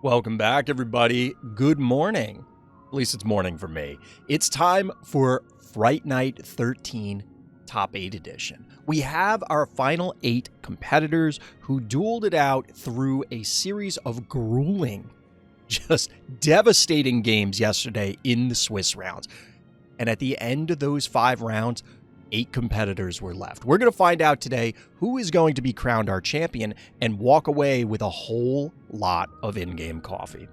Welcome back, everybody. Good morning. At least it's morning for me. It's time for Fright Night 13 Top 8 Edition. We have our final 8 competitors who dueled it out through a series of grueling, just devastating games yesterday in the Swiss rounds. And at the end of those 5 rounds, 8 competitors were left. We're going to find out today who is going to be crowned our champion and walk away with a whole lot of in-game coffee.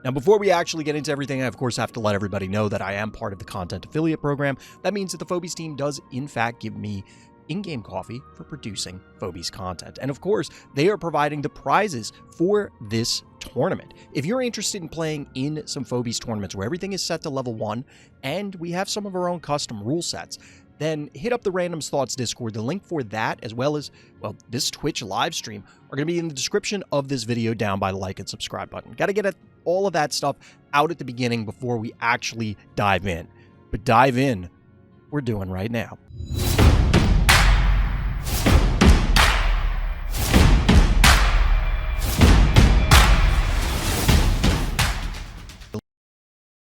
Now, before we actually get into everything, I, of course, have to let everybody know that I am part of the content affiliate program. That means that the Phobies team does, in fact, give me in-game coffee for producing Phobies content. And, of course, they are providing the prizes for this tournament. If you're interested in playing in some Phobies tournaments where everything is set to level 1 and we have some of our own custom rule sets, then hit up the Random's Thoughts Discord. The link for that, as well as, well, this Twitch live stream, are going to be in the description of this video down by the like and subscribe button. Got to get all of that stuff out at the beginning before we actually dive in. But dive in, we're doing right now.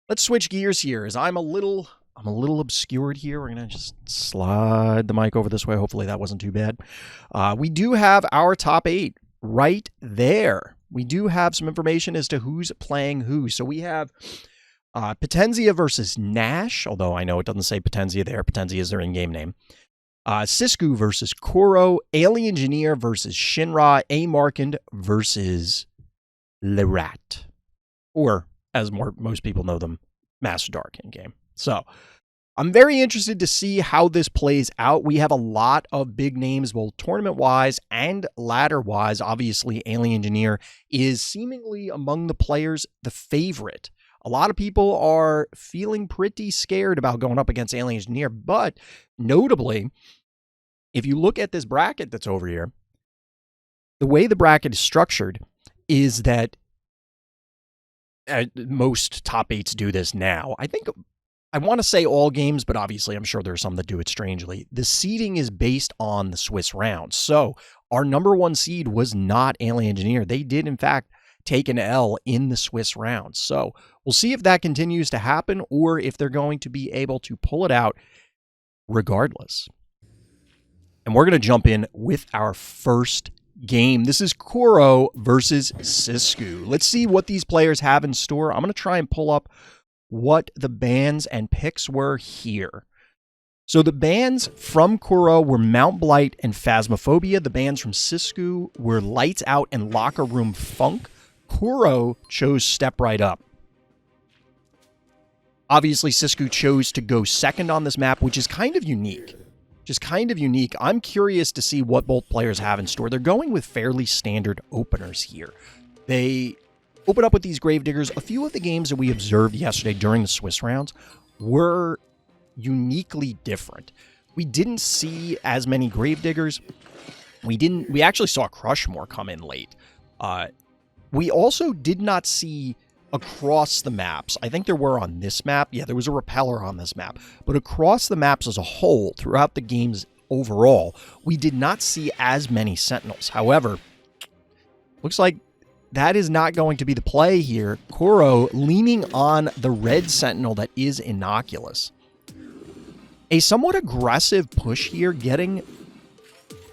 Let's switch gears here, as I'm a little obscured here. We're going to just slide the mic over this way. Hopefully that wasn't too bad. We do have our top 8 right there. We do have some information as to who's playing who. So we have Potenzia versus Nash, although I know it doesn't say Potenzia there. Potenzia is their in-game name. Sisku versus Kuro. Alien Engineer versus Shinra. A. Markand versus Lerat. Or, as most people know them, Master Dark in-game. So, I'm very interested to see how this plays out. We have a lot of big names, both tournament-wise and ladder-wise. Obviously, Alien Engineer is seemingly among the players the favorite. A lot of people are feeling pretty scared about going up against Alien Engineer, but notably, if you look at this bracket that's over here, the way the bracket is structured is that most top 8s do this now. I want to say all games, but obviously I'm sure there are some that do it strangely. The seeding is based on the Swiss rounds. So our number 1 seed was not Alien Engineer. They did, in fact, take an L in the Swiss rounds. So we'll see if that continues to happen or if they're going to be able to pull it out regardless. And we're going to jump in with our first game. This is Kuro versus Sisku. Let's see what these players have in store. I'm going to try and pull up what the bans and picks were here. So the bans from Kuro were Mount Blight and Phasmophobia. The bans from Sisku were Lights Out and Locker Room Funk. Kuro chose Step Right Up. Obviously, Sisku chose to go second on this map, which is kind of unique. I'm curious to see what both players have in store. They're going with fairly standard openers here. They open up with these Gravediggers. A few of the games that we observed yesterday during the Swiss rounds were uniquely different. We didn't see as many Gravediggers. We actually saw Crushmore come in late. We also did not see across the maps. I think there were on this map. Yeah, there was a Repeller on this map. But across the maps as a whole, throughout the games overall, we did not see as many Sentinels. However, looks like that is not going to be the play here. Kuro leaning on the red Sentinel that is Innocuous. A somewhat aggressive push here, getting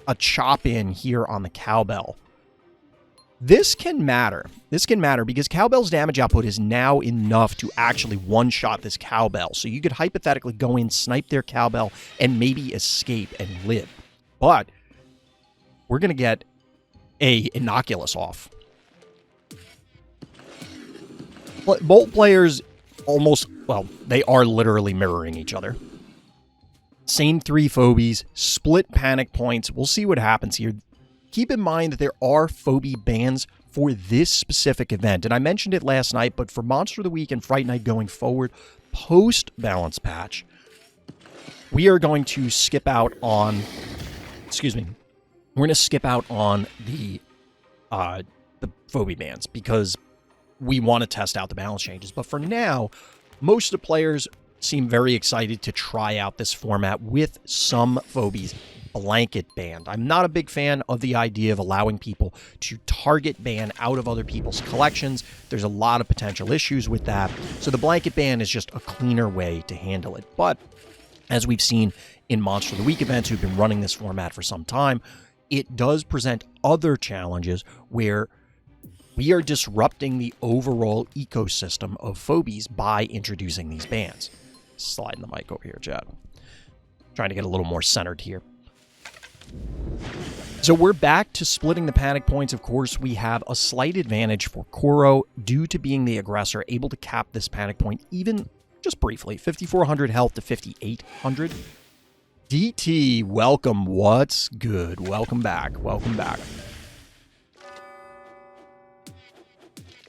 a chop in here on the Cowbell. This can matter. Because Cowbell's damage output is now enough to actually one-shot this Cowbell. So you could hypothetically go in, snipe their Cowbell, and maybe escape and live. But we're going to get a Innocuous off. Both players they are literally mirroring each other. Same 3 Phobies, split panic points. We'll see what happens here. Keep in mind that there are Phobie bans for this specific event. And I mentioned it last night, but for Monster of the Week and Fright Night going forward, post-balance patch, we are going to skip out on... We're going to skip out on the Phobie bans because we want to test out the balance changes. But for now, most of the players seem very excited to try out this format with some Phobies blanket banned. I'm not a big fan of the idea of allowing people to target ban out of other people's collections. There's a lot of potential issues with that. So the blanket ban is just a cleaner way to handle it. But as we've seen in Monster of the Week events who've been running this format for some time, it does present other challenges where we are disrupting the overall ecosystem of Phobies by introducing these bans. Sliding the mic over here, Chad. Trying to get a little more centered here. So we're back to splitting the panic points. Of course, we have a slight advantage for Koro due to being the aggressor, able to cap this panic point even just briefly. 5,400 health to 5,800. DT, welcome. What's good? Welcome back. Welcome back.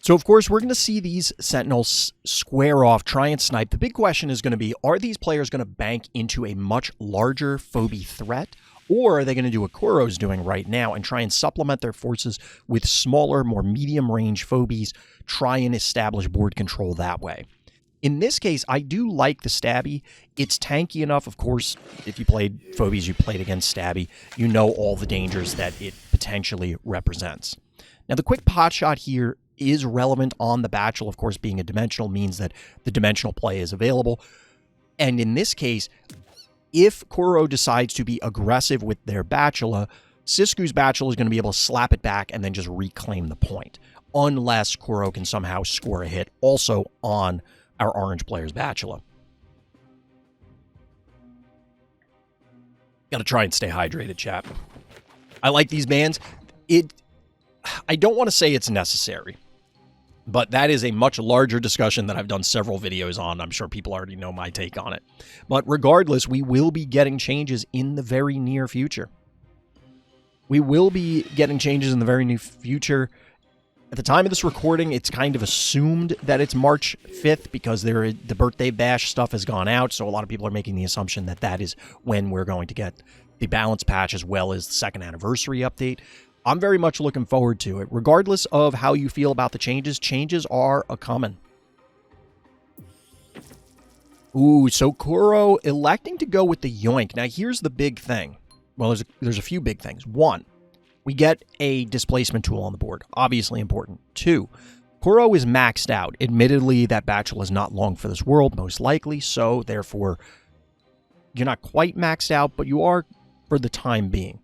So, of course, we're going to see these Sentinels square off, try and snipe. The big question is going to be, are these players going to bank into a much larger Phobie threat? Or are they going to do what Koro's doing right now and try and supplement their forces with smaller, more medium-range Phobies, try and establish board control that way? In this case, I do like the Stabby. It's tanky enough. Of course, if you played Phobies, you played against Stabby, you know all the dangers that it potentially represents. Now, the quick pot shot here is relevant on the Bachelor. Of course, being a dimensional means that the dimensional play is available. And in this case, if Koro decides to be aggressive with their Bachelor, Sisku's Bachelor is going to be able to slap it back and then just reclaim the point, unless Koro can somehow score a hit also on our orange player's Bachelor. Got to try and stay hydrated, chat. I like these bans. I don't want to say it's necessary, but that is a much larger discussion that I've done several videos on. I'm sure people already know my take on it. But regardless, we will be getting changes in the very near future. We will be getting changes in the very near future. At the time of this recording, it's kind of assumed that it's March 5th because the birthday bash stuff has gone out. So a lot of people are making the assumption that that is when we're going to get the balance patch as well as the second anniversary update. I'm very much looking forward to it. Regardless of how you feel about the changes are a-coming. Ooh, so Koro electing to go with the Yoink. Now, here's the big thing. Well, there's a few big things. One, we get a displacement tool on the board. Obviously important. Two, Koro is maxed out. Admittedly, that Bachelor is not long for this world, most likely. So, therefore, you're not quite maxed out, but you are for the time being.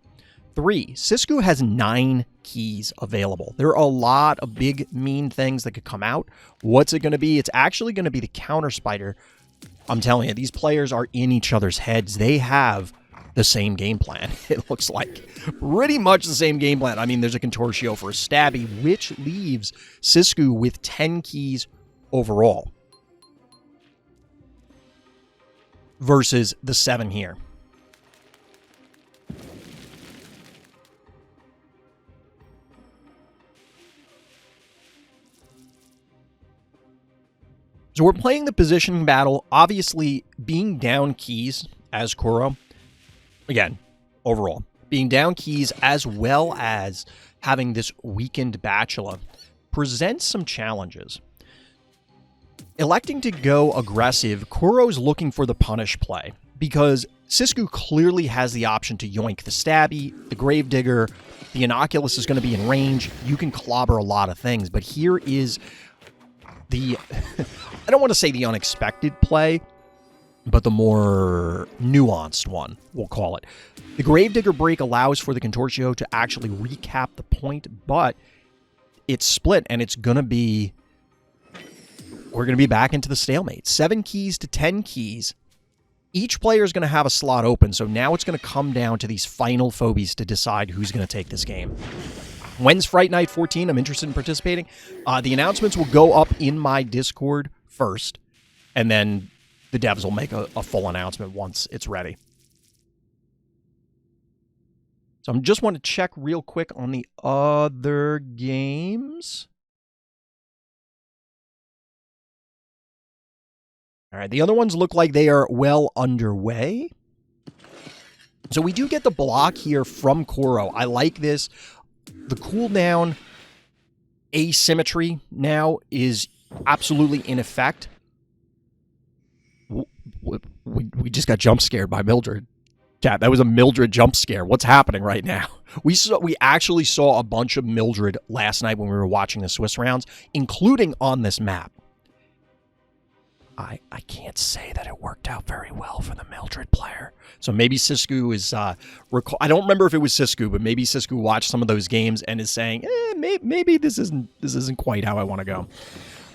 3, Sisku has 9 keys available. There are a lot of big, mean things that could come out. What's it going to be? It's actually going to be the counter spider. I'm telling you, these players are in each other's heads. They have the same game plan. It looks like pretty much the same game plan. I mean, there's a Contortio for a Stabby, which leaves Sisku with 10 keys overall versus the 7 here. So we're playing the positioning battle, obviously being down keys as Koro. Again, overall, being down keys as well as having this weakened Bachelor presents some challenges. Electing to go aggressive, Koro's looking for the punish play because Sisku clearly has the option to yoink the Stabby, the Gravedigger, the Innocuous is going to be in range. You can clobber a lot of things, but here is the, I don't want to say the unexpected play, but the more nuanced one, we'll call it. The Gravedigger break allows for the Contortio to actually recap the point, but it's split, and it's going to be, we're going to be back into the stalemate. 7 keys to 10 keys. Each player is going to have a slot open, so now it's going to come down to these final Phobies to decide who's going to take this game. When's Fright Night 14? I'm interested in participating. The announcements will go up in my Discord first, and then the devs will make a full announcement once it's ready. So I just want to check real quick on the other games. All right, the other ones look like they are well underway. So we do get the block here from Koro. I like this. The cooldown asymmetry now is absolutely in effect. We just got jump scared by Mildred. Chat, that was a Mildred jump scare. What's happening right now? We actually saw a bunch of Mildred last night when we were watching the Swiss rounds, including on this map. I can't say that it worked out very well for the Mildred player. So maybe Sisku is... I don't remember if it was Sisku, but maybe Sisku watched some of those games and is saying, maybe this isn't quite how I want to go.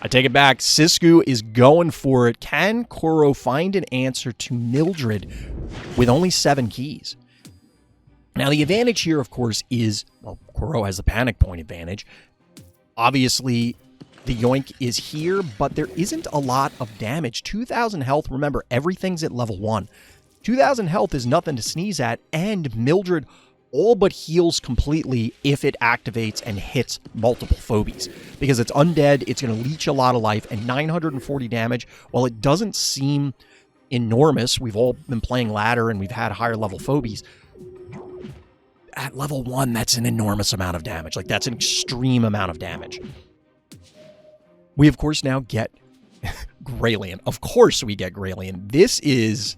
I take it back. Sisku is going for it. Can Kuro find an answer to Mildred with only 7 keys? Now, the advantage here, of course, is... Well, Kuro has the panic point advantage. Obviously, the yoink is here, but there isn't a lot of damage. 2,000 health. Remember, everything's at level 1. 2,000 health is nothing to sneeze at, and Mildred all but heals completely if it activates and hits multiple phobies. Because it's undead, it's going to leech a lot of life, and 940 damage, while it doesn't seem enormous, we've all been playing ladder and we've had higher level phobies. At level 1, that's an enormous amount of damage. Like, that's an extreme amount of damage. We, of course, now get Graylien. Of course we get Graylien. This is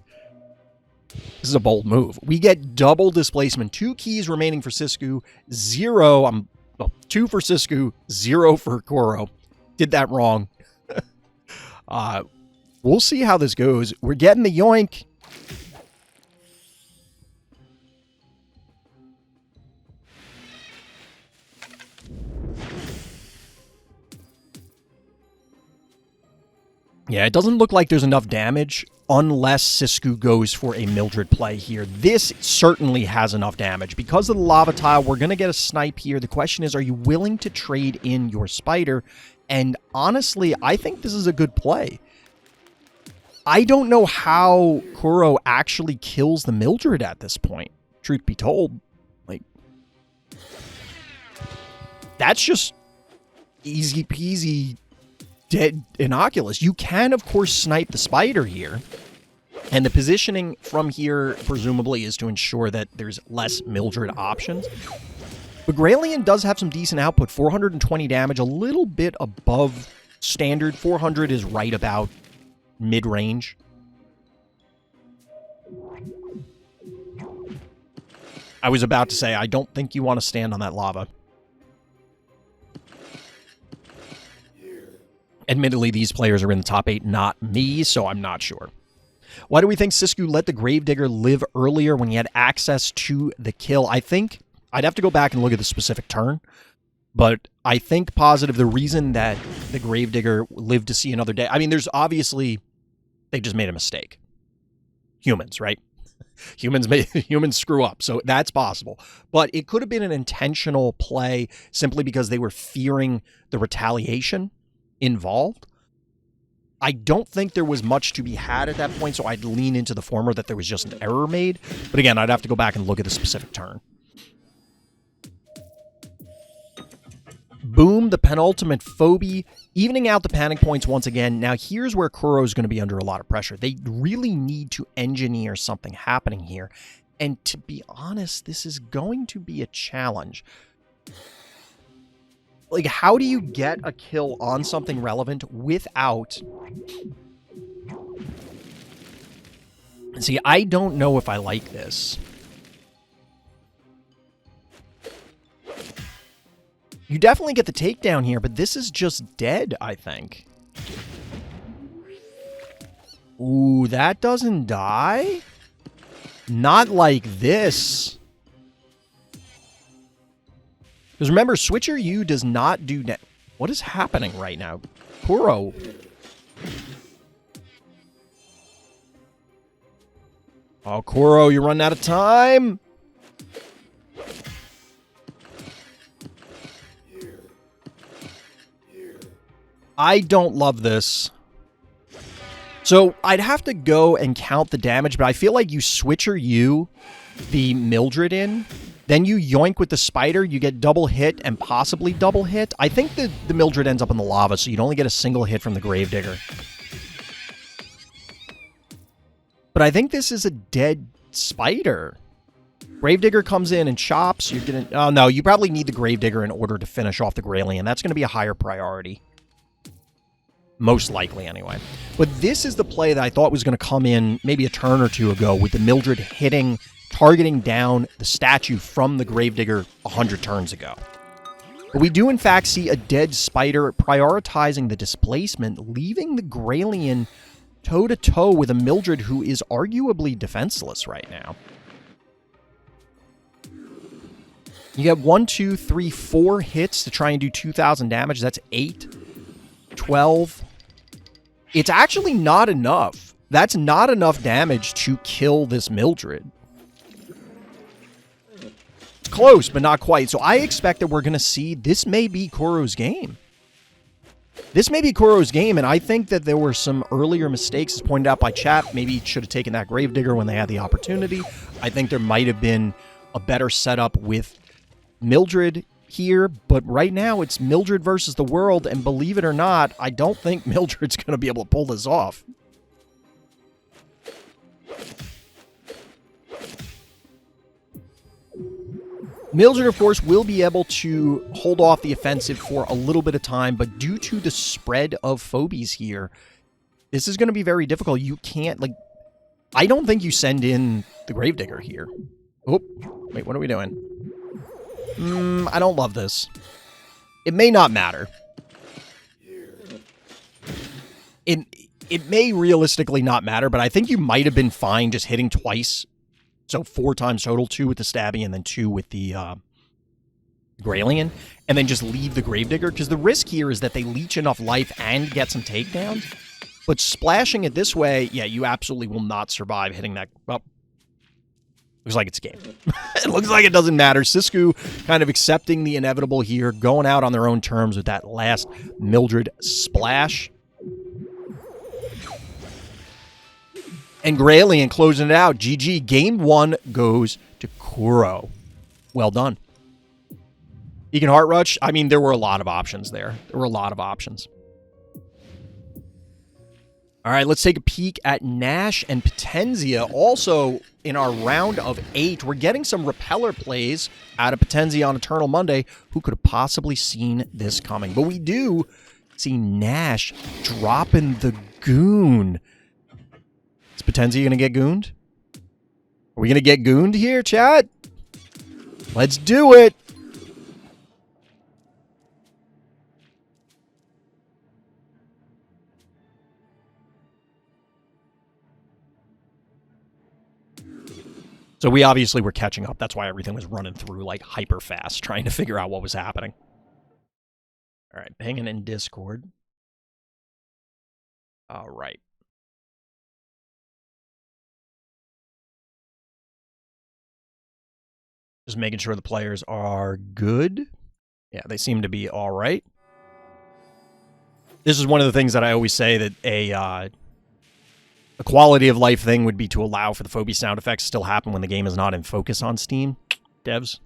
a bold move. We get double displacement. 2 keys remaining for Sisku. 0. 2 for Sisku. 0 for Kuro. Did that wrong. We'll see how this goes. We're getting the yoink. Yeah, it doesn't look like there's enough damage unless Sisku goes for a Mildred play here. This certainly has enough damage. Because of the lava tile, we're going to get a snipe here. The question is, are you willing to trade in your spider? And honestly, I think this is a good play. I don't know how Kuro actually kills the Mildred at this point, truth be told. Like, that's just easy peasy dead innocuous. You can, of course, snipe the spider here. And the positioning from here, presumably, is to ensure that there's less Mildred options. But Graylien does have some decent output. 420 damage, a little bit above standard. 400 is right about mid-range. I was about to say, I don't think you want to stand on that lava. Admittedly, these players are in the top 8, not me, so I'm not sure. Why do we think Sisku let the Gravedigger live earlier when he had access to the kill? I think I'd have to go back and look at the specific turn, but I think positive the reason that the Gravedigger lived to see another day... I mean, there's obviously... They just made a mistake. Humans, right? Humans screw up, so that's possible. But it could have been an intentional play simply because they were fearing the retaliation involved. I don't think there was much to be had at that point, so I'd lean into the former, that there was just an error made. But again, I'd have to go back and look at the specific turn. Boom, the penultimate phobie, evening out the panic points once again. Now, here's where Kuro's going to be under a lot of pressure. They really need to engineer something happening here. And to be honest, this is going to be a challenge. Like, how do you get a kill on something relevant without... See, I don't know if I like this. You definitely get the takedown here, but this is just dead, I think. Ooh, that doesn't die? Not like this. Because remember, Switcher U does not do... What is happening right now? Kuro. Oh, Kuro, you're running out of time. I don't love this. So I'd have to go and count the damage, but I feel like you Switcher U the Mildred in, then you yoink with the spider, you get double hit and possibly double hit. I think that the Mildred ends up in the lava, so you'd only get a single hit from the Gravedigger. But I think this is a dead spider. Gravedigger comes in and chops. You're gonna... Oh, no, you probably need the Gravedigger in order to finish off the Graylien. That's going to be a higher priority. Most likely, anyway. But this is the play that I thought was going to come in maybe a turn or two ago with the Mildred hitting targeting down the statue from the Gravedigger 100 turns ago. But we do, in fact, see a dead spider prioritizing the displacement, leaving the Graylien toe-to-toe with a Mildred who is arguably defenseless right now. You get 1, 2, 3, 4 hits to try and do 2,000 damage. That's 8, 12. It's actually not enough. That's not enough damage to kill this Mildred. It's close, but not quite. So I expect that we're going to see, this may be Kuro's game. This may be Kuro's game, and I think that there were some earlier mistakes, as pointed out by chat. Maybe he should have taken that Gravedigger when they had the opportunity. I think there might have been a better setup with Mildred here, but right now it's Mildred versus the world, and believe it or not, I don't think Mildred's going to be able to pull this off. Mildred, of course, will be able to hold off the offensive for a little bit of time, but due to the spread of Phobies here, this is going to be very difficult. You can't, like, I don't think you send in the Gravedigger here. Oh, wait, what are we doing? I don't love this. It may not matter. It may realistically not matter, but I think you might have been fine just hitting twice. So 4 times total, 2 with the stabby and then 2 with the Graylien, and then just leave the Gravedigger, because the risk here is that they leech enough life and get some takedowns. But splashing it this way, yeah, you absolutely will not survive hitting that. Well, looks like it's game. It looks like it doesn't matter. Sisku kind of accepting the inevitable here, going out on their own terms with that last Mildred splash. And Graylien closing it out. GG. Game 1 goes to Kuro. Well done. He can Heart Rush. I mean, there were a lot of options there. There were a lot of options. All right, let's take a peek at Nash and Potenzia. Also, in our round of 8, we're getting some Repeller plays out of Potenzia on Eternal Monday. Who could have possibly seen this coming? But we do see Nash dropping the goon. Is Potenzia going to get gooned? Are we going to get gooned here, chat? Let's do it. So we obviously were catching up. That's why everything was running through like hyper fast, trying to figure out what was happening. All right, hanging in Discord. All right. Just making sure the players are good. Yeah, they seem to be all right. This is one of the things that I always say, that a quality of life thing would be to allow for the Phobie sound effects to still happen when the game is not in focus on Steam. Devs,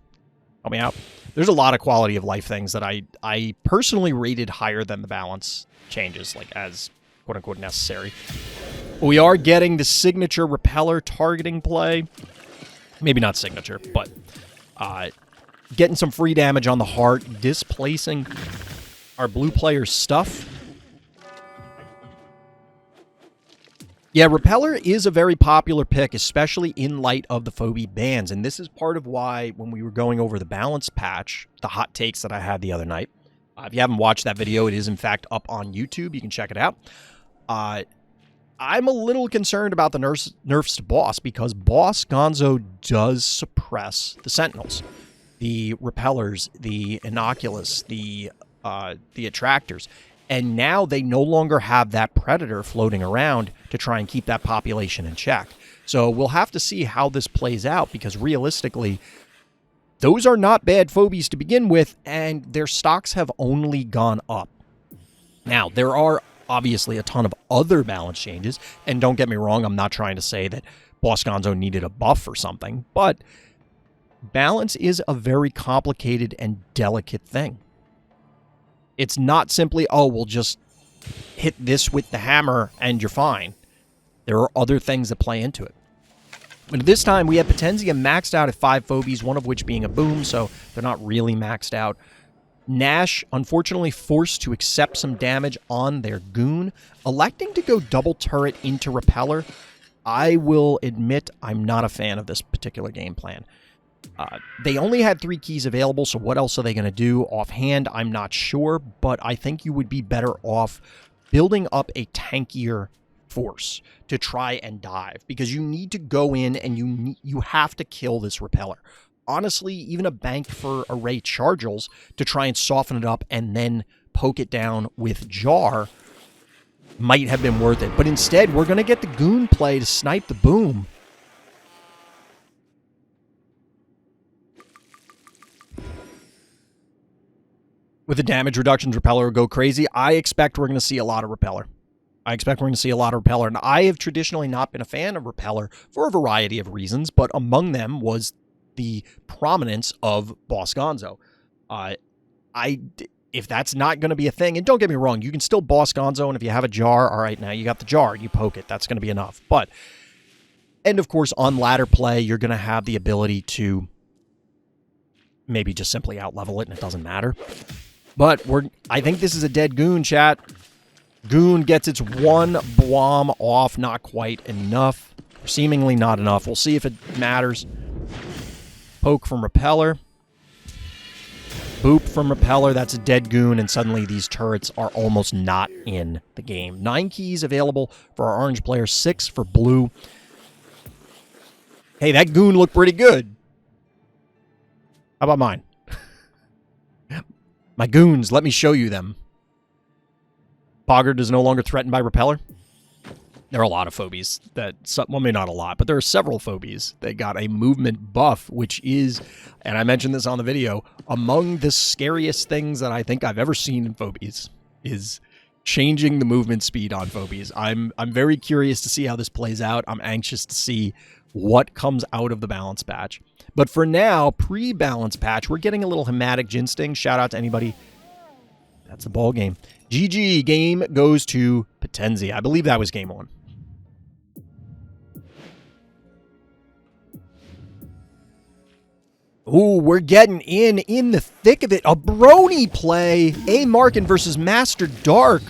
help me out. There's a lot of quality of life things that I personally rated higher than the balance changes, like as quote-unquote necessary. We are getting the signature Repeller targeting play. Maybe not signature, but getting some free damage on the heart, displacing our blue player's stuff. Yeah, Repeller is a very popular pick, especially in light of the Phobie bans, and this is part of why, when we were going over the balance patch, the hot takes that I had the other night, if you haven't watched that video, it is in fact up on YouTube. You can check it out. I'm a little concerned about the nerfs to Boss, because Boss Gonzo does suppress the Sentinels, the Repellers, the Inoculus, the Attractors. And now they no longer have that Predator floating around to try and keep that population in check. So we'll have to see how this plays out, because realistically, those are not bad Phobies to begin with, and their stocks have only gone up. Now, there are obviously a ton of other balance changes, and don't get me wrong, I'm not trying to say that Boss Gonzo needed a buff or something, but balance is a very complicated and delicate thing. It's not simply, oh, we'll just hit this with the hammer and you're fine. There are other things that play into it. But this time, we have Potenzia maxed out at 5 Phobies, one of which being a boom, so they're not really maxed out. Nash, unfortunately, forced to accept some damage on their goon, electing to go double turret into Repeller. I will admit I'm not a fan of this particular game plan. They only had 3 keys available, so what else are they going to do? Offhand, I'm not sure, but I think you would be better off building up a tankier force to try and dive, because you need to go in and you have to kill this repeller. Honestly, even a bank for array chargels to try and soften it up and then poke it down with jar might have been worth it. But instead, we're going to get the goon play to snipe the boom. With the damage reductions, repeller will go crazy. I expect we're going to see a lot of repeller. And I have traditionally not been a fan of repeller for a variety of reasons, but among them was the prominence of Boss Gonzo. If that's not going to be a thing, and don't get me wrong, you can still Boss Gonzo, and if you have a jar, all right, now you got the jar, you poke it, that's going to be enough. And of course, on ladder play, you're going to have the ability to maybe just simply outlevel it, and it doesn't matter. But I think this is a dead goon, chat. Goon gets its 1 blom off, not quite enough. Seemingly not enough. We'll see if it matters. Poke from repeller. Boop from repeller. That's a dead goon, and suddenly these turrets are almost not in the game. 9 keys available for our orange player, 6 for blue. Hey, that goon looked pretty good. How about mine? My goons, let me show you them. Boggart is no longer threatened by repeller. There are a lot of phobies well, maybe not a lot, but there are several phobies that got a movement buff, which is, and I mentioned this on the video, among the scariest things that I think I've ever seen in phobies is changing the movement speed on phobies. I'm very curious to see how this plays out. I'm anxious to see what comes out of the balance patch. But for now, pre-balance patch, we're getting a little Hematic Ginsting. Shout out to anybody. That's the ball game. GG, game goes to Potenzi. I believe that was game 1. Ooh, we're getting in the thick of it. A brony play. A Markin versus Master Dark.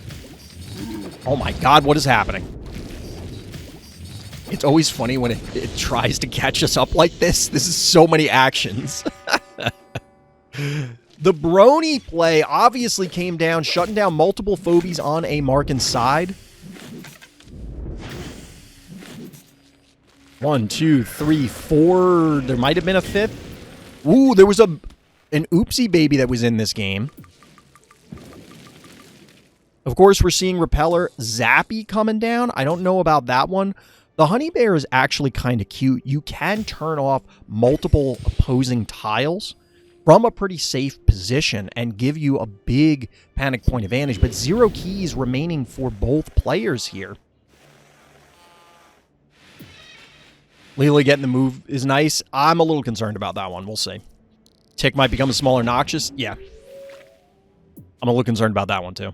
Oh my god, what is happening? It's always funny when it tries to catch us up like this. This is so many actions. The brony play obviously came down, shutting down multiple phobies on A Markin's side. 1, 2, 3, 4. There might have been a 5th. Ooh, there was an oopsie baby that was in this game. Of course, we're seeing Repeller Zappy coming down. I don't know about that one. The Honey Bear is actually kind of cute. You can turn off multiple opposing tiles from a pretty safe position and give you a big panic point advantage, but 0 keys remaining for both players here. Leela getting the move is nice. I'm a little concerned about that one. We'll see. Tick might become a smaller Noxious. Yeah. I'm a little concerned about that one, too.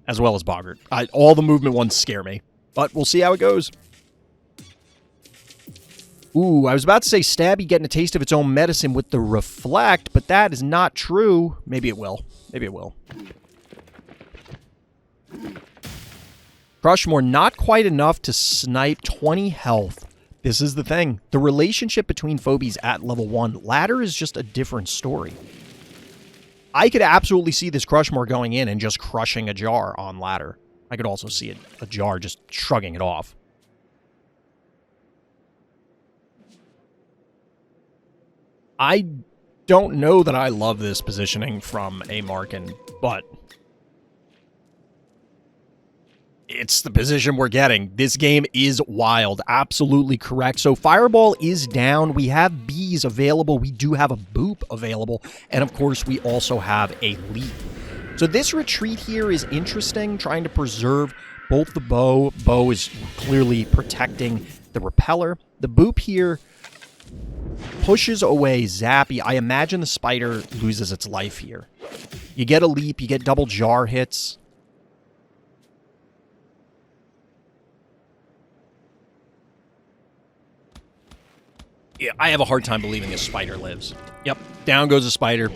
As well as Boggart. All the movement ones scare me. But we'll see how it goes. Ooh, I was about to say Stabby getting a taste of its own medicine with the Reflect, but that is not true. Maybe it will. Maybe it will. Crushmore, not quite enough to snipe 20 health. This is the thing. The relationship between phobies at level 1, ladder is just a different story. I could absolutely see this Crushmore going in and just crushing a jar on ladder. I could also see a jar just shrugging it off. I don't know that I love this positioning from A Markin, but it's the position we're getting. This game is wild. Absolutely correct. So Fireball is down. We have bees available. We do have a boop available. And of course, we also have a leap. So this retreat here is interesting, trying to preserve both the bow. Bow is clearly protecting the repeller. The boop here pushes away Zappy. I imagine the spider loses its life here. You get a leap, you get double jar hits. Yeah, I have a hard time believing this spider lives. Yep, down goes a spider.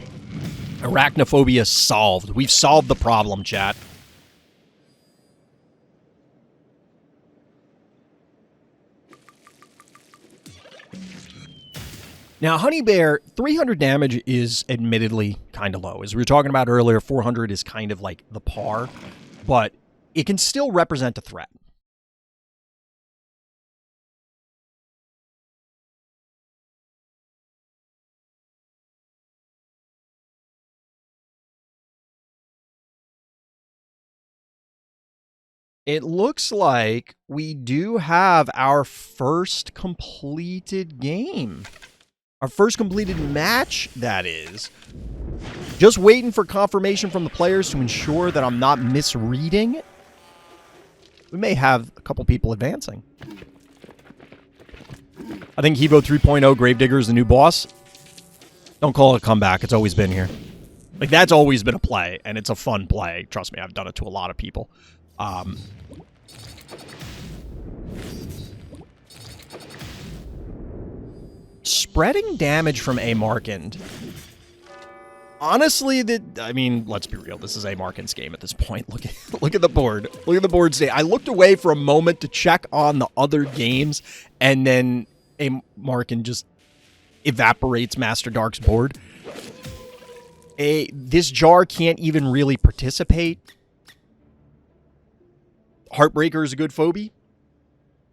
Arachnophobia solved. We've solved the problem, chat. Now, Honey Bear, 300 damage is admittedly kind of low. As we were talking about earlier, 400 is kind of like the par, but it can still represent a threat. It looks like we do have our first completed game. Our first completed match, that is. Just waiting for confirmation from the players to ensure that I'm not misreading it. We may have a couple people advancing. I think Hevo 3.0 Gravedigger is the new boss. Don't call it a comeback. It's always been here. Like, that's always been a play, and it's a fun play. Trust me, I've done it to a lot of people. Spreading damage from A Markand. Honestly, I mean, let's be real. This is A Markand's game at this point. Look at the board. Look at the board state. I looked away for a moment to check on the other games, and then A Markand just evaporates Master Dark's board. This jar can't even really participate. Heartbreaker is a good phobie.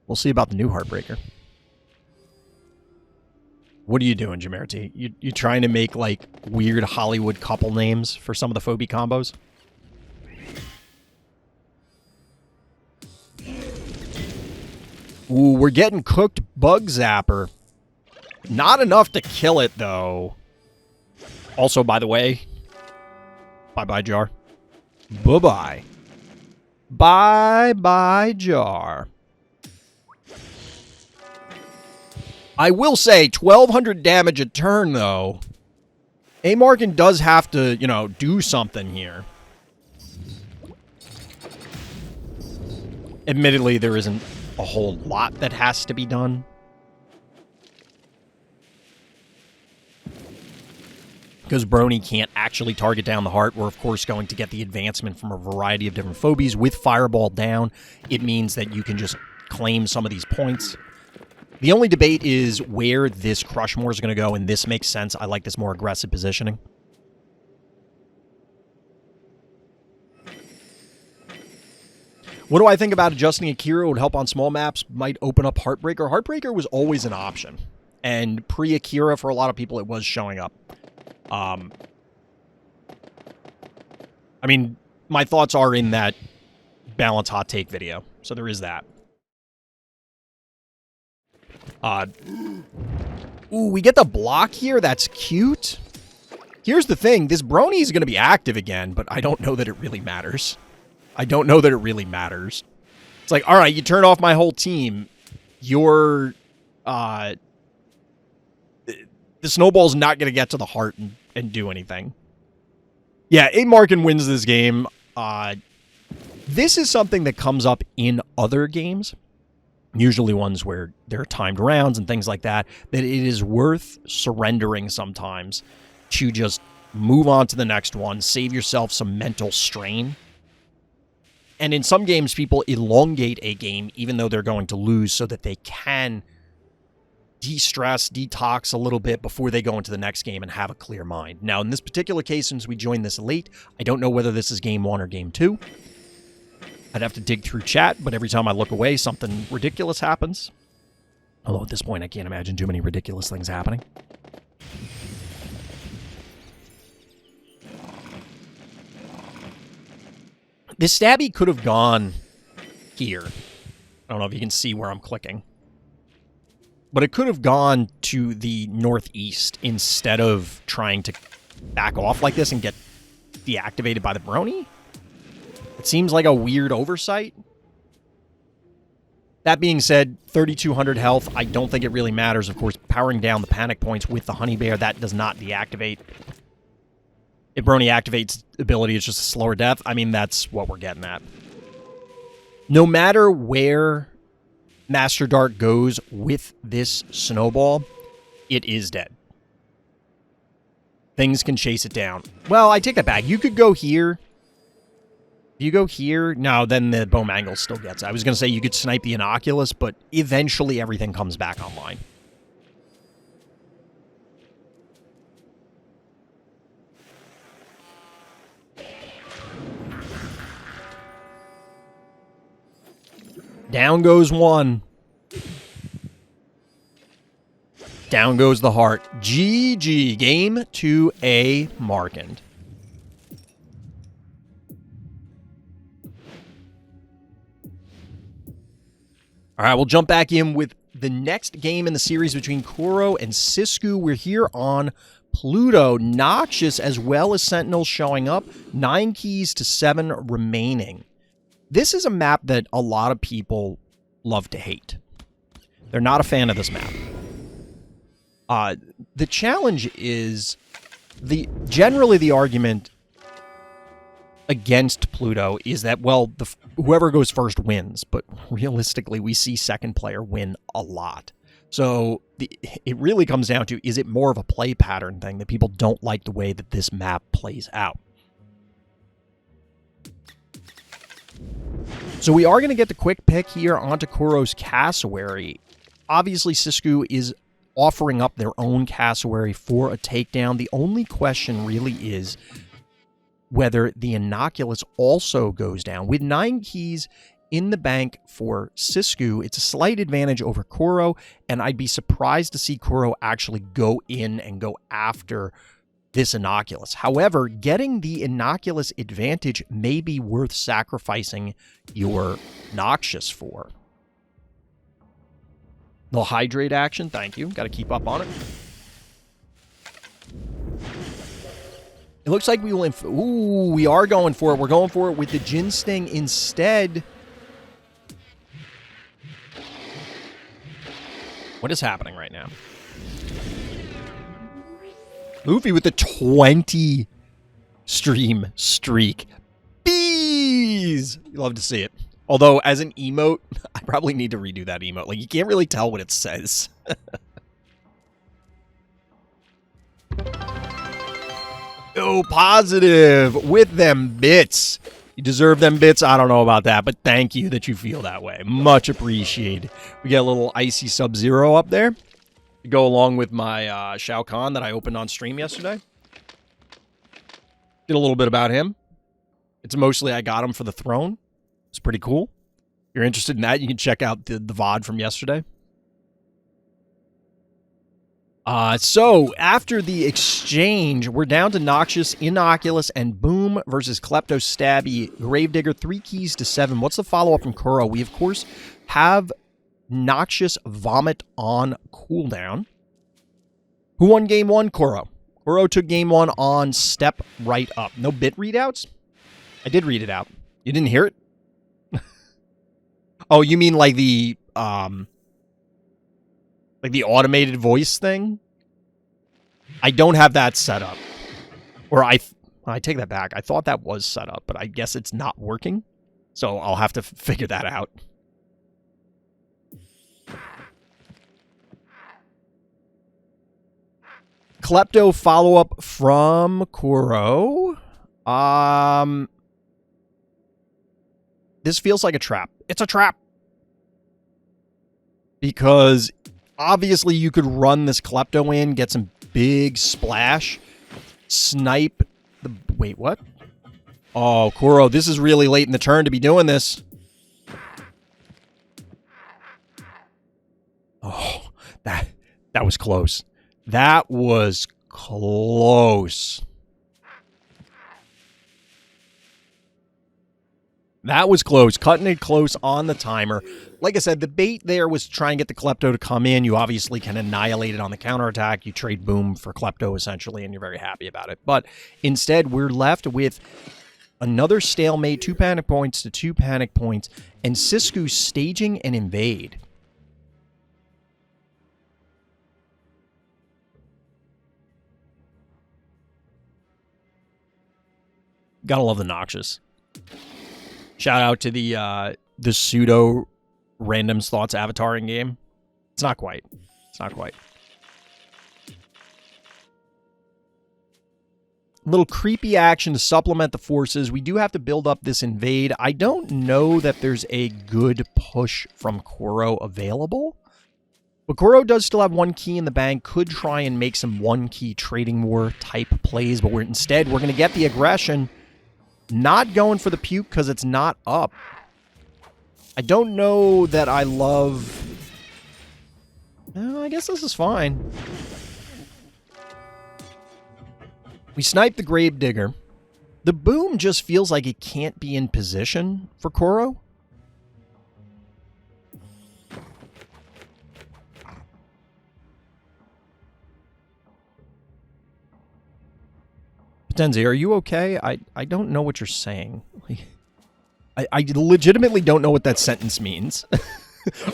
We'll see about the new Heartbreaker. What are you doing, Jamerti? You trying to make, like, weird Hollywood couple names for some of the phobie combos? Ooh, we're getting cooked Bug Zapper. Not enough to kill it, though. Also, by the way, bye-bye, Jar. Bye-bye. Bye-bye, Jar. I will say, 1,200 damage a turn, though. A Markand does have to, you know, do something here. Admittedly, there isn't a whole lot that has to be done. Because Brony can't actually target down the heart, we're of course going to get the advancement from a variety of different phobies. With Fireball down, it means that you can just claim some of these points. The only debate is where this Crushmore is going to go, and this makes sense. I like this more aggressive positioning. What do I think about adjusting Akira? It would help on small maps, might open up Heartbreaker. Heartbreaker was always an option, and pre-Akira, for a lot of people, it was showing up. I mean, my thoughts are in that balance hot take video, so there is that. Ooh, we get the block here. That's cute. Here's the thing. This Brony is going to be active again, but I don't know that it really matters. I don't know that it really matters. It's like, all right, you turn off my whole team. Your, the snowball's not going to get to the heart and do anything. Yeah, A Markand wins this game. This is something that comes up in other games. Usually ones where there are timed rounds and things like that, that it is worth surrendering sometimes to just move on to the next one, save yourself some mental strain. And in some games, people elongate a game even though they're going to lose so that they can de-stress, detox a little bit before they go into the next game and have a clear mind. Now, in this particular case, since we joined this late, I don't know whether this is game 1 or game 2. I'd have to dig through chat, but every time I look away, something ridiculous happens. Although at this point, I can't imagine too many ridiculous things happening. This stabby could have gone here. I don't know if you can see where I'm clicking. But it could have gone to the northeast instead of trying to back off like this and get deactivated by the Brony. It seems like a weird oversight. That being said, 3,200 health, I don't think it really matters. Of course, powering down the panic points with the Honey Bear, that does not deactivate. If Brony activates ability, it's just a slower death. I mean, that's what we're getting at. No matter where Master Dark goes with this snowball, it is dead. Things can chase it down. Well, I take that back. You could go here. If you go here, no, then the Bowmangle still gets it. I was going to say you could snipe the Inoculus, but eventually everything comes back online. Down goes one. Down goes the heart. GG. Game to a Markand. All right, we'll jump back in with the next game in the series between Kuro and Sisku. We're here on Pluto. Noxious as well as Sentinels showing up. 9 keys to 7 remaining. This is a map that a lot of people love to hate. They're not a fan of this map. The challenge is generally the argument against Pluto is that, well, whoever goes first wins, but realistically, we see second player win a lot. So it really comes down to, is it more of a play pattern thing that people don't like the way that this map plays out? So we are going to get the quick pick here onto Kuro's Cassowary. Obviously, Sisku is offering up their own Cassowary for a takedown. The only question really is whether the Innocuous also goes down. With 9 keys in the bank for Sisku, it's a slight advantage over Kuro, and I'd be surprised to see Kuro actually go in and go after this Innocuous. However, getting the Innocuous advantage may be worth sacrificing your Noxious for. The hydrate action, thank you. Got to keep up on it. It looks like we will... Ooh, we are going for it. We're going for it with the Jin Sting instead. What is happening right now? Luffy with the 20 stream streak. Bees! You love to see it. Although, as an emote, I probably need to redo that emote. Like, you can't really tell what it says. Oh, positive with them bits. You deserve them bits. I don't know about that, but thank you that you feel that way. Much appreciated. We get a little Icy Sub-Zero up there to go along with my Shao Kahn that I opened on stream yesterday. Did a little bit about him. It's mostly I got him for the throne. It's pretty cool. If you're interested in that, you can check out the VOD from yesterday. So, after the exchange, we're down to Noxious, Innocuous, and Boom versus Klepto, Stabby, Gravedigger, 3 keys to 7. What's the follow-up from Kuro? We, of course, have Noxious Vomit on cooldown. Who won game 1? Kuro. Kuro took game 1 on Step Right Up. No bit readouts? I did read it out. You didn't hear it? Oh, you mean like the automated voice thing? I don't have that set up. Or I take that back. I thought that was set up, but I guess it's not working. So I'll have to figure that out. Klepto follow-up from Kuro. This feels like a trap. It's a trap. Because obviously you could run this Klepto in, get some big splash, snipe the... Wait, what? Oh, Kuro, this is really late in the turn to be doing this. Oh, that was close. That was close. That was close. Cutting it close on the timer. Like I said, the bait there was to try and get the Klepto to come in. You obviously can annihilate it on the counterattack. You trade Boom for Klepto, essentially, and you're very happy about it. But instead, we're left with another stalemate, 2 panic points to 2 panic points, and Sisku staging an invade. Gotta love the Noxious. Shout out to the pseudo Random's Thoughts avataring game. It's not quite. It's not quite. A little creepy action to supplement the forces. We do have to build up this invade. I don't know that there's a good push from Kuro available. But Kuro does still have 1 key in the bank. Could try and make some 1-key trading war type plays. But instead, we're going to get the aggression. Not going for the puke because it's not up. I don't know that I love... I guess this is fine. We snipe the Gravedigger. The boom just feels like it can't be in position for Koro. Potenzi, are you okay? I don't know what you're saying. I legitimately don't know what that sentence means.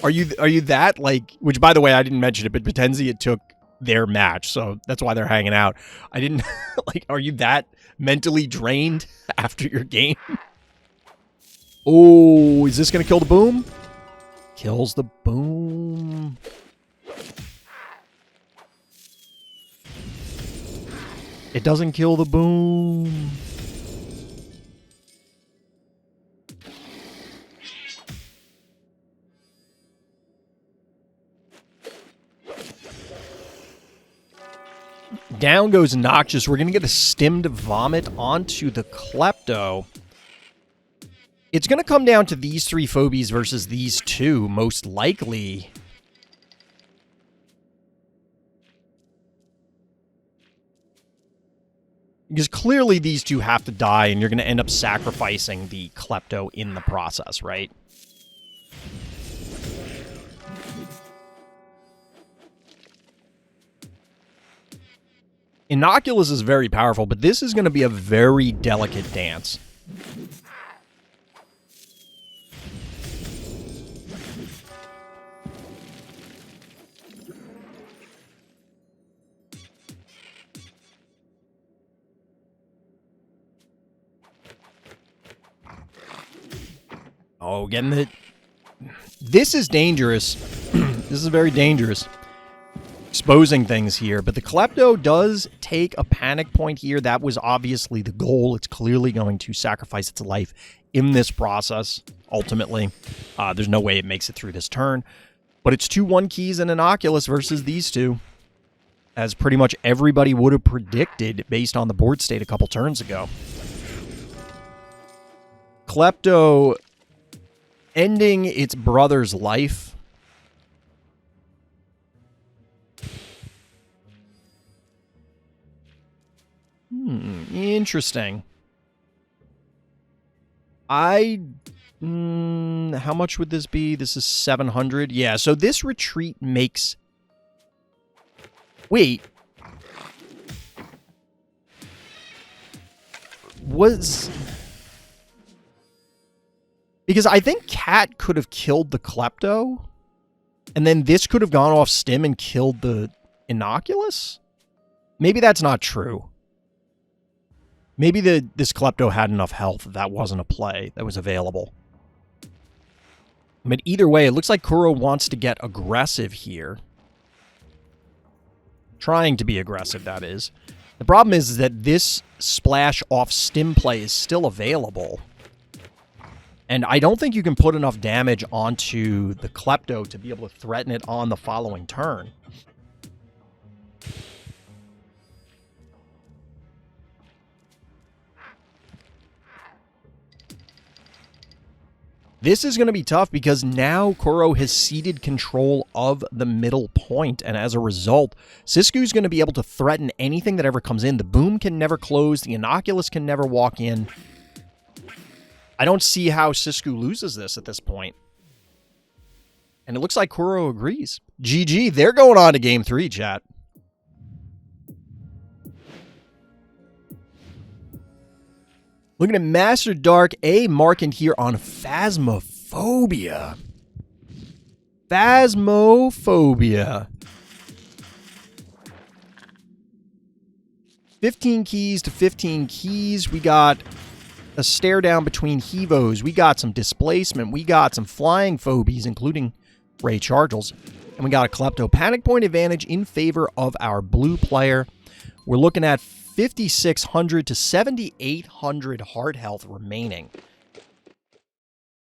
Are you that, like, which, by the way, I didn't mention it, but Potenzi, it took their match, so that's why they're hanging out. I didn't, like, are you that mentally drained after your game? Oh, is this going to kill the boom? Kills the boom. It doesn't kill the boom. Down goes Noxious. We're going to get a stimmed vomit onto the Klepto. It's going to come down to these three Phobies versus these two, most likely. Because clearly these two have to die, and you're going to end up sacrificing the Klepto in the process, right? Inoculus is very powerful, but this is going to be a very delicate dance. Oh, getting the... This is dangerous. This is very dangerous. Exposing things here, but the Klepto does take a panic point here. That was obviously the goal. It's clearly going to sacrifice its life in this process, ultimately. There's no way it makes it through this turn. But it's 2-1 keys and Inoculus versus these two, as pretty much everybody would have predicted based on the board state a couple turns ago. Klepto ending its brother's life. Interesting. How much would this be? This is 700. Yeah, so this retreat makes... Wait. Because I think Cat could have killed the Klepto, and then this could have gone off stim and killed the Inoculus? Maybe that's not true. Maybe this Klepto had enough health that wasn't a play that was available. But either way, it looks like Kuro wants to get aggressive here. Trying to be aggressive, that is. The problem is that this splash off stim play is still available. And I don't think you can put enough damage onto the Klepto to be able to threaten it on the following turn. This is going to be tough because now Koro has ceded control of the middle point, and as a result, Sisku's going to be able to threaten anything that ever comes in. The boom can never close, the Inoculus can never walk in. I don't see how Sisku loses this at this point. And it looks like Koro agrees. GG, they're going on to Game 3, chat. Looking at Master Dark, a marking here on Phasmophobia. Phasmophobia. 15 keys to 15 keys. We got a stare down between Hevos. We got some displacement. We got some flying phobies, including Ray Chargels. And we got a Klepto. Panic point advantage in favor of our blue player. We're looking at 5,600 to 7,800 heart health remaining.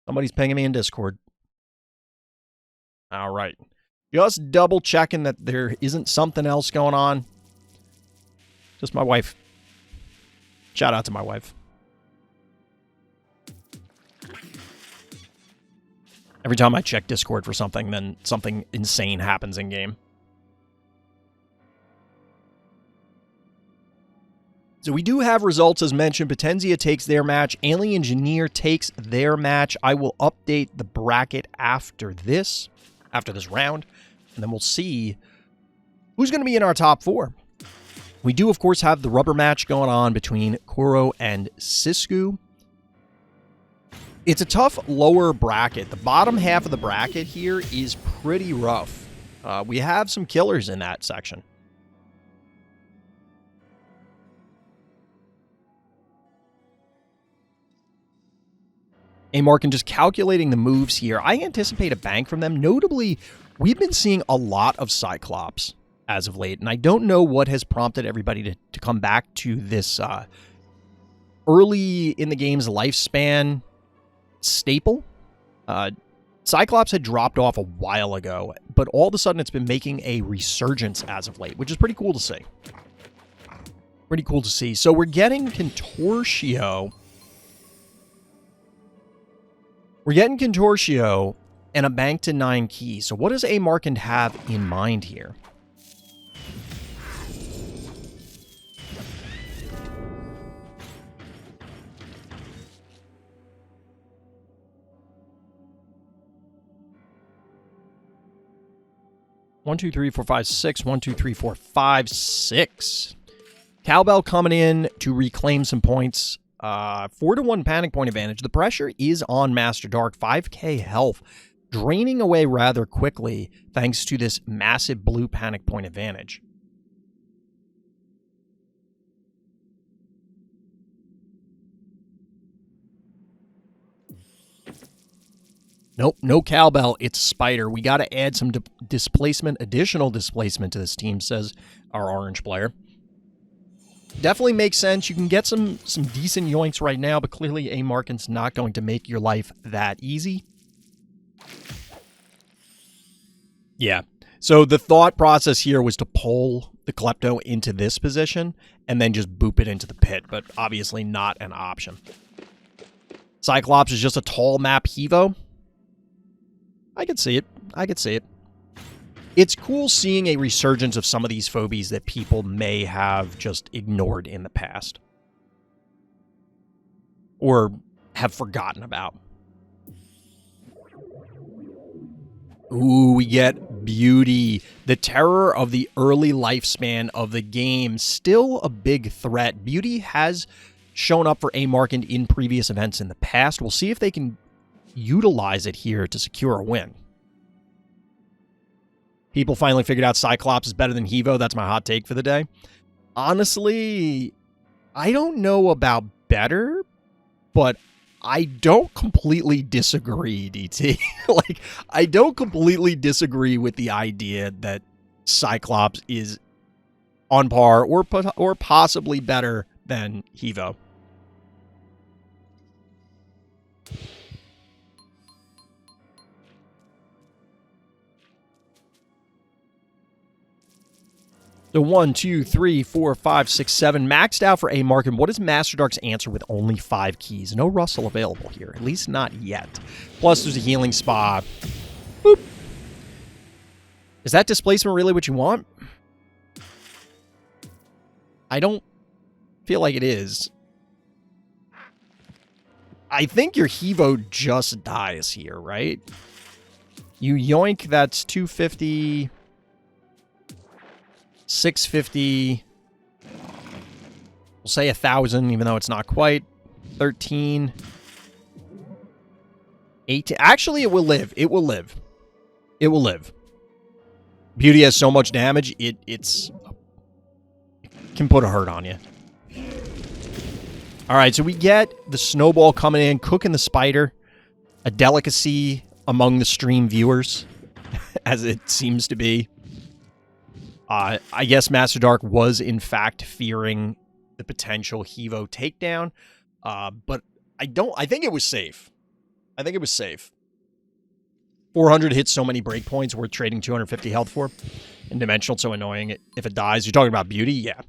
Somebody's pinging me in Discord. All right. Just double checking that there isn't something else going on. Just my wife. Shout out to my wife. Every time I check Discord for something, then something insane happens in-game. So we do have results as mentioned. Potenzia takes their match. Alien Engineer takes their match. I will update the bracket after this round, and then we'll see who's going to be in our top 4. We do, of course, have the rubber match going on between Kuro and Sisku. It's a tough lower bracket. The bottom half of the bracket here is pretty rough. We have some killers in that section. A-Markin just calculating the moves here. I anticipate a bank from them. Notably, we've been seeing a lot of Cyclops as of late, and I don't know what has prompted everybody to come back to this early in the game's lifespan staple. Cyclops had dropped off a while ago, but all of a sudden it's been making a resurgence as of late, which is pretty cool to see. Pretty cool to see. So we're getting Contortio. We're getting Contortio and a bank to 9 keys. So what does A-Markin have in mind here? One, two, three, four, five, six. 1, 2, 3, 4, 5, 6. Cowbell coming in to reclaim some points. 4-1 panic point advantage. The pressure is on Master Dark. 5k health, draining away rather quickly thanks to this massive blue panic point advantage. Nope, no Cowbell. It's Spider. We got to add some displacement, additional displacement to this team, says our orange player. Definitely makes sense. You can get some decent yoinks right now, but clearly A-Markin's not going to make your life that easy. Yeah. So the thought process here was to pull the Klepto into this position and then just boop it into the pit, but obviously not an option. Cyclops is just a tall map Hevo. I could see it. I could see it. It's cool seeing a resurgence of some of these phobies that people may have just ignored in the past. Or have forgotten about. Ooh, we get Beauty. The terror of the early lifespan of the game. Still a big threat. Beauty has shown up for A-Markin in previous events in the past. We'll see if they can utilize it here to secure a win. People finally figured out Cyclops is better than Hevo. That's my hot take for the day. Honestly, I don't know about better, but I don't completely disagree, DT. Like, I don't completely disagree with the idea that Cyclops is on par or possibly better than Hevo. So 1, 2, 3, 4, 5, 6, 7. Maxed out for A-Markin. What is Master Dark's answer with only 5 keys? No Russell available here. At least not yet. Plus, there's a healing spa. Boop. Is that displacement really what you want? I don't feel like it is. I think your Hevo just dies here, right? You yoink, that's 250... 650, we'll say 1,000, even though it's not quite. 13, 18. Actually, it will live. It will live. It will live. Beauty has so much damage, it can put a hurt on you. All right, so we get the snowball coming in, cooking the spider, a delicacy among the stream viewers, as it seems to be. I guess Master Dark was, in fact, fearing the potential Hevo takedown, but I think it was safe. I think it was safe. 400 hits so many breakpoints worth trading 250 health for. And Dimensional, so annoying. If it dies, you're talking about Beauty? Yeah.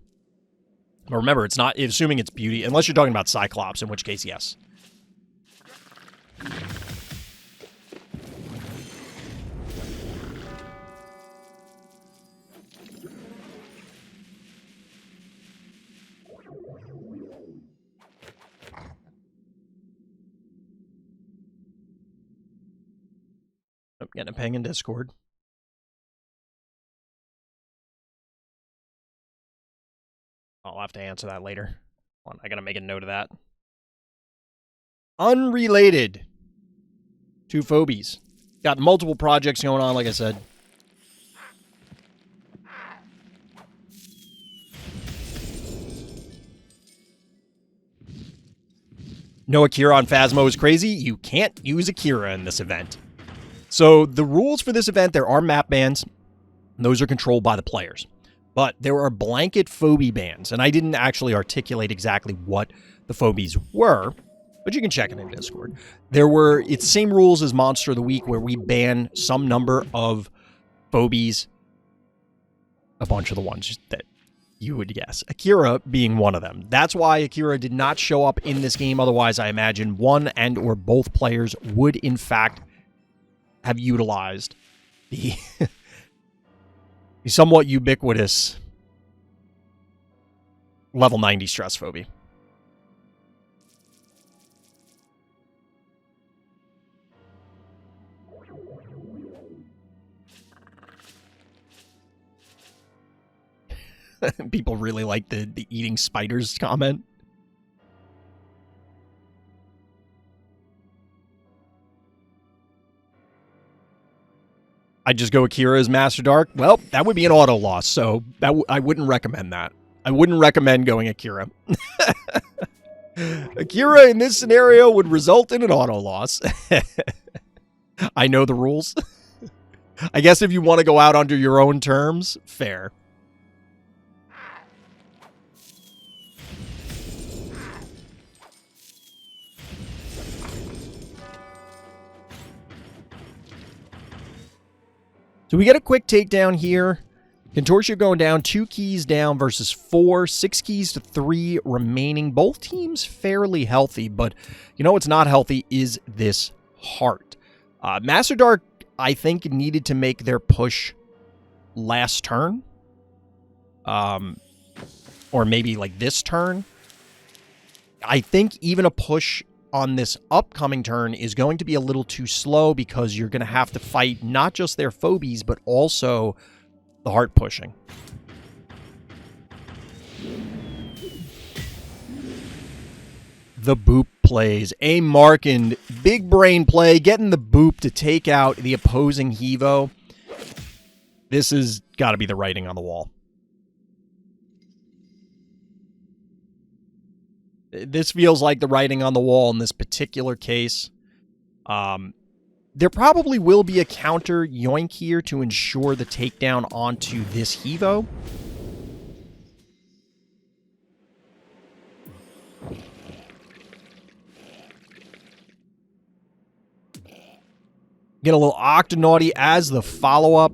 But remember, it's not, assuming it's Beauty, unless you're talking about Cyclops, in which case, yes. getting a ping in Discord. I'll have to answer that later. Hold on, I gotta make a note of that. Unrelated to Phobies. Got multiple projects going on, like I said. No Akira on Phasmo is crazy. You can't use Akira in this event. So the rules for this event, there are map bans. Those are controlled by the players. But there are blanket phobie bans, and I didn't actually articulate exactly what the phobies were, but you can check it in Discord. It's the same rules as Monster of the Week, where we ban some number of phobies, a bunch of the ones that you would guess. Akira being one of them. That's why Akira did not show up in this game. Otherwise, I imagine one and or both players would, in fact, have utilized the somewhat ubiquitous level 90 stress phobia. People really like the eating spiders comment. I'd just go Akira as Master Dark. Well, that would be an auto loss, so I wouldn't recommend that. I wouldn't recommend going Akira. Akira in this scenario would result in an auto loss. I know the rules. I guess if you want to go out under your own terms, fair. So we get a quick takedown here. Contortia going down 2 keys down versus 4, 6 keys to 3 remaining. Both teams fairly healthy, but you know what's not healthy is this heart. Master Dark, I think, needed to make their push last turn. Or maybe like this turn. I think even a push on this upcoming turn is going to be a little too slow because you're going to have to fight not just their phobies, but also the heart pushing. The boop plays. A Markin, big brain play, getting the boop to take out the opposing Hevo. This has got to be the writing on the wall. This feels like the writing on the wall in this particular case. There probably will be a counter yoink here to ensure the takedown onto this Hevo. Get a little Octonaughty as the follow-up.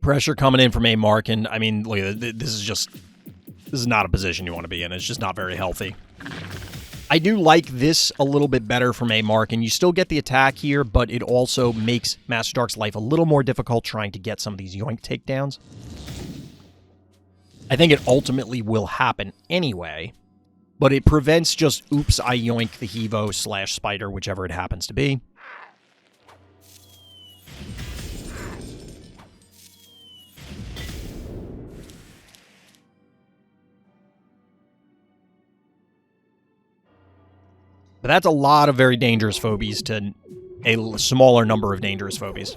Pressure coming in from A Markin. I mean, look at this. This is not a position you want to be in. It's just not very healthy. I do like this a little bit better from A Markin. You still get the attack here, but it also makes Master Dark's life a little more difficult trying to get some of these yoink takedowns. I think it ultimately will happen anyway, but it prevents just, oops, I yoink the Hevo / spider, whichever it happens to be. But that's a lot of very dangerous phobies to a smaller number of dangerous phobies.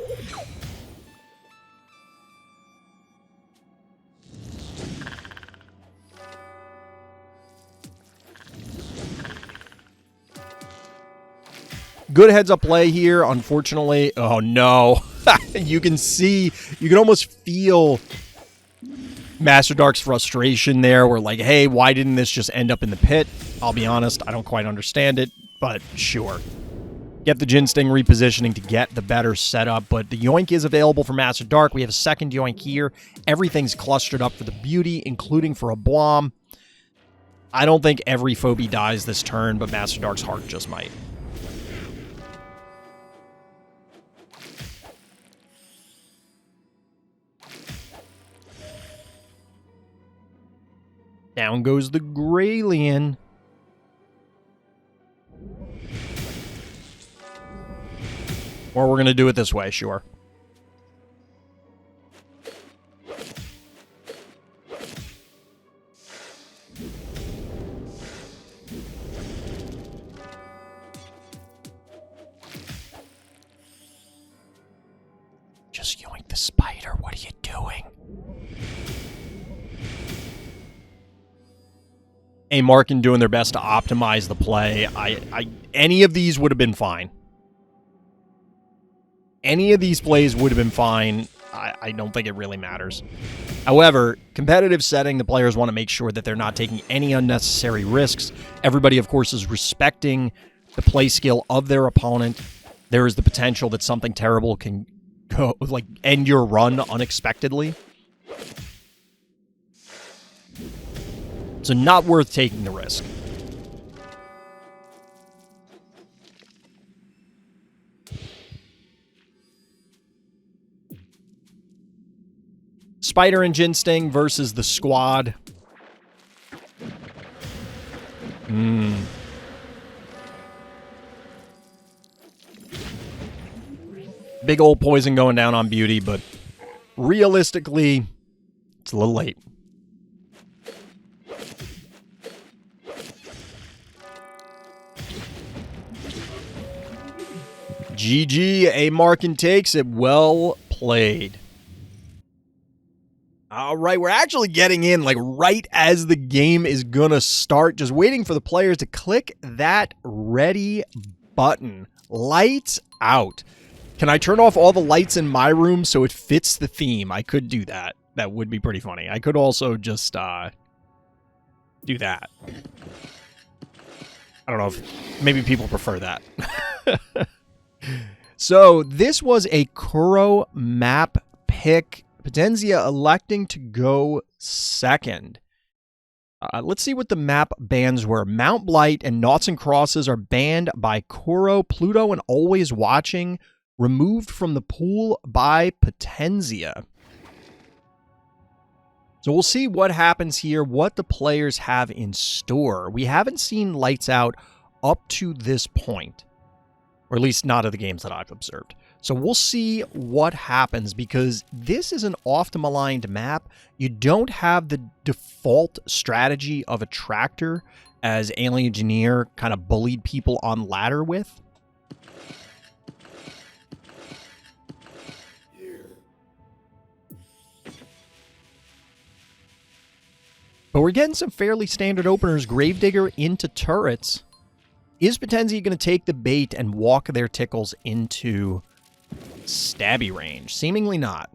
Good heads-up play here, unfortunately. Oh, no. You can see, you can almost feel Master Dark's frustration there. We're like, hey, why didn't this just end up in the pit? I'll be honest, I don't quite understand it, but sure. Get the Jin Sting repositioning to get the better setup, but the yoink is available for Master Dark. We have a second yoink here. Everything's clustered up for the beauty, including for a Blom. I don't think every phobie dies this turn, but Master Dark's heart just might. Down goes the Graylien. Or we're going to do it this way, sure. Just yoink the spider. What are you doing? A Markin doing their best to optimize the play. Any of these would have been fine. Any of these plays would have been fine. I don't think it really matters. However, competitive setting, the players want to make sure that they're not taking any unnecessary risks. Everybody, of course, is respecting the play skill of their opponent. There is the potential that something terrible can go, like, end your run unexpectedly. So not worth taking the risk. Spider and Ginsting versus the squad. Big old poison going down on Beauty, but realistically, it's a little late. GG, A Markin takes it. Well played. All right, we're actually getting in like right as the game is gonna start. Just waiting for the players to click that ready button. Lights out. Can I turn off all the lights in my room so it fits the theme? I could do that. That would be pretty funny. I could also just do that. I don't know if maybe people prefer that. So this was a Kuro map pick. Potenzia electing to go second. Let's see what the map bans were. Mount Blight and Noughts and Crosses are banned by Kuro. Pluto and Always Watching removed from the pool by Potenzia. So we'll see what happens here, what the players have in store. We haven't seen Lights Out up to this point, or at least not of the games that I've observed. So we'll see what happens, because this is an off-the-maligned map. You don't have the default strategy of a tractor, as Alien Engineer kind of bullied people on ladder with. But we're getting some fairly standard openers. Gravedigger into turrets. Is Potenzia going to take the bait and walk their tickles into stabby range? Seemingly not.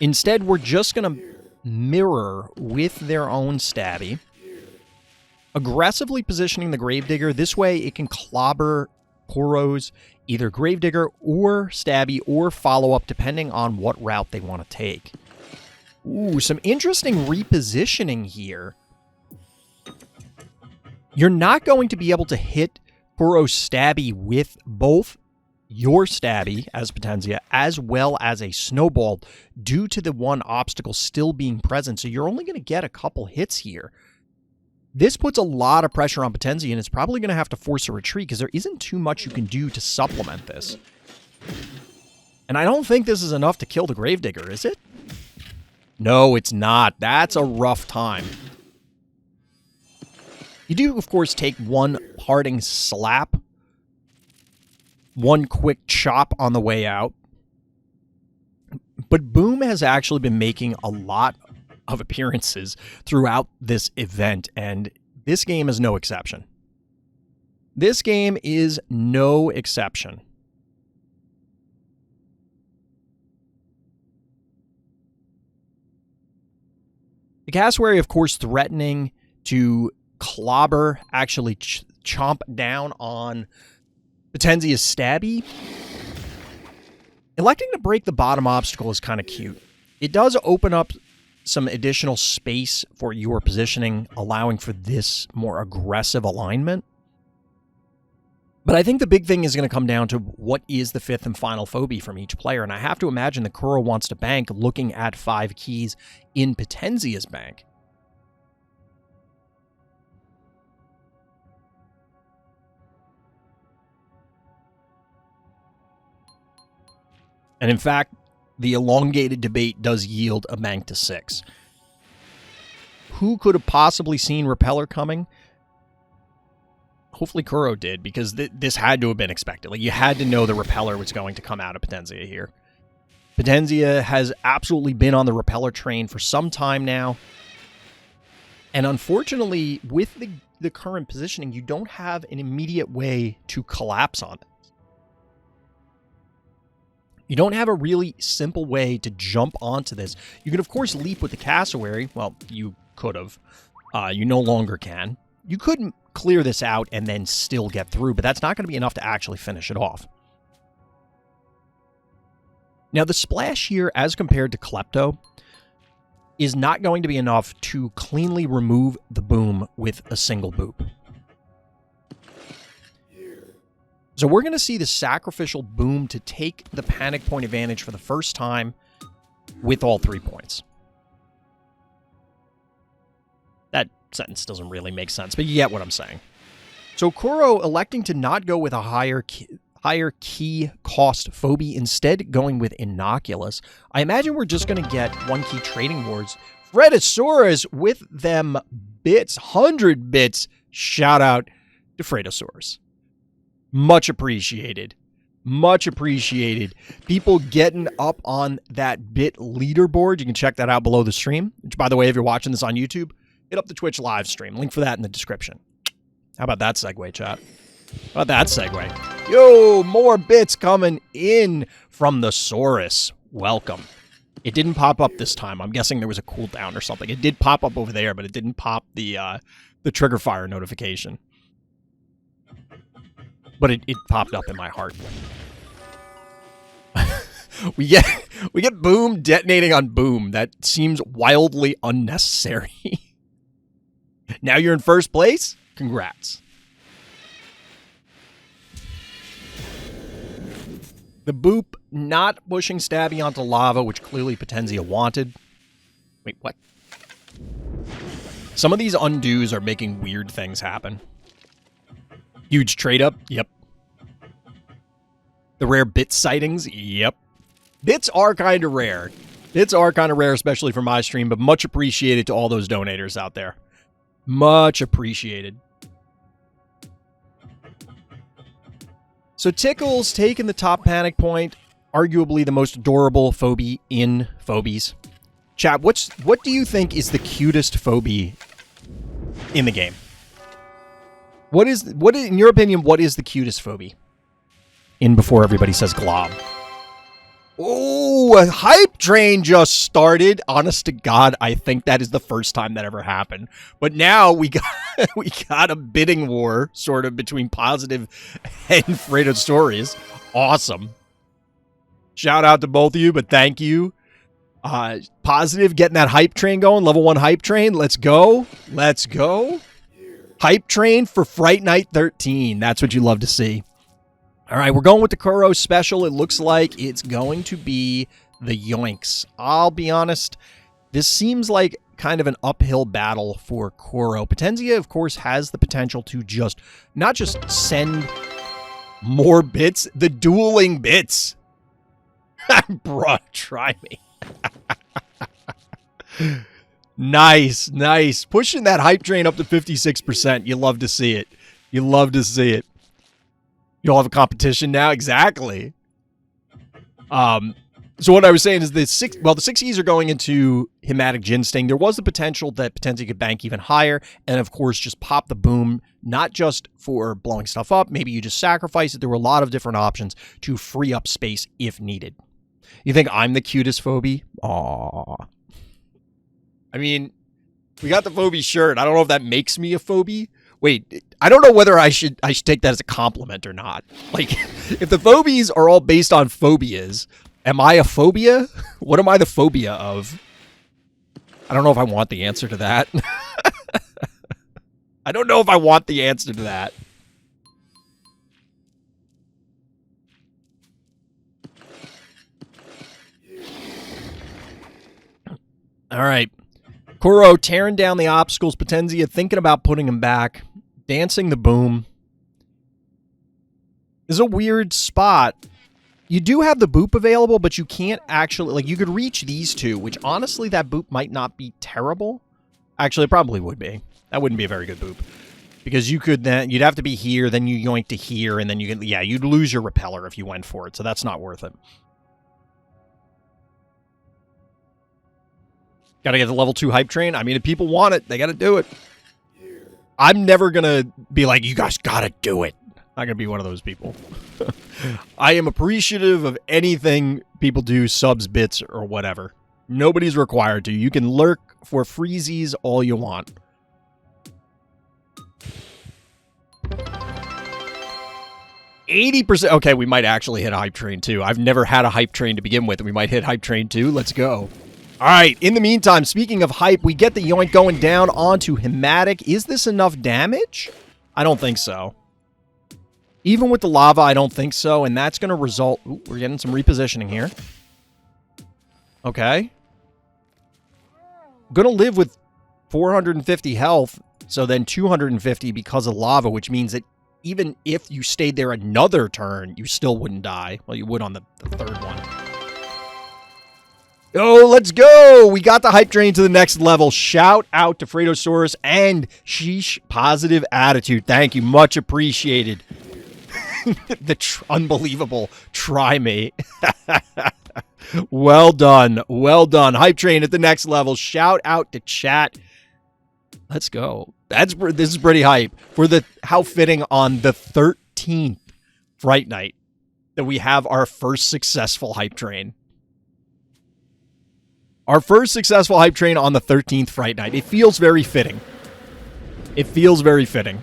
Instead, we're just going to mirror with their own stabby. Aggressively positioning the Gravedigger. This way it can clobber Kuro's either Gravedigger or stabby or follow-up, depending on what route they want to take. Ooh, some interesting repositioning here. You're not going to be able to hit Kuro's stabby with both your stabby as Potenzia as well as a snowball due to the one obstacle still being present. So you're only going to get a couple hits here. This puts a lot of pressure on Potenzia, and it's probably going to have to force a retreat because there isn't too much you can do to supplement this. And I don't think this is enough to kill the Gravedigger, is it? No, it's not. That's a rough time. You do, of course, take one parting slap, one quick chop on the way out. But Boom has actually been making a lot of appearances throughout this event, and this game is no exception. This game is no exception. The cassowary, of course, threatening to clobber, actually chomp down on Potenzia's stabby. Electing to break the bottom obstacle is kind of cute. It does open up some additional space for your positioning, allowing for this more aggressive alignment. But I think the big thing is going to come down to what is the fifth and final phobie from each player. And I have to imagine that Kuro wants to bank looking at 5 keys in Potenzia's bank. And in fact, the elongated debate does yield a bank to 6. Who could have possibly seen Repeller coming? Hopefully Kuro did, because this had to have been expected. Like, you had to know the Repeller was going to come out of Potenzia here. Potenzia has absolutely been on the Repeller train for some time now. And unfortunately, with the current positioning, you don't have an immediate way to collapse on it. You don't have a really simple way to jump onto this. You can, of course, leap with the cassowary. Well, you could have. You no longer can. You could clear this out and then still get through, but that's not going to be enough to actually finish it off. Now, the splash here, as compared to Klepto, is not going to be enough to cleanly remove the boom with a single boop. So we're going to see the sacrificial boom to take the panic point advantage for the first time with all 3 points. That sentence doesn't really make sense, but you get what I'm saying. So Kuro electing to not go with a higher key cost phobie, instead going with Innocuous. I imagine we're just going to get 1 key trading wars. Fredosaurus with them bits, 100 bits. Shout out to Fredosaurus. Much appreciated. Much appreciated. People getting up on that bit leaderboard. You can check that out below the stream. Which, by the way, if you're watching this on YouTube, hit up the Twitch live stream. Link for that in the description. How about that segue, chat? How about that segue? Yo, more bits coming in from the Saurus. Welcome. It didn't pop up this time. I'm guessing there was a cooldown or something. It did pop up over there, but it didn't pop the trigger fire notification. But it popped up in my heart. we get boom detonating on boom. That seems wildly unnecessary. Now you're in first place? Congrats. The boop not pushing Stabby onto lava, which clearly Potenzia wanted. Wait, what? Some of these undos are making weird things happen. Huge trade up? Yep. The rare bit sightings? Yep. Bits are kind of rare. Bits are kind of rare, especially for my stream, but much appreciated to all those donators out there. Much appreciated. So Tickle's taking the top panic point, arguably the most adorable phobie in Phobies. Chat, what do you think is the cutest phobie in the game? What is, in your opinion, what is the cutest phobie? In before everybody says glob. Oh, a hype train just started. Honest to God, I think that is the first time that ever happened. But now we got a bidding war sort of between Positive and Fredosaurus. Awesome. Shout out to both of you, but thank you. Positive getting that hype train going. Level 1 hype train. Let's go. Let's go. Hype train for Fright Night 13. That's what you love to see. All right, we're going with the Kuro special. It looks like it's going to be the Yoinks. I'll be honest, this seems like kind of an uphill battle for Kuro. Potenzia, of course, has the potential to just, not just send more bits, the dueling bits. Bruh, try me. Nice, nice. Pushing that hype train up to 56%. You love to see it. You love to see it. You all have a competition now? Exactly. So what I was saying is the 6Es are going into Hematic Ginsting. There was the potential that Potenzia could bank even higher, and of course just pop the boom, not just for blowing stuff up. Maybe you just sacrifice it. There were a lot of different options to free up space if needed. You think I'm the cutest phobie? Aww. I mean, we got the phobie shirt. I don't know if that makes me a phobie. Wait, I don't know whether I should take that as a compliment or not. Like, if the phobies are all based on phobias, am I a phobia? What am I the phobia of? I don't know if I want the answer to that. I don't know if I want the answer to that. All right. Kuro tearing down the obstacles. Potenzia thinking about putting him back. Dancing the boom. This is a weird spot. You do have the boop available, but you can't actually... Like, you could reach these two, which honestly, that boop might not be terrible. Actually, it probably would be. That wouldn't be a very good boop. Because you could then... You'd have to be here, then you yoink to here, and then you can... Yeah, you'd lose your repeller if you went for it, so that's not worth it. Gotta get the level 2 hype train. I mean, if people want it, they gotta do it. I'm never gonna be like, you guys gotta do it. Not gonna be one of those people. I am appreciative of anything people do, subs, bits, or whatever. Nobody's required to. You can lurk for freezies all you want. %. Okay, we might actually hit a hype train too. I've never had a hype train to begin with, and we might hit hype train too. Let's go. All right, in the meantime, speaking of hype, we get the yoink going down onto Hematic. Is this enough damage? I don't think so. Even with the lava, I don't think so, and that's going to result... Ooh, we're getting some repositioning here. Okay. Going to live with 450 health, so then 250 because of lava, which means that even if you stayed there another turn, you still wouldn't die. Well, you would on the third one. Oh, let's go! We got the hype train to the next level. Shout out to Fredosaurus and Sheesh Positive Attitude. Thank you. Much appreciated. The unbelievable try me. Well done. Well done. Hype train at the next level. Shout out to chat. Let's go. This is pretty hype. For how fitting on the 13th Fright Night that we have our first successful hype train. Our first successful hype train on the 13th Fright Night. It feels very fitting. It feels very fitting.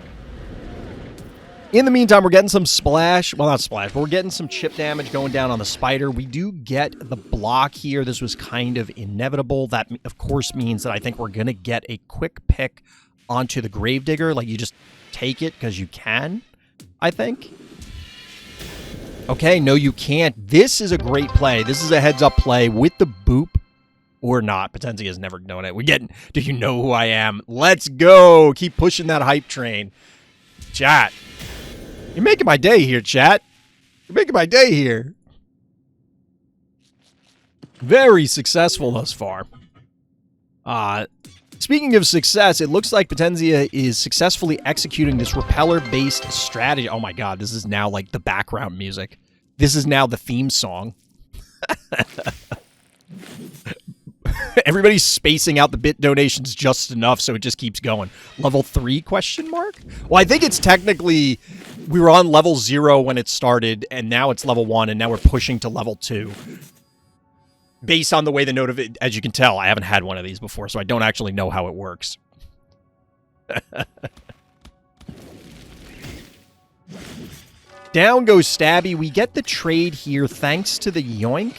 In the meantime, we're getting some splash. Well, not splash, but we're getting some chip damage going down on the spider. We do get the block here. This was kind of inevitable. That, of course, means that I think we're going to get a quick pick onto the Gravedigger. Like, you just take it because you can, I think. Okay, no, you can't. This is a great play. This is a heads-up play with the boop. Or not. Potenzia has never known it. We're getting... Do you know who I am? Let's go. Keep pushing that hype train. Chat. You're making my day here, chat. You're making my day here. Very successful thus far. Speaking of success, it looks like Potenzia is successfully executing this repeller-based strategy. Oh my god, this is now like the background music. This is now the theme song. Everybody's spacing out the bit donations just enough so it just keeps going. Level 3 question mark? Well, I think it's technically... We were on level 0 when it started, and now it's level 1, and now we're pushing to level 2. Based on the way the note of it... As you can tell, I haven't had one of these before, so I don't actually know how it works. Down goes Stabby. We get the trade here thanks to the yoink.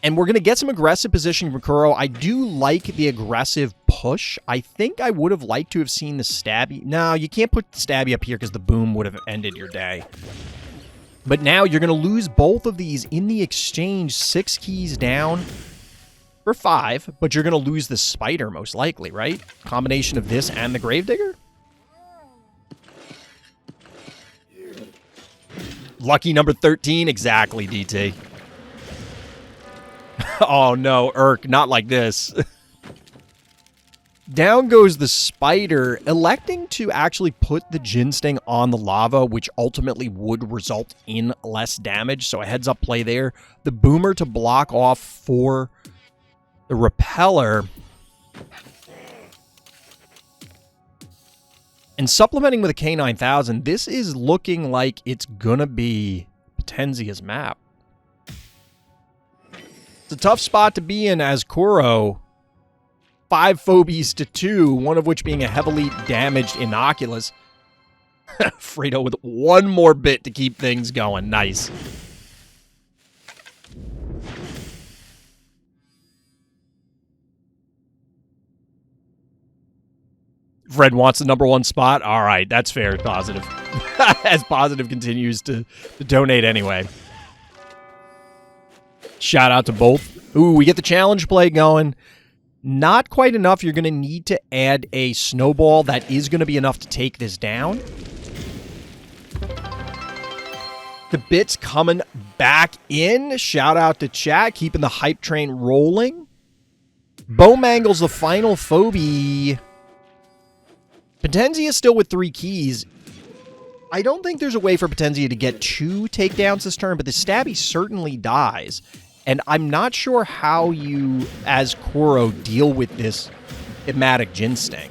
And we're going to get some aggressive positioning from Kuro. I do like the aggressive push. I think I would have liked to have seen the Stabby. No, you can't put the Stabby up here because the boom would have ended your day. But now you're going to lose both of these in the exchange. 6 keys down for 5. But you're going to lose the spider most likely, right? Combination of this and the Gravedigger? Lucky number 13. Exactly, DT. Oh no, Urk, not like this. Down goes the spider, electing to actually put the Jin Sting on the lava, which ultimately would result in less damage. So a heads up play there. The boomer to block off for the repeller. And supplementing with a K9000, this is looking like it's gonna be Potenzia's map. It's a tough spot to be in as Kuro. 5 Phobies to 2, one of which being a heavily damaged Inoculus. Fredo with one more bit to keep things going. Nice. Fred wants the #1 spot. All right, that's fair. Positive. As Positive continues to donate anyway. Shout out to both. Ooh, we get the challenge play going. Not quite enough. You're going to need to add a snowball. That is going to be enough to take this down. The bits coming back in. Shout out to chat, keeping the hype train rolling. Bowmangle's the final phobie. Potenzia still with 3 keys. I don't think there's a way for Potenzia to get 2 takedowns this turn, but the Stabby certainly dies. And I'm not sure how you, as Kuro, deal with this Hypnotic Jin Sting.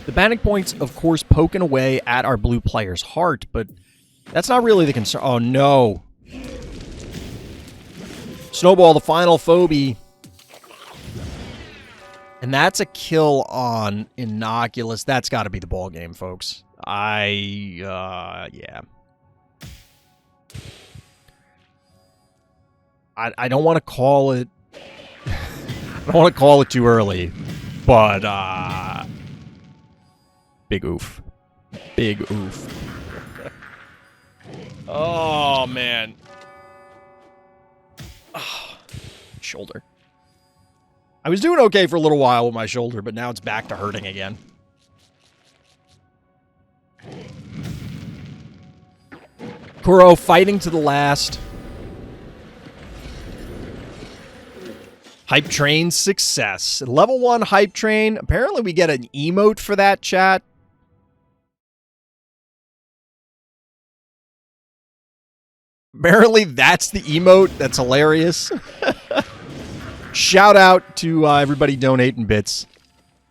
The Panic Point's, of course, poking away at our blue player's heart, but that's not really the concern. Oh, no. Snowball, the final phobie. And that's a kill on Innocuous. That's got to be the ball game, folks. Yeah. I don't want to call it... I don't want to call it too early, but, big oof. Big oof. Oh, man. Oh, shoulder. I was doing okay for a little while with my shoulder, but now it's back to hurting again. Kuro fighting to the last. Hype Train success. Level 1 Hype Train. Apparently we get an emote for that, chat. Apparently that's the emote. That's hilarious. Shout out to everybody donating bits.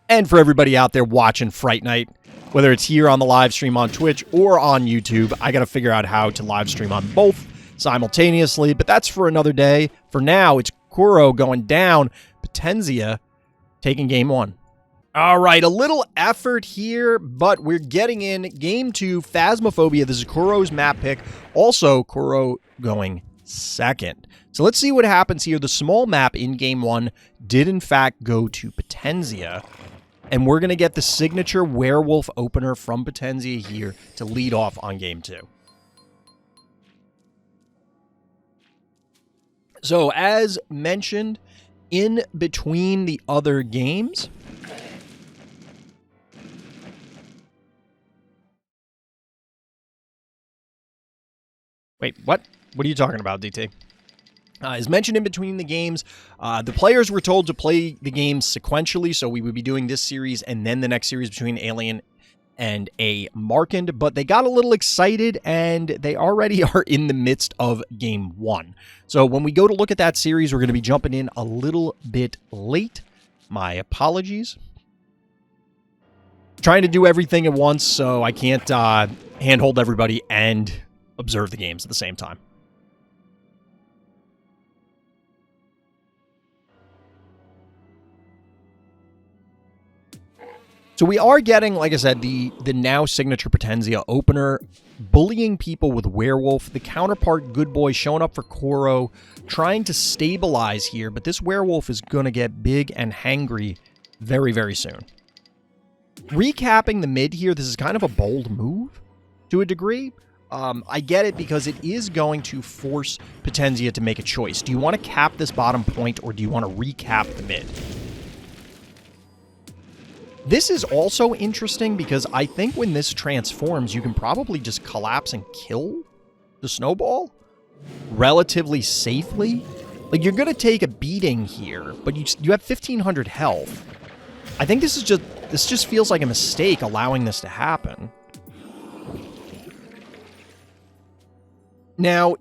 And for everybody out there watching Fright Night. Whether it's here on the live stream on Twitch or on YouTube, I got to figure out how to live stream on both simultaneously, but that's for another day. For now, it's Kuro going down, Potenzia taking game 1. All right, a little effort here, but we're getting in game 2, Phasmophobia. This is Kuro's map pick. Also, Kuro going second. So let's see what happens here. The small map in game 1 did, in fact, go to Potenzia. And we're going to get the signature werewolf opener from Potenzia here to lead off on game 2. So, as mentioned, in between the other games... Wait, what? What are you talking about, DT? As mentioned in between the games, the players were told to play the games sequentially, so we would be doing this series and then the next series between Alien and a Markand, but they got a little excited and they already are in the midst of game 1. So when we go to look at that series, we're going to be jumping in a little bit late. My apologies. Trying to do everything at once, so I can't handhold everybody and observe the games at the same time. So we are getting, like I said, the now signature Potenzia opener, bullying people with Werewolf. The counterpart, Good Boy, showing up for Kuro, trying to stabilize here, but this Werewolf is going to get big and hangry very, very soon. Recapping the mid here, this is kind of a bold move to a degree. I get it because it is going to force Potenzia to make a choice. Do you want to cap this bottom point or do you want to recap the mid? This is also interesting because I think when this transforms, you can probably just collapse and kill the snowball relatively safely. Like, you're going to take a beating here, but you have 1,500 health. I think this just feels like a mistake allowing this to happen. Now,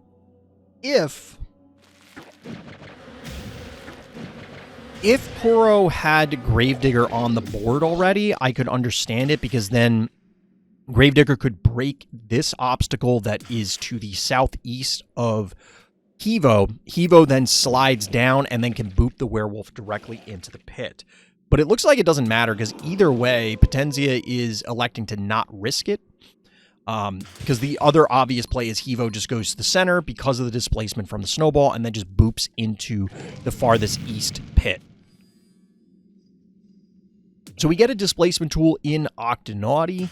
if Kuro had Gravedigger on the board already, I could understand it because then Gravedigger could break this obstacle that is to the southeast of Hevo. Hevo then slides down and then can boop the werewolf directly into the pit. But it looks like it doesn't matter because either way, Potenzia is electing to not risk it. Because the other obvious play is Hevo just goes to the center because of the displacement from the snowball and then just boops into the farthest east pit. So we get a displacement tool in Octonauty.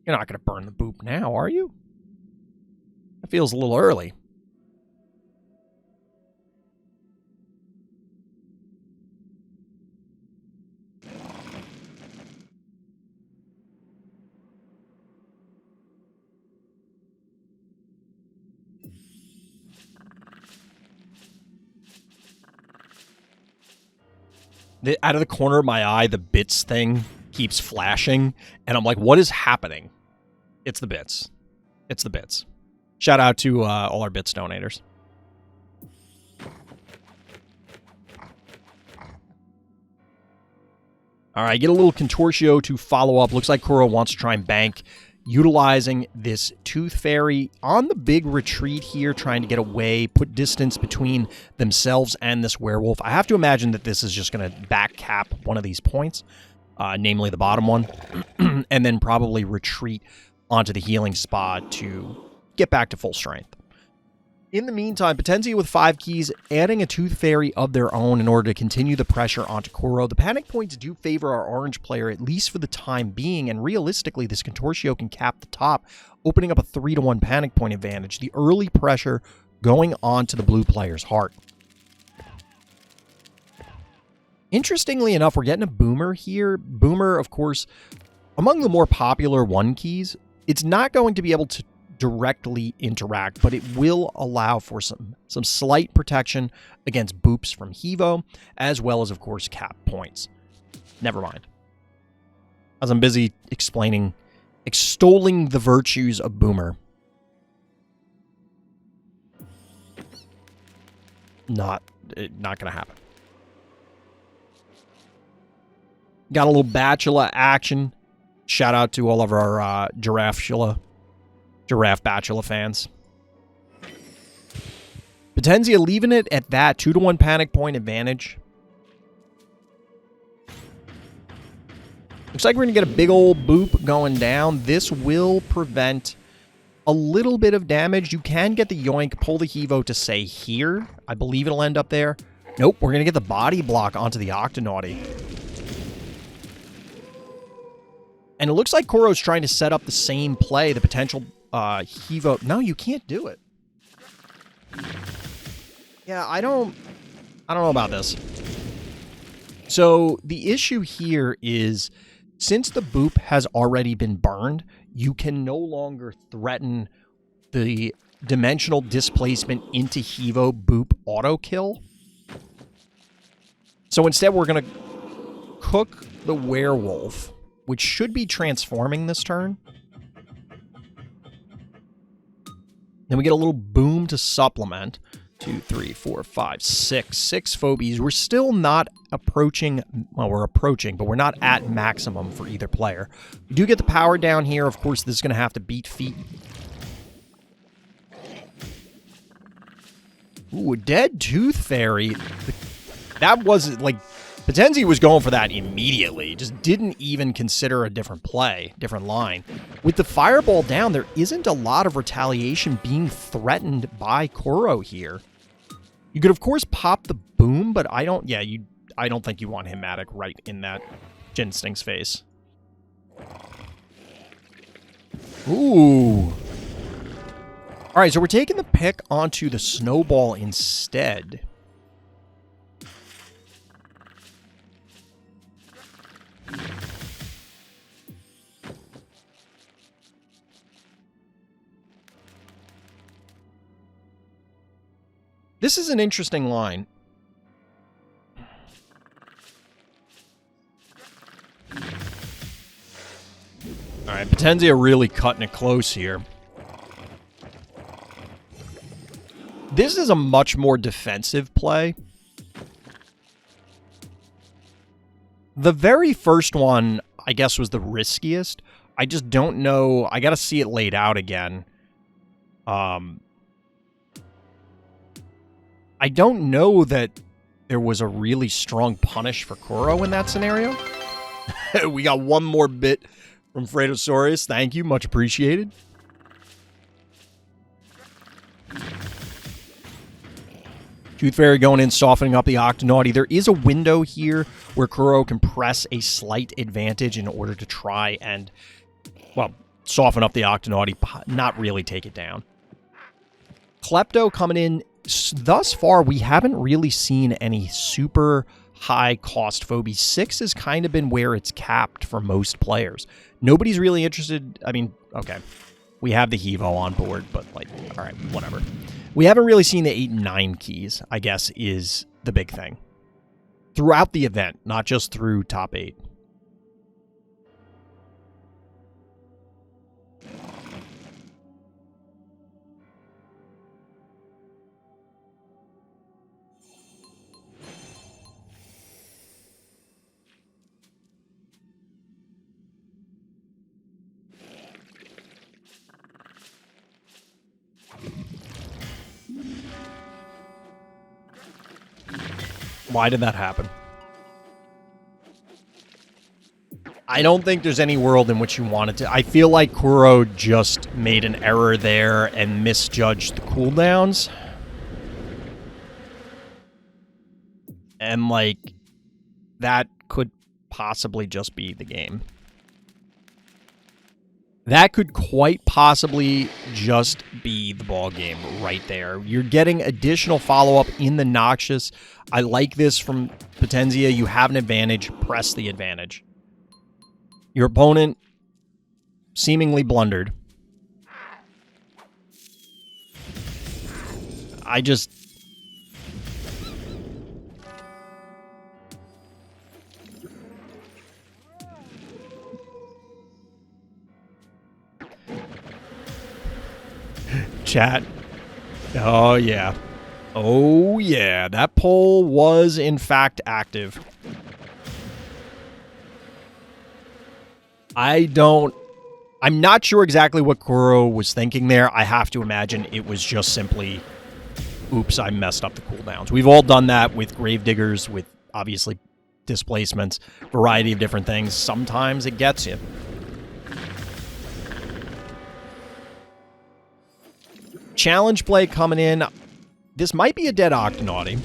You're not going to burn the boop now, are you? That feels a little early. Out of the corner of my eye, the bits thing keeps flashing, and I'm like, what is happening? It's the bits. It's the bits. Shout out to all our bits donators. All right, get a little Contortio to follow up. Looks like Kuro wants to try and bank, utilizing this Tooth Fairy on the big retreat here, trying to get away, put distance between themselves and this werewolf. I have to imagine that this is just going to back cap one of these points, namely the bottom one, and then probably retreat onto the healing spot to get back to full strength. In the meantime, Potentia with 5 keys, adding a Tooth Fairy of their own in order to continue the pressure onto Kuro. The panic points do favor our orange player, at least for the time being, and realistically, this Contortio can cap the top, opening up a 3-1 panic point advantage. The early pressure going on to the blue player's heart. Interestingly enough, we're getting a Boomer here. Boomer, of course, among the more popular 1 keys, it's not going to be able to directly interact, but it will allow for some slight protection against boops from Hevo, as well as, of course, cap points. Never mind. As I'm busy extolling the virtues of Boomer. Not gonna happen. Got a little Bachelor action. Shout out to all of our Giraffe Bachelor fans. Potentia leaving it at that 2-1 panic point advantage. Looks like we're going to get a big old boop going down. This will prevent a little bit of damage. You can get the yoink, pull the Hevo to say here. I believe it'll end up there. Nope, we're going to get the body block onto the Octonauty. And it looks like Kuro's trying to set up the same play, the potential Hevo. No, you can't do it. Yeah, I don't know about this. So the issue here is, since the boop has already been burned, you can no longer threaten the dimensional displacement into Hevo boop auto kill. So instead, we're going to cook the werewolf, which should be transforming this turn. Then we get a little boom to supplement. 2, 3, 4, 5, 6. 6 Phobies. We're still not approaching... Well, we're approaching, but we're not at maximum for either player. We do get the power down here. Of course, this is going to have to beat feet. Ooh, a dead Tooth Fairy. That was, like... Potentia was going for that immediately. Just didn't even consider a different play, different line. With the Fireball down, there isn't a lot of retaliation being threatened by Kuro here. You could, of course, pop the boom, but I don't think you want Hematic right in that Jinstink's face. Ooh. All right, so we're taking the pick onto the Snowball instead. This is an interesting line. All right, Potentia really cutting it close here. This is a much more defensive play. The very first one, I guess, was the riskiest. I just don't know. I got to see it laid out again. I don't know that there was a really strong punish for Kuro in that scenario. We got one more bit from Fredosaurus. Thank you. Much appreciated. Tooth Fairy going in, softening up the Octonauty. There is a window here where Kuro can press a slight advantage in order to try and, well, soften up the Octonauty, not really take it down. Klepto coming in. Thus far, we haven't really seen any super high cost Phobies. 6 has kind of been where it's capped for most players. Nobody's really interested. I mean, okay, we have the Hevo on board, but like, all right, whatever. We haven't really seen the 8 and 9 keys, I guess, is the big thing. Throughout the event, not just through top 8. Why did that happen? I don't think there's any world in which you wanted to. I feel like Kuro just made an error there and misjudged the cooldowns. And, like, that could possibly just be the game. That could quite possibly just be the ball game right there. You're getting additional follow-up in the Noxious. I like this from Potenzia. You have an advantage. Press the advantage. Your opponent seemingly blundered. I just... Chat. Oh, yeah. Oh, yeah. That poll was, in fact, active. I'm not sure exactly what Kuro was thinking there. I have to imagine it was just simply, oops, I messed up the cooldowns. We've all done that with Gravediggers, with, obviously, displacements, variety of different things. Sometimes it gets you. Challenge play coming in. This might be a dead Octonauty.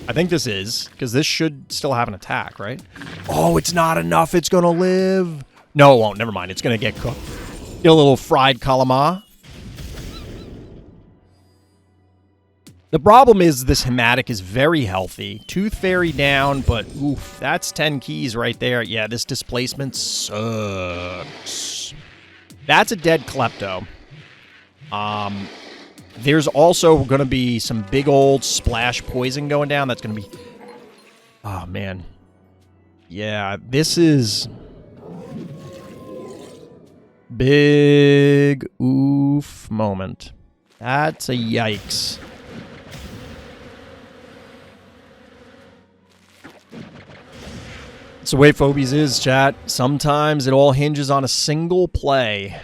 I think this is, because this should still have an attack, right? Oh, it's not enough. It's going to live. No, it won't. Never mind. It's going to get cooked. Get a little fried calamar. The problem is this Hematic is very healthy. Tooth Fairy down, but oof, that's 10 keys right there. Yeah, this displacement sucks. That's a dead Klepto. There's also going to be some big old splash poison going down. That's going to be... Oh, man. Yeah, this is... Big oof moment. That's a yikes. That's the way Phobies is, chat. Sometimes it all hinges on a single play.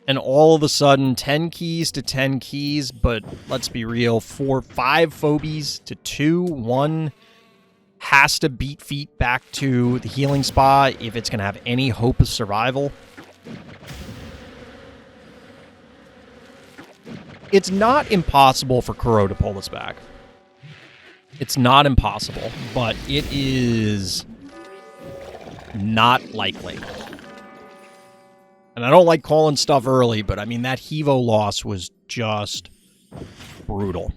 And all of a sudden, 10 keys to 10 keys, but let's be real, 5 Phobies to 2, 1 has to beat feet back to the healing spa if it's going to have any hope of survival. It's not impossible for Kuro to pull this back. It's not impossible, but it is not likely. And I don't like calling stuff early, but I mean, that Hevo loss was just brutal.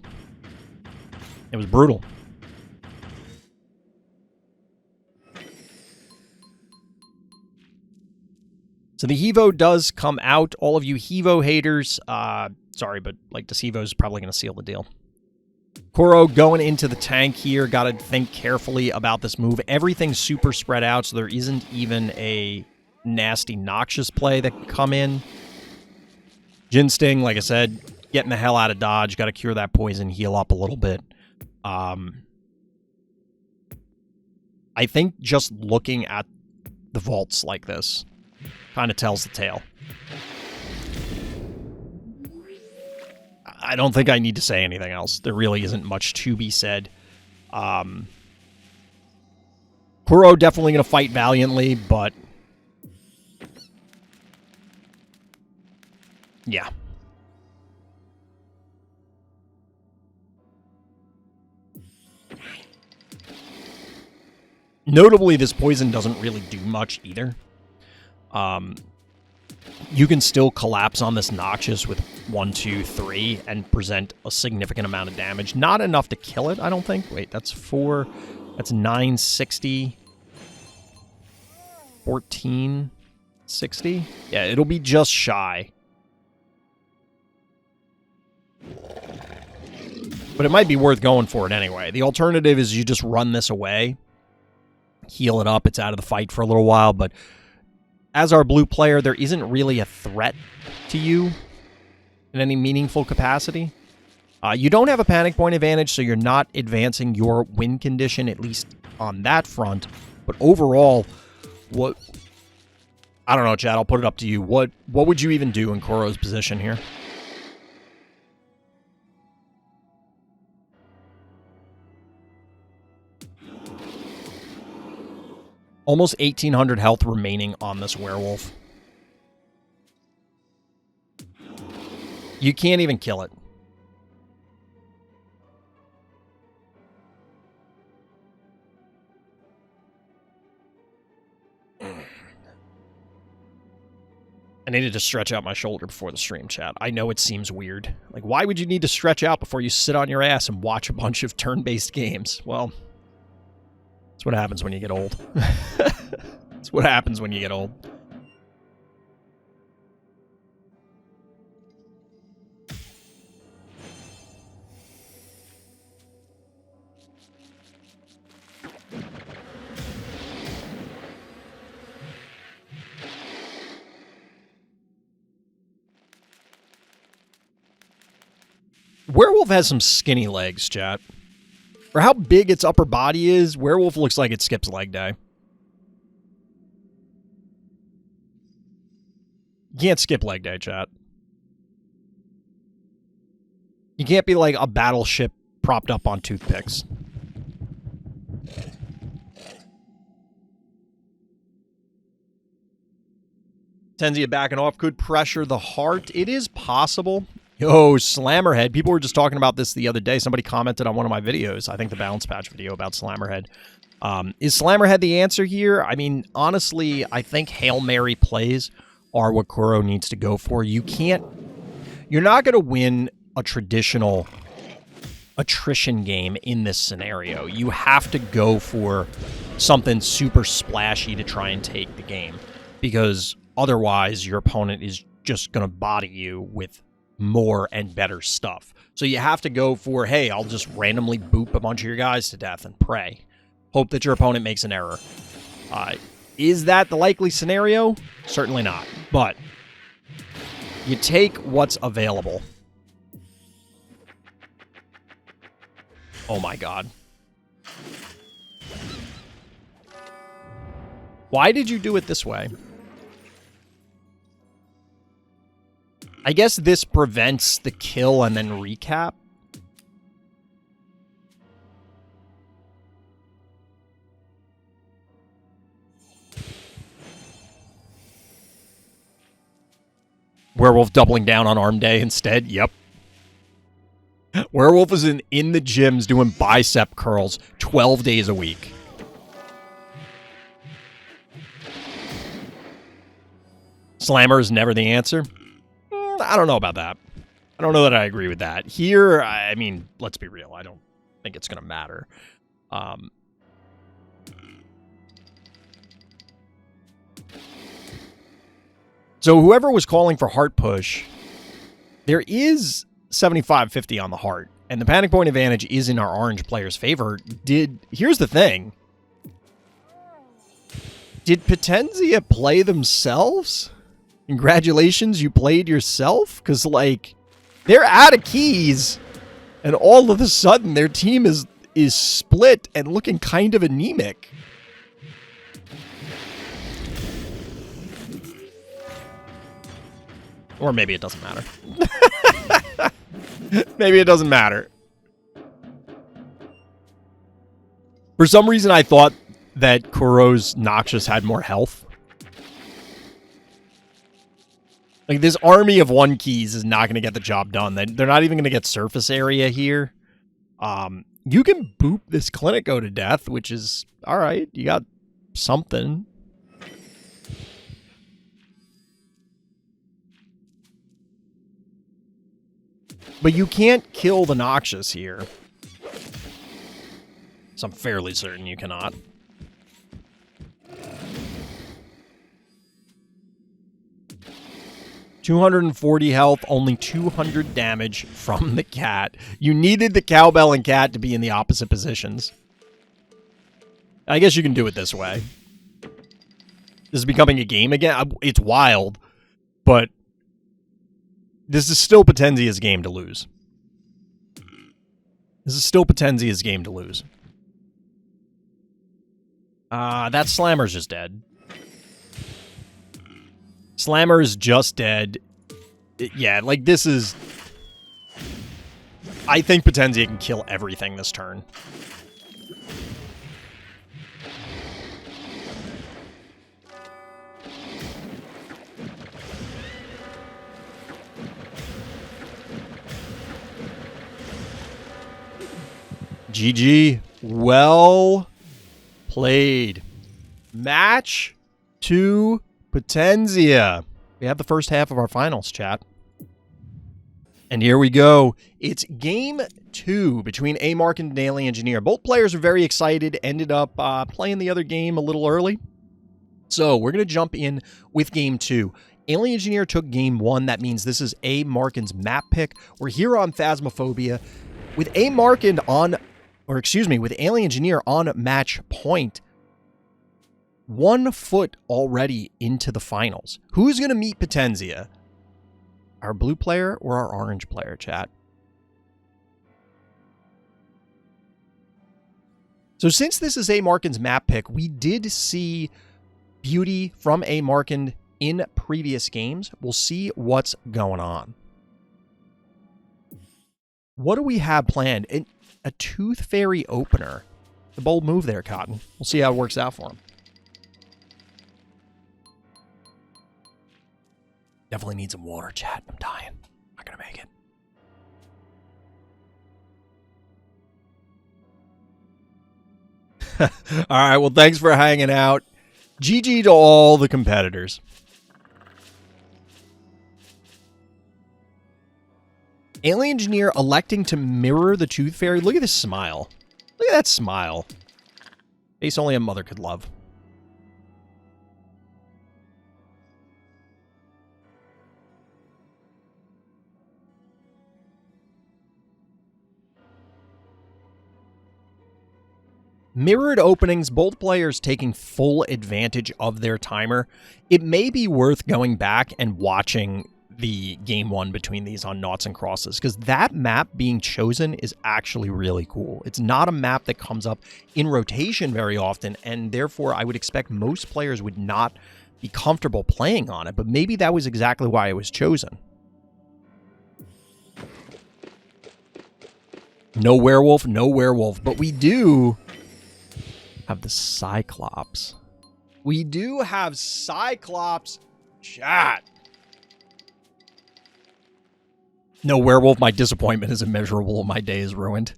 It was brutal. So the Hevo does come out. All of you Hevo haters, sorry, but like this Hevo is probably going to seal the deal. Kuro going into the tank here. Got to think carefully about this move. Everything's super spread out, so there isn't even a nasty Noxious play that can come in. Jin Sting, like I said, getting the hell out of dodge. Got to cure that poison, heal up a little bit. I think just looking at the vaults like this kind of tells the tale. I don't think I need to say anything else. There really isn't much to be said. Kuro definitely going to fight valiantly, but yeah. Notably, this poison doesn't really do much either. You can still collapse on this Noxious with 1, 2, 3 and present a significant amount of damage. Not enough to kill it, I don't think. Wait, that's 4. That's 960. 1460. Yeah, it'll be just shy. But it might be worth going for it anyway. The alternative is you just run this away, heal it up, it's out of the fight for a little while, but as our blue player, there isn't really a threat to you in any meaningful capacity. You don't have a panic point advantage, so you're not advancing your win condition, at least on that front. But overall, what... I don't know, Chad, I'll put it up to you. What would you even do in Koro's position here? Almost 1,800 health remaining on this werewolf. You can't even kill it. I needed to stretch out my shoulder before the stream, chat. I know it seems weird. Like, why would you need to stretch out before you sit on your ass and watch a bunch of turn-based games? Well, that's what happens when you get old. That's what happens when you get old. Werewolf has some skinny legs, chat. For how big its upper body is, Werewolf looks like it skips leg day. You can't skip leg day, chat. You can't be like a battleship propped up on toothpicks. Tenzia backing off could pressure the heart. It is possible. Yo, Slammerhead. People were just talking about this the other day. Somebody commented on one of my videos. I think the Balance Patch video about Slammerhead. Is Slammerhead the answer here? I mean, honestly, I think Hail Mary plays are what Koro needs to go for. You're not going to win a traditional attrition game in this scenario. You have to go for something super splashy to try and take the game, because otherwise your opponent is just going to body you with more and better stuff. So you have to go for, hey, I'll just randomly boop a bunch of your guys to death and pray. Hope that your opponent makes an error. Is that the likely scenario? Certainly not. But you take what's available. Oh my god. Why did you do it this way? I guess this prevents the kill and then recap. Werewolf doubling down on arm day instead. Yep. Werewolf is in the gyms doing bicep curls 12 days a week. Slammer is never the answer. I don't know about that. I don't know that I agree with that. Here, I mean, let's be real. I don't think it's going to matter. So whoever was calling for heart push, there is 75-50 on the heart, and the panic point advantage is in our orange player's favor. Here's the thing. Did Potenzia play themselves? Congratulations, you played yourself? Because, like, they're out of keys, and all of a sudden their team is split and looking kind of anemic. Or maybe it doesn't matter. Maybe it doesn't matter. For some reason, I thought that Kuro's Noxious had more health. Like, this army of 1 keys is not going to get the job done. They're not even going to get surface area here. You can boop this Clinico to death, which is, all right, you got something. But you can't kill the Noxious here. So I'm fairly certain you cannot. $240 health, only 200 damage from the cat. You needed the cowbell and cat to be in the opposite positions. I guess you can do it this way. This is becoming a game again. It's wild, but this is still Potenzia's game to lose. This is still Potenzia's game to lose. That Slammer's just dead. Slammer is just dead. Yeah, like this is... I think Potenzia can kill everything this turn. GG. Well played. Match 2 Potenzia. We have the first half of our finals, chat. And here we go. It's game 2 between A-Mark and Daily Engineer. Both players are very excited, ended up playing the other game a little early. So we're going to jump in with game 2. Alien Engineer took game 1. That means this is A-Markin's map pick. We're here on Phasmophobia. With A-Markin on, or excuse me, with Alien Engineer on match point. 1 foot already into the finals. Who's going to meet Potenzia? Our blue player or our orange player, chat? So since this is A-Markin's map pick, we did see Beauty from A-Markin in previous games. We'll see what's going on. What do we have planned? A Tooth Fairy opener. The bold move there, Cotton. We'll see how it works out for him. Definitely need some water, chat. I'm dying. Not gonna make it. All right, well, thanks for hanging out. GG to all the competitors. Alien Engineer electing to mirror the Tooth Fairy. Look at this smile. Look at that smile. Face only a mother could love. Mirrored openings, both players taking full advantage of their timer. It may be worth going back and watching the game 1 between these on Noughts and Crosses, because that map being chosen is actually really cool. It's not a map that comes up in rotation very often, and therefore I would expect most players would not be comfortable playing on it, but maybe that was exactly why it was chosen. No werewolf, no werewolf, but we do have the Cyclops. We do have Cyclops, chat. No werewolf, my disappointment is immeasurable. My day is ruined.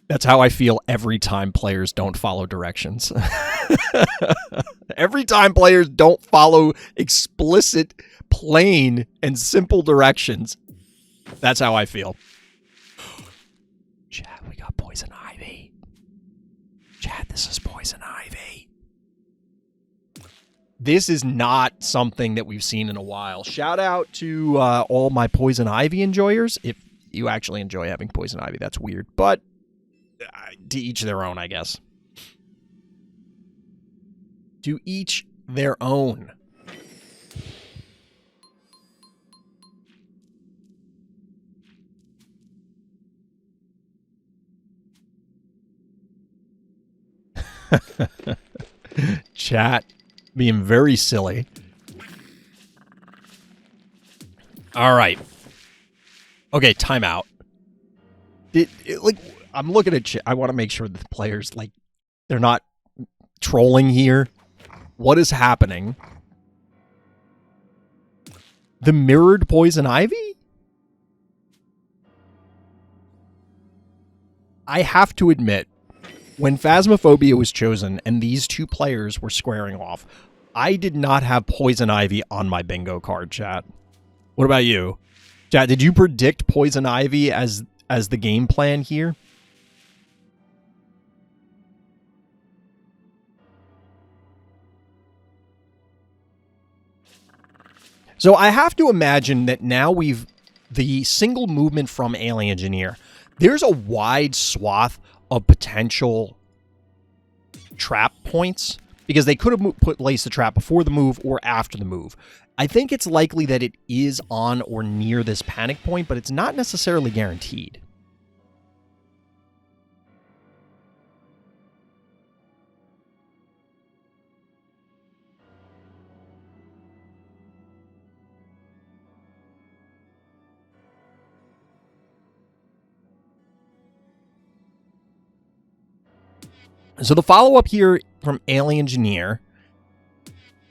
That's how I feel every time players don't follow directions. Every time players don't follow explicit, plain, and simple directions. That's how I feel. Chat, we got Poison Ivy. Chat, this is Poison Ivy. This is not something that we've seen in a while. Shout out to all my Poison Ivy enjoyers. If you actually enjoy having Poison Ivy, that's weird. But to each their own, I guess. To each their own. Chat being very silly. All right. Okay, timeout. Like, I'm looking at I want to make sure that the players, like, they're not trolling here. What is happening? The mirrored Poison Ivy? I have to admit, when Phasmophobia was chosen and these two players were squaring off, I did not have Poison Ivy on my bingo card, chat. What about you? Chat, did you predict Poison Ivy as the game plan here? So I have to imagine that now the single movement from Alien Engineer, there's a wide swath of potential trap points because they could have placed the trap before the move or after the move. I think it's likely that it is on or near this panic point, but it's not necessarily guaranteed. So the follow-up here from Alien Engineer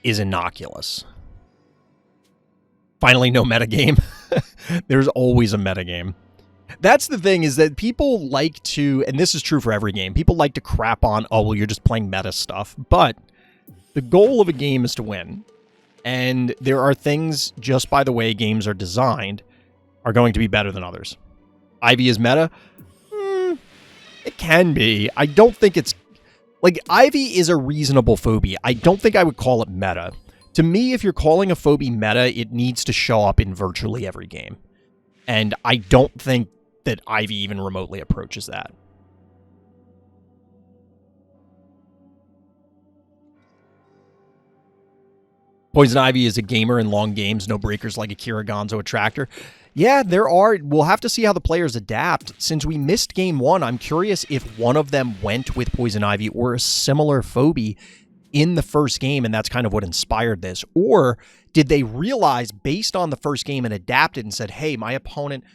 is Innocuous. Finally, no metagame. There's always a metagame. That's the thing, is that people like to, and this is true for every game, people like to crap on, oh, well, you're just playing meta stuff. But the goal of a game is to win. And there are things, just by the way games are designed, are going to be better than others. Ivy is meta? It can be. I don't think it's... Like, Ivy is a reasonable phobie. I don't think I would call it meta. To me, if you're calling a phobie meta, it needs to show up in virtually every game. And I don't think that Ivy even remotely approaches that. Poison Ivy is a gamer in long games, no breakers like Akira Gonzo Attractor. Yeah, there are. We'll have to see how the players adapt. Since we missed game one, I'm curious if one of them went with Poison Ivy or a similar phobie in the first game, and that's kind of what inspired this. Or did they realize based on the first game and adapted and said, hey, my opponent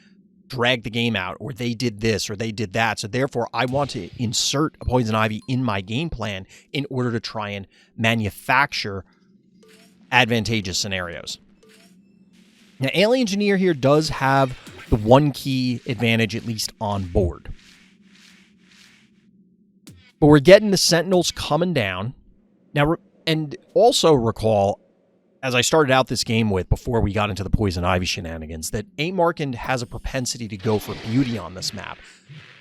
dragged the game out, or they did this, or they did that, so therefore I want to insert a Poison Ivy in my game plan in order to try and manufacture advantageous scenarios. Now, Alien Engineer here does have the one key advantage, at least on board. But we're getting the Sentinels coming down. Now, and also recall, as I started out this game with, before we got into the Poison Ivy shenanigans, that Amarkand has a propensity to go for beauty on this map.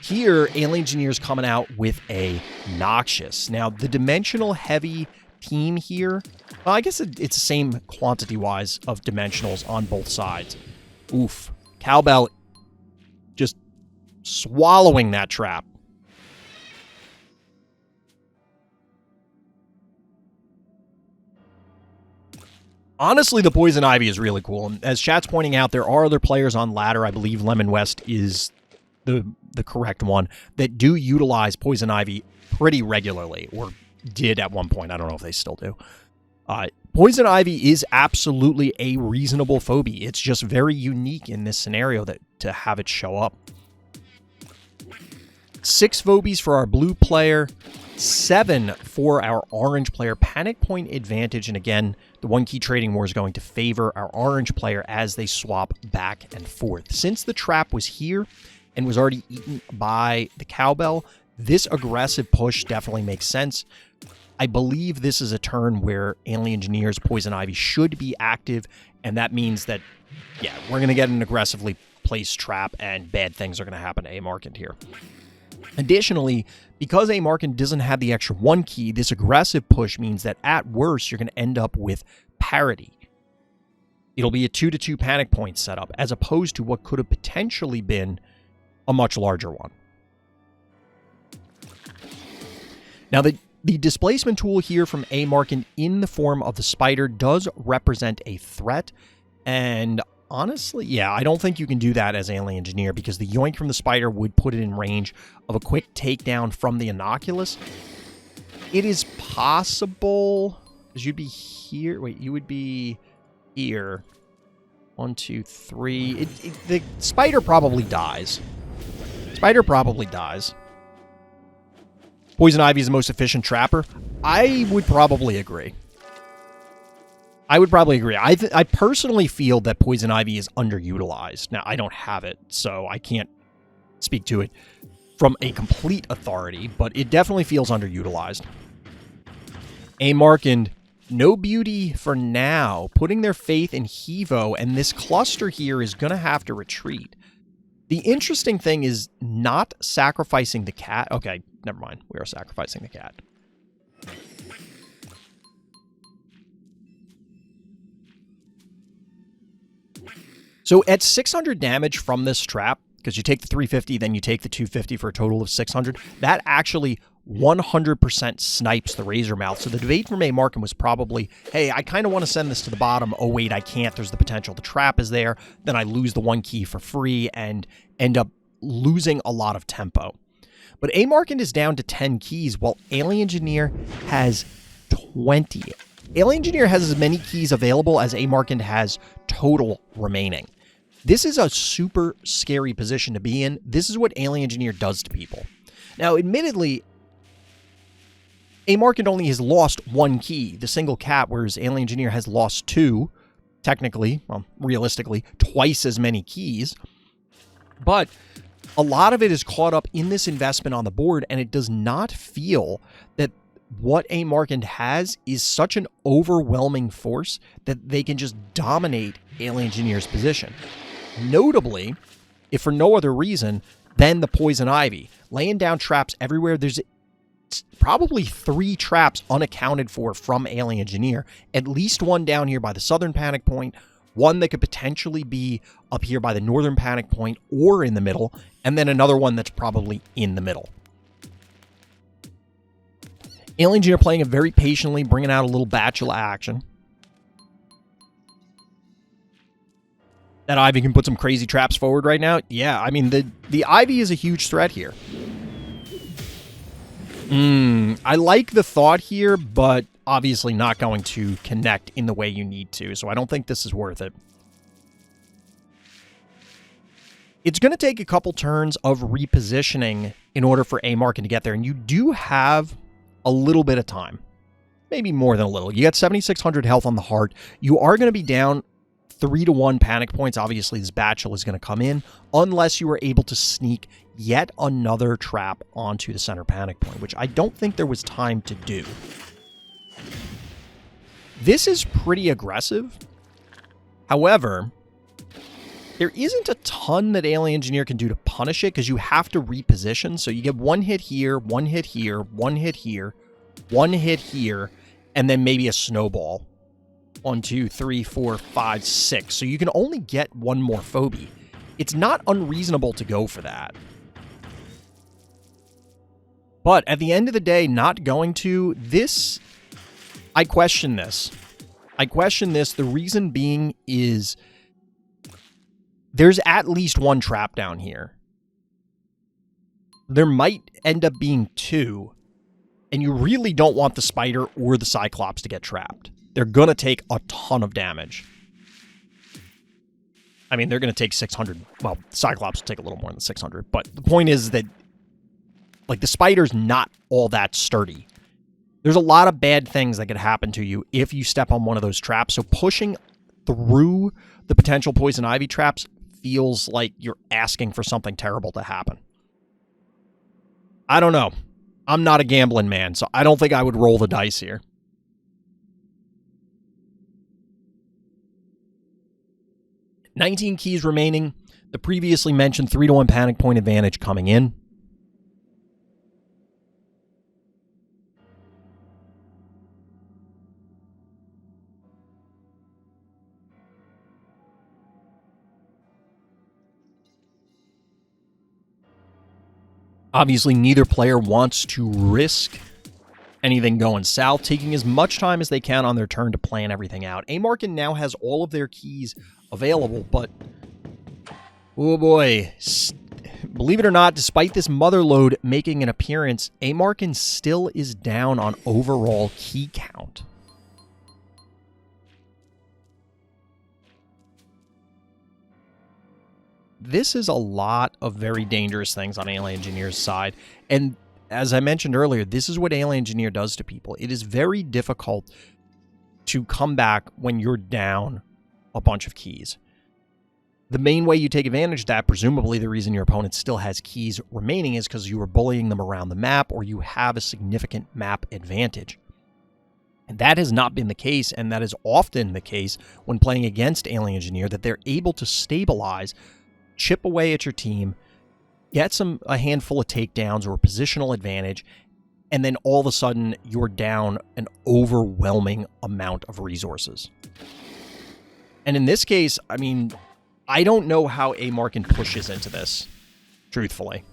Here, Alien Engineer's coming out with a Noxious. Now, the dimensional heavy team here, well, I guess it's the same quantity-wise of dimensionals on both sides. Oof. Cowbell just swallowing that trap. Honestly, the Poison Ivy is really cool. And as chat's pointing out, there are other players on ladder. I believe Lemon West is the correct one that do utilize Poison Ivy pretty regularly, or did at one point. I don't know if they still do. Poison Ivy is absolutely a reasonable phobie. It's just very unique in this scenario that to have it show up. 6 phobies for our blue player, 7 for our orange player. Panic point advantage, and again, the one key trading war is going to favor our orange player as they swap back and forth. Since the trap was here and was already eaten by the cowbell, this aggressive push definitely makes sense. I believe this is a turn where Alien Engineer's Poison Ivy should be active, and that means that, yeah, we're going to get an aggressively placed trap, and bad things are going to happen to Amarkand here. Additionally, because Amarkand doesn't have the extra one key, this aggressive push means that at worst, you're going to end up with parity. It'll be a 2-2 panic point setup, as opposed to what could have potentially been a much larger one. Now, the displacement tool here from Amarkand in the form of the spider does represent a threat, and honestly, yeah, I don't think you can do that as Alien Engineer, because the yoink from the spider would put it in range of a quick takedown from the Innocuous. It is possible, because you'd be here. Wait, you would be here. 1, 2, 3. The spider probably dies. Spider probably dies. Poison Ivy is the most efficient trapper. I would probably agree. I personally feel that Poison Ivy is underutilized. Now, I don't have it, so I can't speak to it. from a complete authority, but it definitely feels underutilized. A-Mark and no beauty for now, putting their faith in Hevo, and this cluster here is going to have to retreat. The interesting thing is not sacrificing the cat. Okay, never mind. We are sacrificing the cat. So at 600 damage from this trap, because you take the 350, then you take the 250 for a total of 600, that actually 100% snipes the Razormouth. So the debate from A-Markin was probably, hey, I kind of want to send this to the bottom. Oh, wait, I can't. There's the potential. The trap is there. Then I lose the 1 key for free and end up losing a lot of tempo. But A-Markin is down to 10 keys, while Alien Engineer has 20. Alien Engineer has as many keys available as A-Markin has total remaining. This is a super scary position to be in. This is what Alien Engineer does to people. Now, admittedly, A-Markin only has lost 1 key, the single cat, whereas Alien Engineer has lost 2, technically, well, realistically, twice as many keys. But a lot of it is caught up in this investment on the board, and it does not feel that what A-Markin has is such an overwhelming force that they can just dominate Alien Engineer's position. Notably, if for no other reason than the Poison Ivy. Laying down traps everywhere. There's probably 3 traps unaccounted for from Alien Engineer. At least 1 down here by the southern panic point, 1 that could potentially be up here by the northern panic point or in the middle, and then another one that's probably in the middle. Alien Engineer playing it very patiently, bringing out a little bachelor action. That Ivy can put some crazy traps forward right now. Yeah, I mean, the Ivy is a huge threat here. I like the thought here, but obviously not going to connect in the way you need to, so I don't think this is worth it. It's going to take a couple turns of repositioning in order for A-Markin to get there, and you do have a little bit of time. Maybe more than a little. You got 7,600 health on the heart. You are going to be down 3 to 1 panic points. Obviously, this Bachelor is going to come in unless you were able to sneak yet another trap onto the center panic point, which I don't think there was time to do. This is pretty aggressive. However, there isn't a ton that Alien Engineer can do to punish it because you have to reposition. So you get 1 hit here, 1 hit here, 1 hit here, 1 hit here, and then maybe a snowball. 1, 2, 3, 4, 5, 6. So you can only get 1 more phobie. It's not unreasonable to go for that. But at the end of the day, not going to this, I question this. I question this. The reason being is there's at least 1 trap down here. There might end up being 2. And you really don't want the Spider or the Cyclops to get trapped. They're going to take a ton of damage. I mean, they're going to take 600. Well, Cyclops will take a little more than 600. But the point is that, like, the Spider's not all that sturdy. There's a lot of bad things that could happen to you if you step on one of those traps. So pushing through the potential Poison Ivy traps feels like you're asking for something terrible to happen. I don't know. I'm not a gambling man, so I don't think I would roll the dice here. 19 keys remaining. The previously mentioned 3 to 1 panic point advantage coming in. Obviously, neither player wants to risk anything going south, taking as much time as they can on their turn to plan everything out. A-Markin now has all of their keys available, but oh boy, believe it or not, despite this Motherlode making an appearance, A-Markin still is down on overall key count. This is a lot of very dangerous things on Alien Engineer's side, and as I mentioned earlier, this is what Alien Engineer does to people. It is very difficult to come back when you're down a bunch of keys. The main way you take advantage of that, presumably the reason your opponent still has keys remaining, is because you are bullying them around the map or you have a significant map advantage. And that has not been the case, and that is often the case when playing against Alien Engineer, that they're able to stabilize, chip away at your team, get a handful of takedowns or a positional advantage, and then all of a sudden you're down an overwhelming amount of resources. And in this case, I mean, I don't know how A. Markin pushes into this, truthfully.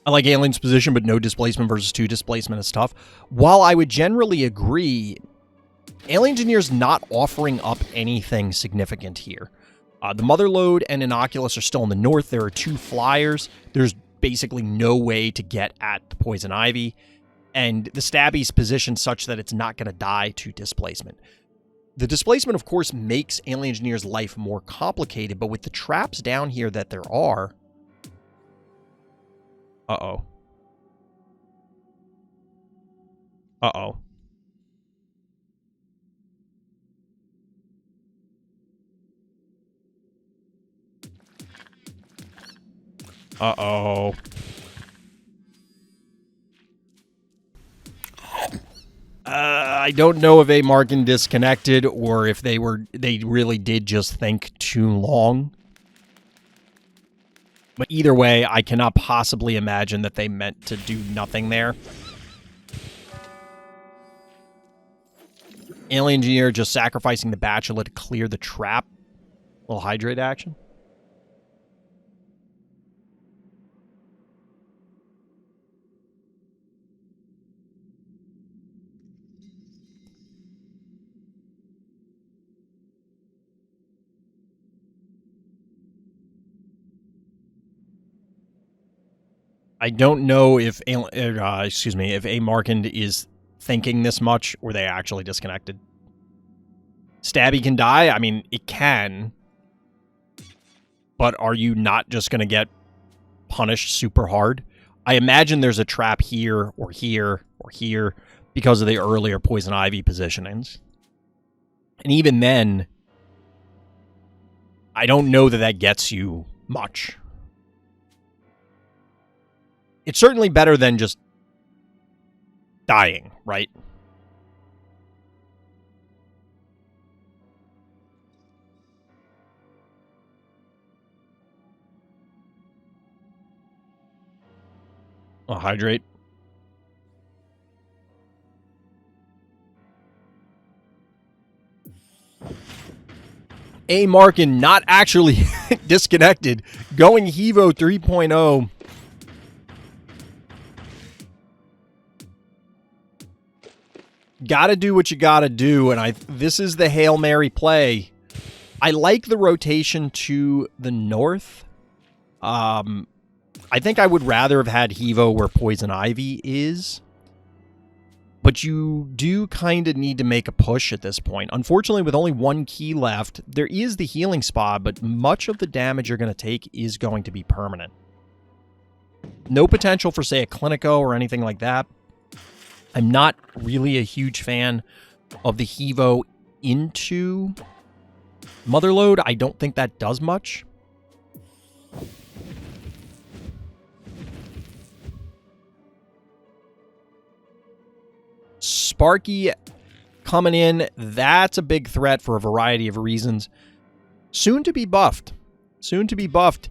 I like Alien's position, but no displacement versus 2 displacement is tough. While I would generally agree, Alien Engineer's not offering up anything significant here. The Motherlode and Inoculus are still in the north. There are 2 flyers. There's basically no way to get at the Poison Ivy. And the Stabby's positioned such that it's not going to die to displacement. The displacement, of course, makes Alien Engineer's life more complicated, but with the traps down here that there are... Uh-oh. Uh-oh. Uh-oh. I don't know if A. Markin disconnected or if they really did just think too long. But either way, I cannot possibly imagine that they meant to do nothing there. Alien Engineer just sacrificing the Bachelor to clear the trap. A little hydrate action. I don't know if if A. Markin is thinking this much or they actually disconnected. Stabby can die. I mean, it can. But are you not just going to get punished super hard? I imagine there's a trap here or here or here because of the earlier Poison Ivy positionings. And even then, I don't know that that gets you much. It's certainly better than just dying, right? I'll hydrate. A. Markin not actually disconnected. Going Hevo 3.0. Gotta do what you gotta do, and this is the Hail Mary play. I like the rotation to the north. I think I would rather have had Hevo where Poison Ivy is. But you do kind of need to make a push at this point. Unfortunately, with only 1 key left, there is the healing spa, but much of the damage you're going to take is going to be permanent. No potential for, say, a Clinico or anything like that. I'm not really a huge fan of the Hevo into Motherlode. I don't think that does much. Sparky coming in. That's a big threat for a variety of reasons. Soon to be buffed. Soon to be buffed.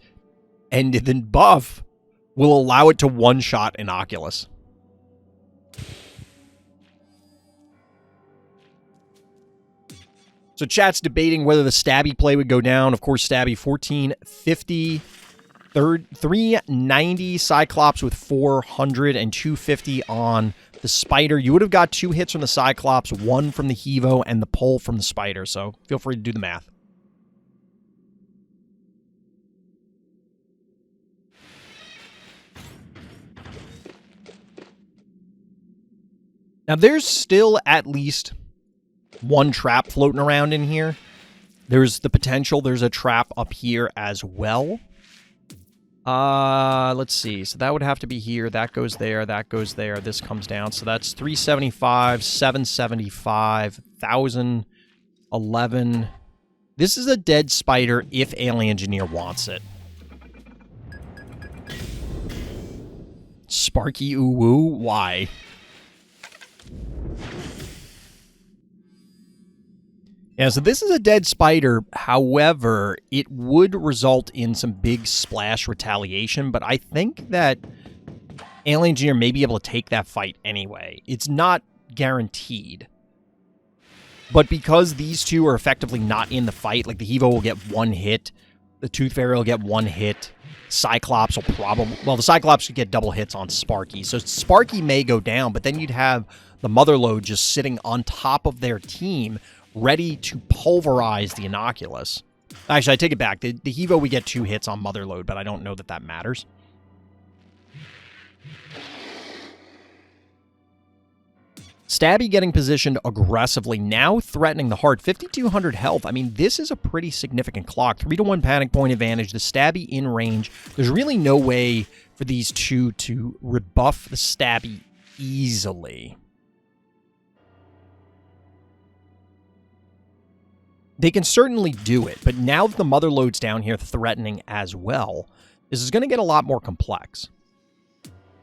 And then buff will allow it to one-shot Inoculus. So chat's debating whether the Stabby play would go down. Of course, Stabby 1450, 390, Cyclops with 400, and 250 on the Spider. You would have got 2 hits from the Cyclops, 1 from the Hevo, and the pull from the Spider. So feel free to do the math. Now, there's still at least 1 trap floating around in here. There's the potential there's a trap up here as well. Let's see. So that would have to be here. That goes there. That goes there. This comes down. So that's 375, 775, 1,011. This is a dead spider if Alien Engineer wants it. Sparky Uwu? Why? Yeah, so this is a dead spider. However, it would result in some big splash retaliation, but I think that Alien Engineer may be able to take that fight anyway. It's not guaranteed. But because these two are effectively not in the fight, like the Hevo will get one hit, the Tooth Fairy will get one hit, Cyclops will probably... Well, the Cyclops could get double hits on Sparky. So Sparky may go down, but then you'd have the Motherlode just sitting on top of their team, ready to pulverize the Inoculus. Actually, I take it back. The Hevo, we get 2 hits on Motherlode, but I don't know that that matters. Stabby getting positioned aggressively, now threatening the heart. 5,200 health. I mean, this is a pretty significant clock. 3-to-1 panic point advantage. The Stabby in range. There's really no way for these two to rebuff the Stabby easily. They can certainly do it, but now that the Motherlode's down here threatening as well, this is going to get a lot more complex.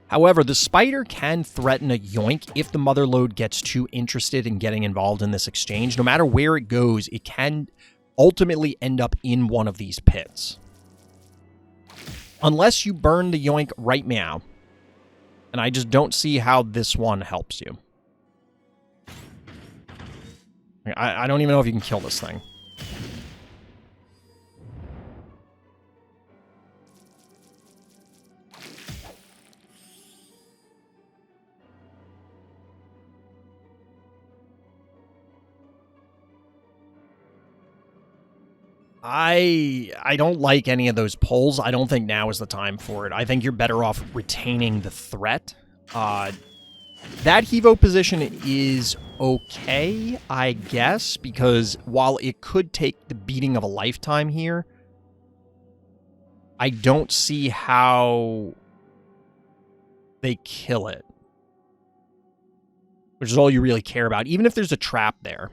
However, the Spider can threaten a Yoink if the Motherlode gets too interested in getting involved in this exchange. No matter where it goes, it can ultimately end up in one of these pits. Unless you burn the Yoink right meow. And I just don't see how this one helps you. I don't even know if you can kill this thing. I don't like any of those pulls. I don't think now is the time for it. I think you're better off retaining the threat. That Hevo position is okay, I guess, because while it could take the beating of a lifetime here, I don't see how they kill it. Which is all you really care about, even if there's a trap there.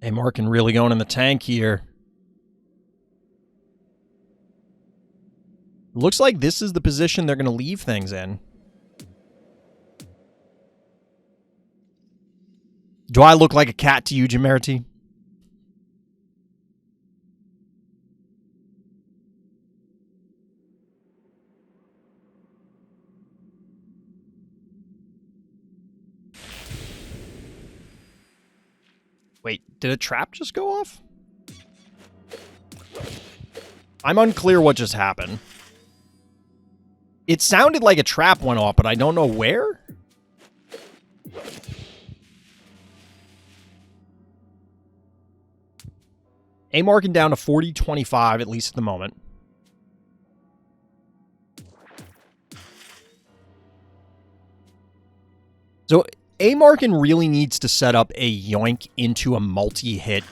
Hey, Markin really going in the tank here. Looks like this is the position they're going to leave things in. Do I look like a cat to you, Jamerty? Wait, did a trap just go off? I'm unclear what just happened. It sounded like a trap went off, but I don't know where. A marking down to 40-25, at least at the moment. So A-Markin really needs to set up a Yoink into a multi-hit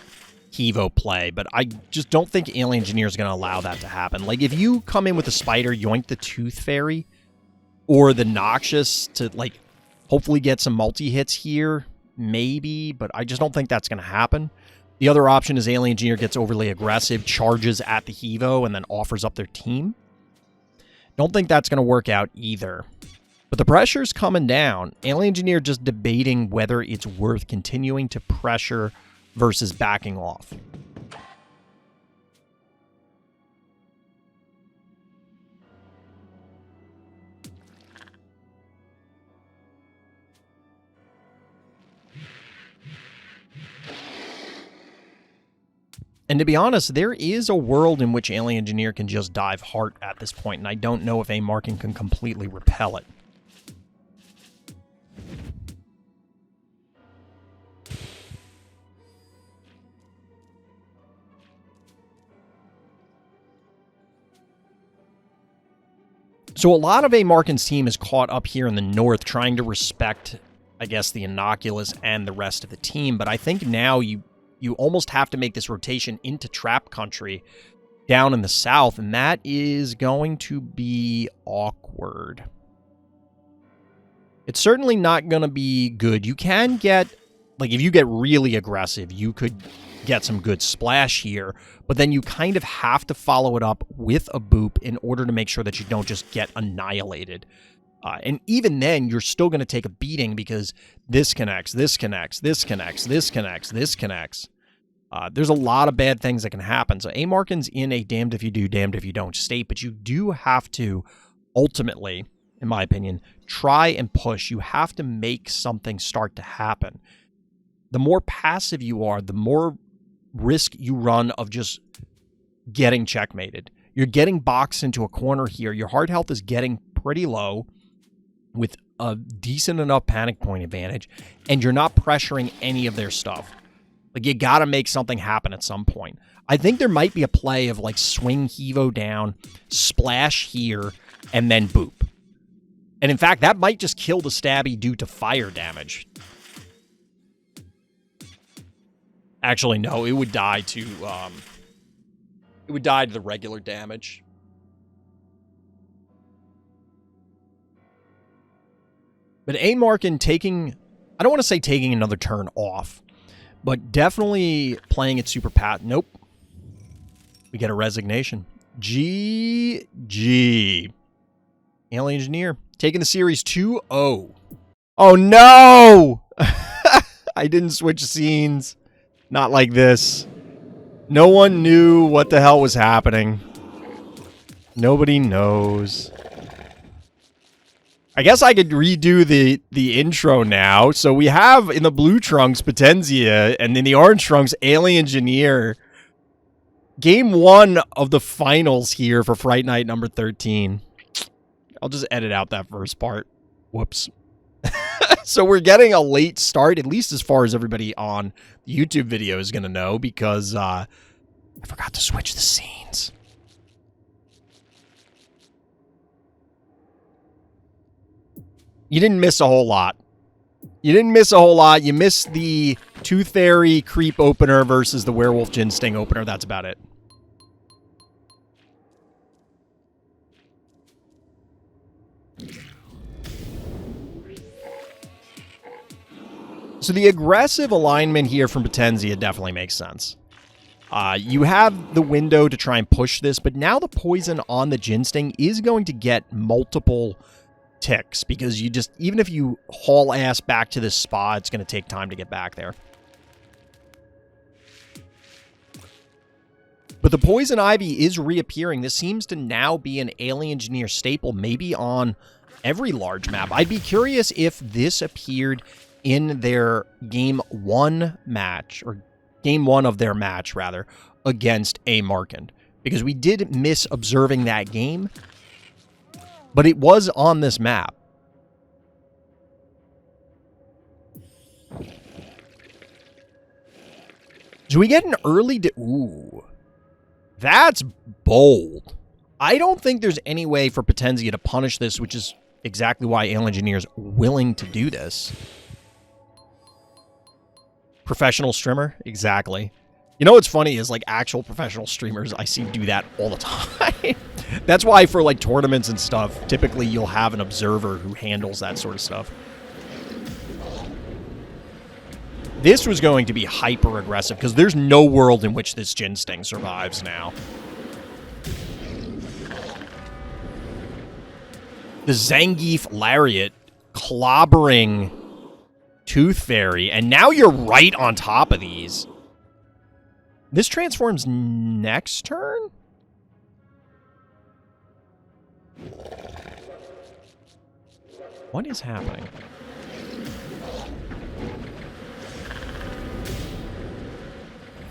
Hevo play, but I just don't think Alien Engineer is going to allow that to happen. Like, if you come in with the Spider, Yoink the Tooth Fairy, or the Noxious to, like, hopefully get some multi-hits here, maybe, but I just don't think that's going to happen. The other option is Alien Engineer gets overly aggressive, charges at the Hevo, and then offers up their team. Don't think that's going to work out either. But the pressure's coming down. Alien Engineer just debating whether it's worth continuing to pressure versus backing off. And to be honest, there is a world in which Alien Engineer can just dive heart at this point, and I don't know if A-Marking can completely repel it. So a lot of A. Markin's team is caught up here in the north trying to respect, I guess, the Innocuous and the rest of the team. But I think now you almost have to make this rotation into trap country down in the south, and that is going to be awkward. It's certainly not going to be good. You can get, like, if you get really aggressive, you could get some good splash here, but then you kind of have to follow it up with a boop in order to make sure that you don't just get annihilated. And even then, you're still going to take a beating because this connects, this connects, this connects, this connects, this connects. There's a lot of bad things that can happen. So A. Markin's in a damned if you do, damned if you don't state, but you do have to ultimately, in my opinion, try and push. You have to make something start to happen. The more passive you are, the more risk you run of just getting checkmated. You're getting boxed into a corner here. Your hard health is getting pretty low with a decent enough panic point advantage, and you're not pressuring any of their stuff. Like, you got to make something happen at some point. I think there might be a play of, like, swing Hevo down, splash here, and then boop. And in fact, that might just kill the stabby due to fire damage. Actually, no, it would die to the regular damage. But A. Markin taking, I don't want to say taking another turn off, but definitely playing it super pat. Nope. We get a resignation. GG. Alien Engineer taking the series 2-0. Oh no! I didn't switch scenes. Not like this. No one knew what the hell was happening. Nobody knows. I guess I could redo the intro now. So we have in the blue trunks Potenzia, and in the orange trunks Alien Engineer. Game 1 of the finals here for Fright Night number 13. I'll just edit out that first part. Whoops. So we're getting a late start, at least as far as everybody on the YouTube video is going to know, because I forgot to switch the scenes. You didn't miss a whole lot. You didn't miss a whole lot. You missed the Tooth Fairy Creep opener versus the Werewolf Gin Sting opener. That's about it. So the aggressive alignment here from Potenzia definitely makes sense. You have the window to try and push this, but now the poison on the Gin Sting is going to get multiple ticks, because you just, even if you haul ass back to this spot, it's going to take time to get back there. But the Poison Ivy is reappearing. This seems to now be an Alien Engineer staple, maybe on every large map. I'd be curious if this appeared in their Game 1 match, or Game 1 of their match, rather, against A. Markin. Because we did miss observing that game, but it was on this map. Do we get an early... Ooh. That's bold. I don't think there's any way for Potenzia to punish this, which is exactly why Alien Engineer's willing to do this. Professional streamer? Exactly. You know what's funny is, like, actual professional streamers, I see do that all the time. That's why for, like, tournaments and stuff, typically you'll have an observer who handles that sort of stuff. This was going to be hyper aggressive, because there's no world in which this Gin Sting survives now. The Zangief Lariat clobbering Tooth Fairy, and now you're right on top of these. This transforms next turn? What is happening?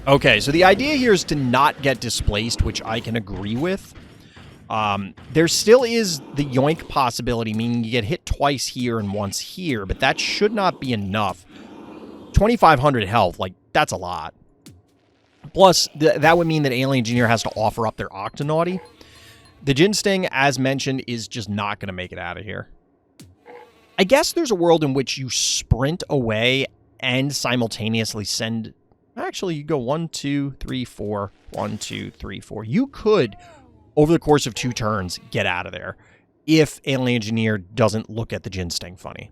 Okay, so the idea here is to not get displaced, which I can agree with. There still is the yoink possibility, meaning you get hit twice here and once here, but that should not be enough. 2,500 health, like, that's a lot. Plus, that would mean that Alien Engineer has to offer up their Octonauty. The Jin Sting, as mentioned, is just not going to make it out of here. I guess there's a world in which you sprint away and simultaneously send... Actually, you go 1, 2, 3, 4. 1, 2, 3, 4. You could, over the course of 2 turns, get out of there if Alien Engineer doesn't look at the Jin Sting funny.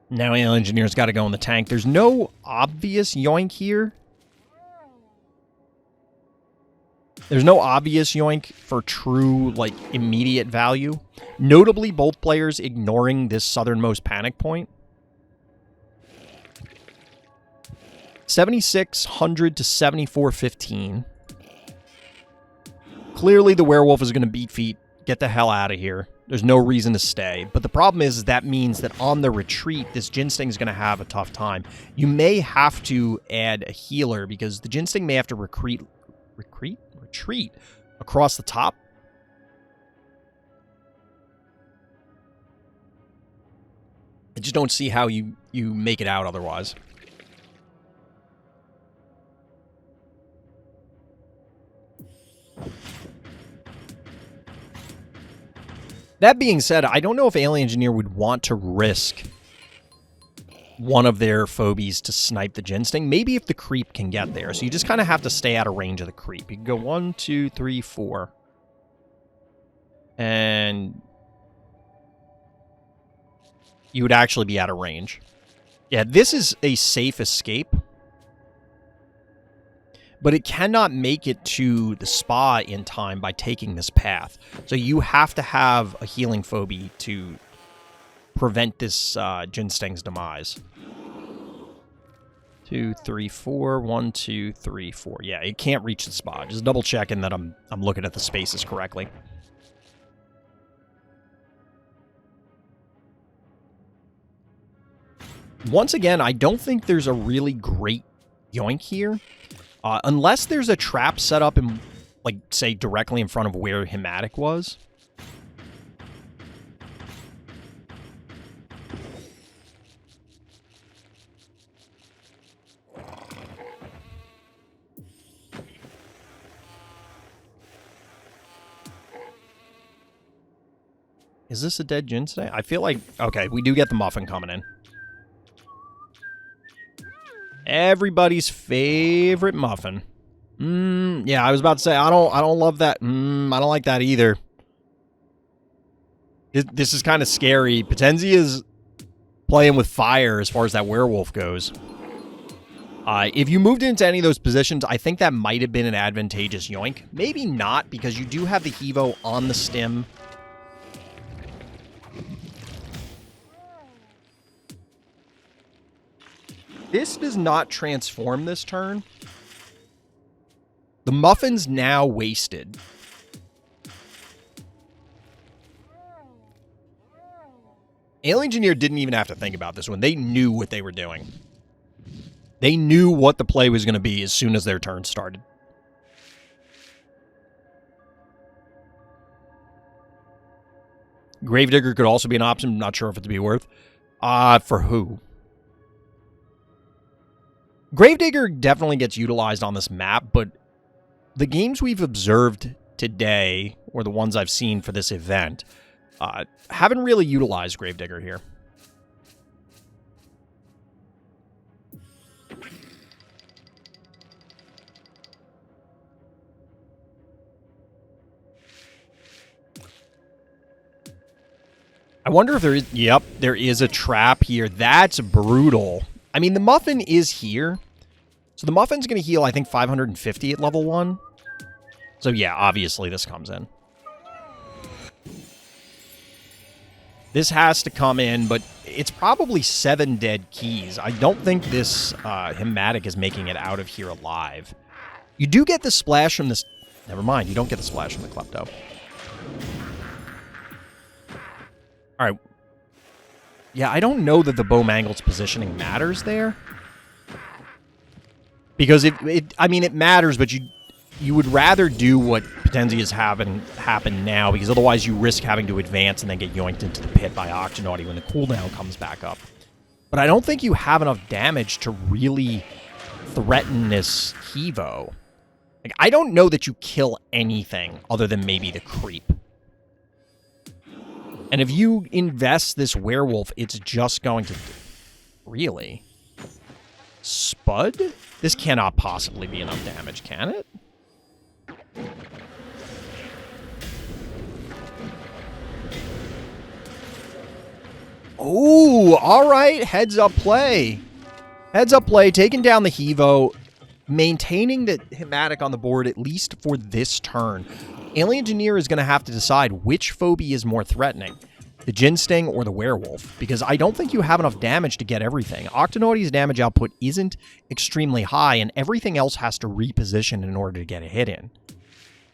Now Alien Engineer's got to go in the tank. There's no obvious yoink here. There's no obvious yoink for true, like, immediate value. Notably, both players ignoring this southernmost panic point. 7,600 to 7,415. Clearly, the werewolf is going to beat feet. Get the hell out of here. There's no reason to stay. But the problem is that means that on the retreat, this Jin Sting is going to have a tough time. You may have to add a healer because the Jin Sting may have to retreat across the top. I just don't see how you make it out otherwise. That being said, I don't know if Alien Engineer would want to risk one of their phobies to snipe the Jin Sting. Maybe if the creep can get there. So you just kind of have to stay out of range of the creep. You can go 1, 2, 3, 4. And you would actually be out of range. Yeah, this is a safe escape. But it cannot make it to the spa in time by taking this path. So you have to have a healing phobie to prevent this Jin Sting's demise. 2, 3, 4. 1, 2, 3, 4. Yeah, it can't reach the spa. Just double checking that I'm looking at the spaces correctly. Once again, I don't think there's a really great yoink here. Unless there's a trap set up in, like, say, directly in front of where Hematic was. Is this a dead Jin Sting? I feel like... Okay, we do get the muffin coming in. Everybody's favorite muffin. Yeah, I was about to say, I don't love that. I don't like that either. This is kind of scary. Potenzi is playing with fire as far as that werewolf goes. If you moved into any of those positions, I think that might have been an advantageous yoink. Maybe not, because you do have the Hevo on the stim. This does not transform this turn. The muffin's now wasted. Alien Engineer didn't even have to think about this one. They knew what they were doing. They knew what the play was going to be as soon as their turn started. Gravedigger could also be an option. I'm not sure if it'd be worth. For who? Gravedigger definitely gets utilized on this map, but the games we've observed today, or the ones I've seen for this event, haven't really utilized Gravedigger here. I wonder if there is... Yep, there is a trap here. That's brutal. I mean, the muffin is here. So the muffin's going to heal, I think, 550 at level 1. So yeah, obviously this comes in. This has to come in, but it's probably 7 dead keys. I don't think this Hematic is making it out of here alive. You do get the splash from this... Never mind, you don't get the splash from the Klepto. Alright. Yeah, I don't know that the Bowmangle's positioning matters there. Because I mean, it matters, but you would rather do what Potenzi is having happen now, because otherwise you risk having to advance and then get yoinked into the pit by Octonaughty when the cooldown comes back up. But I don't think you have enough damage to really threaten this Hevo. Like, I don't know that you kill anything other than maybe the creep. And if you invest this werewolf, it's just going to... Really? Spud? This cannot possibly be enough damage, can it? Oh, all right. Heads up play. Heads up play, taking down the Hevo, maintaining the Hematic on the board at least for this turn. Alien Engineer is going to have to decide which phobie is more threatening, the Jin Sting or the Werewolf, because I don't think you have enough damage to get everything. Octonaughty's damage output isn't extremely high, and everything else has to reposition in order to get a hit in.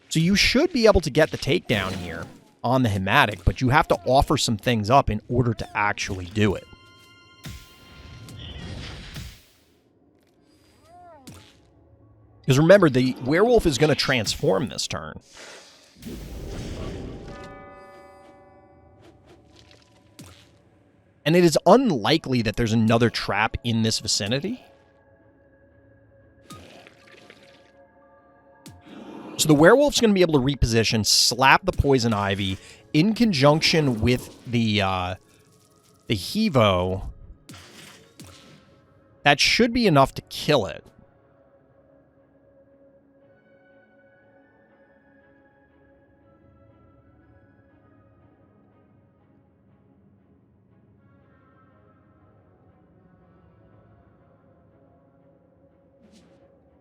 So you should be able to get the takedown here on the Hematic, but you have to offer some things up in order to actually do it. Because remember, the Werewolf is going to transform this turn. And it is unlikely that there's another trap in this vicinity. So the Werewolf's going to be able to reposition, slap the Poison Ivy in conjunction with the Hevo. That should be enough to kill it.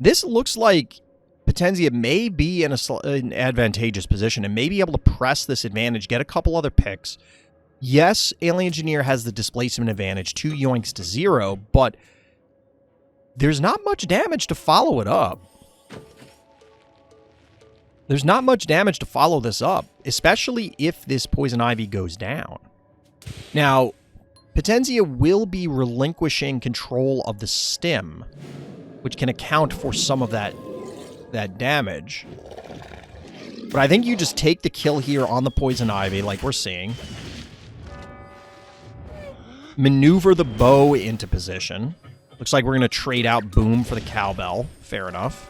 This looks like Potenza may be in an advantageous position and may be able to press this advantage, get a couple other picks. Yes, Alien Engineer has the displacement advantage, 2 yoinks to 0, but there's not much damage to follow it up. There's not much damage to follow this up, especially if this Poison Ivy goes down. Now, Potenza will be relinquishing control of the stim, which can account for some of that damage. But I think you just take the kill here on the Poison Ivy, like we're seeing. Maneuver the bow into position. Looks like we're going to trade out Boom for the Cowbell. Fair enough.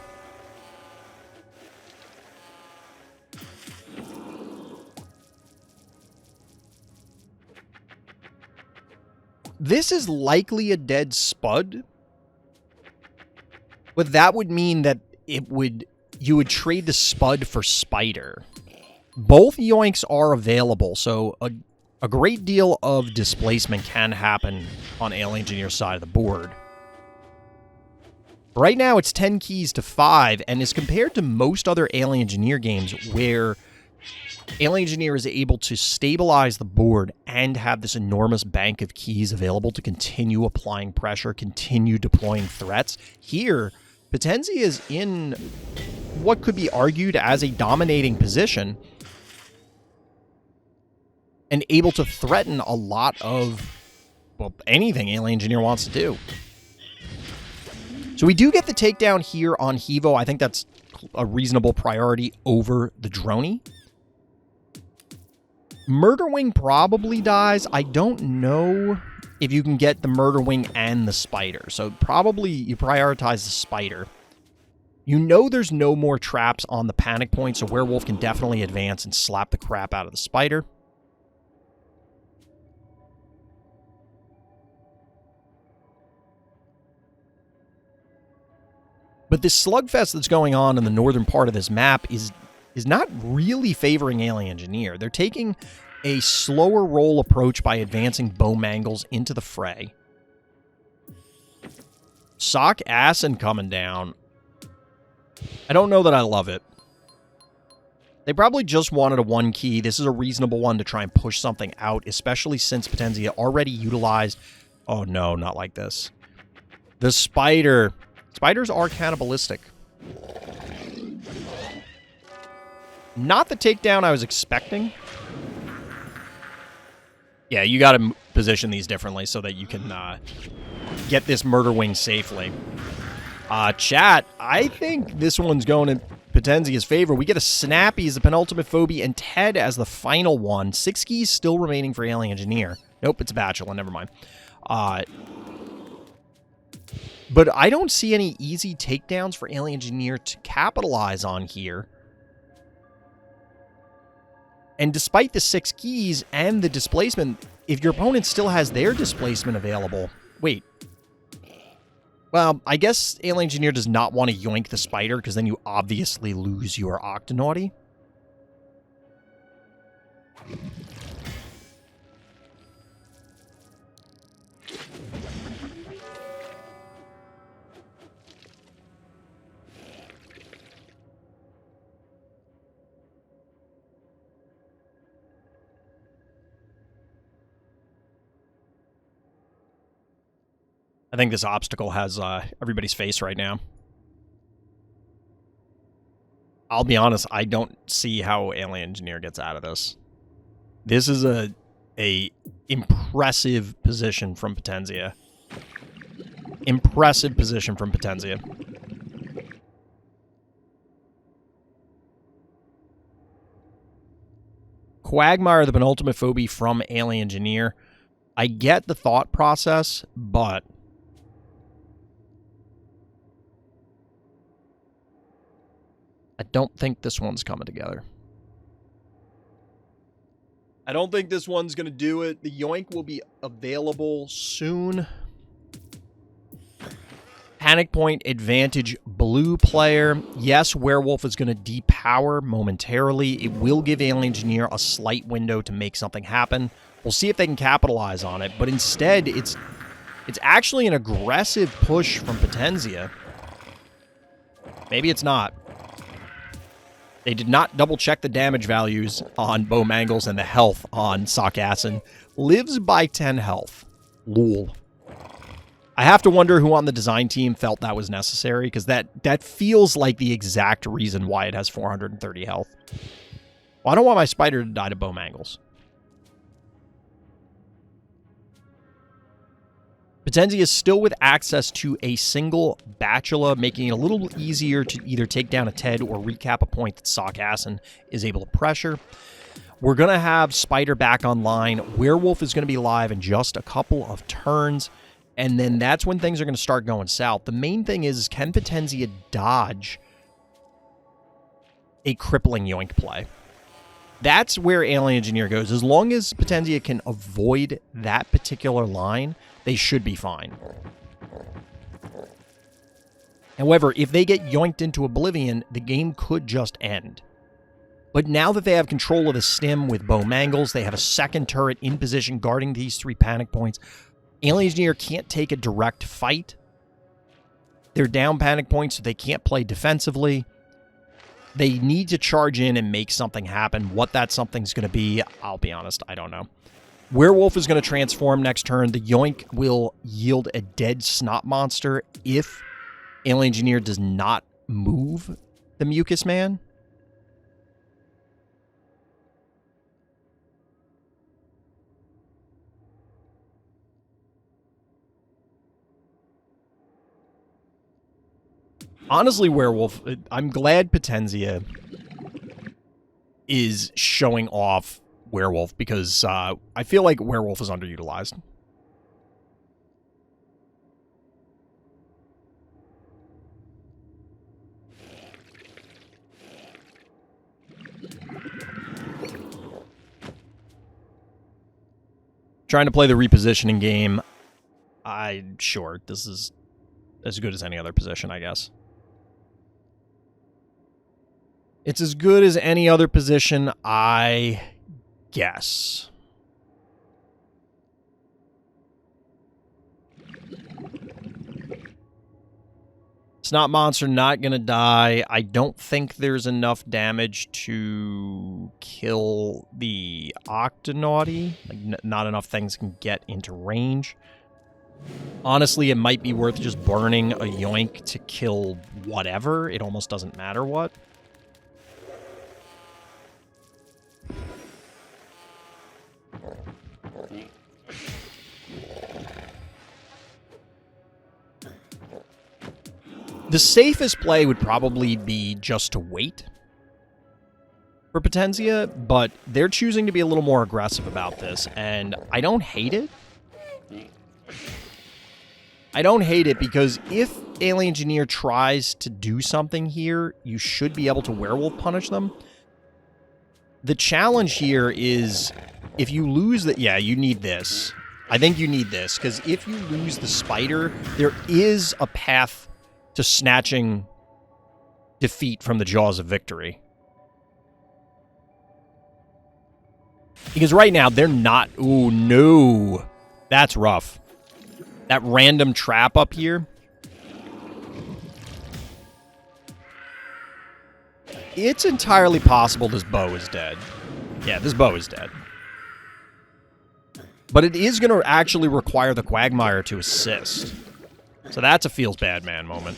This is likely a dead Spud. But that would mean that you would trade the Spud for Spider. Both yoinks are available, so a great deal of displacement can happen on Alien Engineer's side of the board. Right now, it's 10 keys to 5, and as compared to most other Alien Engineer games where Alien Engineer is able to stabilize the board and have this enormous bank of keys available to continue applying pressure, continue deploying threats, here, Potenza is in what could be argued as a dominating position and able to threaten a lot of, well, anything Alien Engineer wants to do. So we do get the takedown here on Hevo. I think that's a reasonable priority over the Droney. Murder Wing probably dies. I don't know if you can get the Murder Wing and the Spider. So probably you prioritize the Spider. You know there's no more traps on the panic point, so Werewolf can definitely advance and slap the crap out of the Spider. But this slugfest that's going on in the northern part of this map is not really favoring Alien Engineer. They're taking a slower roll approach by advancing bow mangles into the fray. Sock Asin coming down. I don't know that I love it. They probably just wanted a 1 key. This is a reasonable one to try and push something out, especially since Potenza already utilized... Oh no, not like this. The Spider. Spiders are cannibalistic. Not the takedown I was expecting. Yeah, you got to position these differently so that you can get this Murder Wing safely. Chat, I think this one's going to Potenzia's favor. We get a Snappy as the penultimate Phobie and Ted as the final one. 6 keys still remaining for Alien Engineer. Nope, it's a Bachelor. Never mind. But I don't see any easy takedowns for Alien Engineer to capitalize on here. And despite the 6 keys and the displacement, if your opponent still has their displacement available... Wait. Well, I guess Alien Engineer does not want to yoink the spider, because then you obviously lose your Octonauty. I think this obstacle has everybody's face right now. I'll be honest, I don't see how Alien Engineer gets out of this. This is a impressive position from Potenzia. Impressive position from Potenzia. Quagmire, the penultimate Phobie from Alien Engineer. I get the thought process, but... I don't think this one's coming together. I don't think this one's going to do it. The Yoink will be available soon. Panic point advantage blue player. Yes, Werewolf is going to depower momentarily. It will give Alien Engineer a slight window to make something happen. We'll see if they can capitalize on it. But instead, it's actually an aggressive push from Potenzia. Maybe it's not. They did not double-check the damage values on Bo Mangles, and the health on Sockassin. Lives by 10 health. Lol. I have to wonder who on the design team felt that was necessary, because that feels like the exact reason why it has 430 health. Well, I don't want my spider to die to Bo Mangles. Potenzia is still with access to a single Bachelor, making it a little easier to either take down a Ted or recap a point that Sockassin is able to pressure. We're going to have Spider back online. Werewolf is going to be live in just a couple of turns, and then that's when things are going to start going south. The main thing is, can Potenzia dodge a crippling Yoink play? That's where Alien Engineer goes. As long as Potenzia can avoid that particular line, they should be fine. However, if they get yoinked into oblivion, the game could just end. But now that they have control of the stim with Bo Mangles, they have a second turret in position guarding these 3 panic points. Alien Engineer can't take a direct fight. They're down panic points, so they can't play defensively. They need to charge in and make something happen. What that something's going to be, I'll be honest, I don't know. Werewolf is going to transform next turn. The Yoink will yield a dead snot monster if Alien Engineer does not move the Mucus Man. Honestly, Werewolf, I'm glad Potenzia is showing off Werewolf, because I feel like Werewolf is underutilized. Trying to play the repositioning game. Sure, this is as good as any other position, I guess. It's as good as any other position, I guess. Snot monster not going to die. I don't think there's enough damage to kill the Octonauty. Like, not enough things can get into range. Honestly, it might be worth just burning a Yoink to kill whatever. It almost doesn't matter what. The safest play would probably be just to wait for Potentia, but they're choosing to be a little more aggressive about this, and I don't hate it. I don't hate it because if Alien Engineer tries to do something here, you should be able to Werewolf punish them. The challenge here is if you lose the... Yeah, you need this. I think you need this, because if you lose the Spider, there is a path to snatching defeat from the jaws of victory. Because right now, they're not... Ooh, no. That's rough. That random trap up here. It's entirely possible this bow is dead. Yeah, this bow is dead. But it is going to actually require the Quagmire to assist. So that's a feels bad man moment.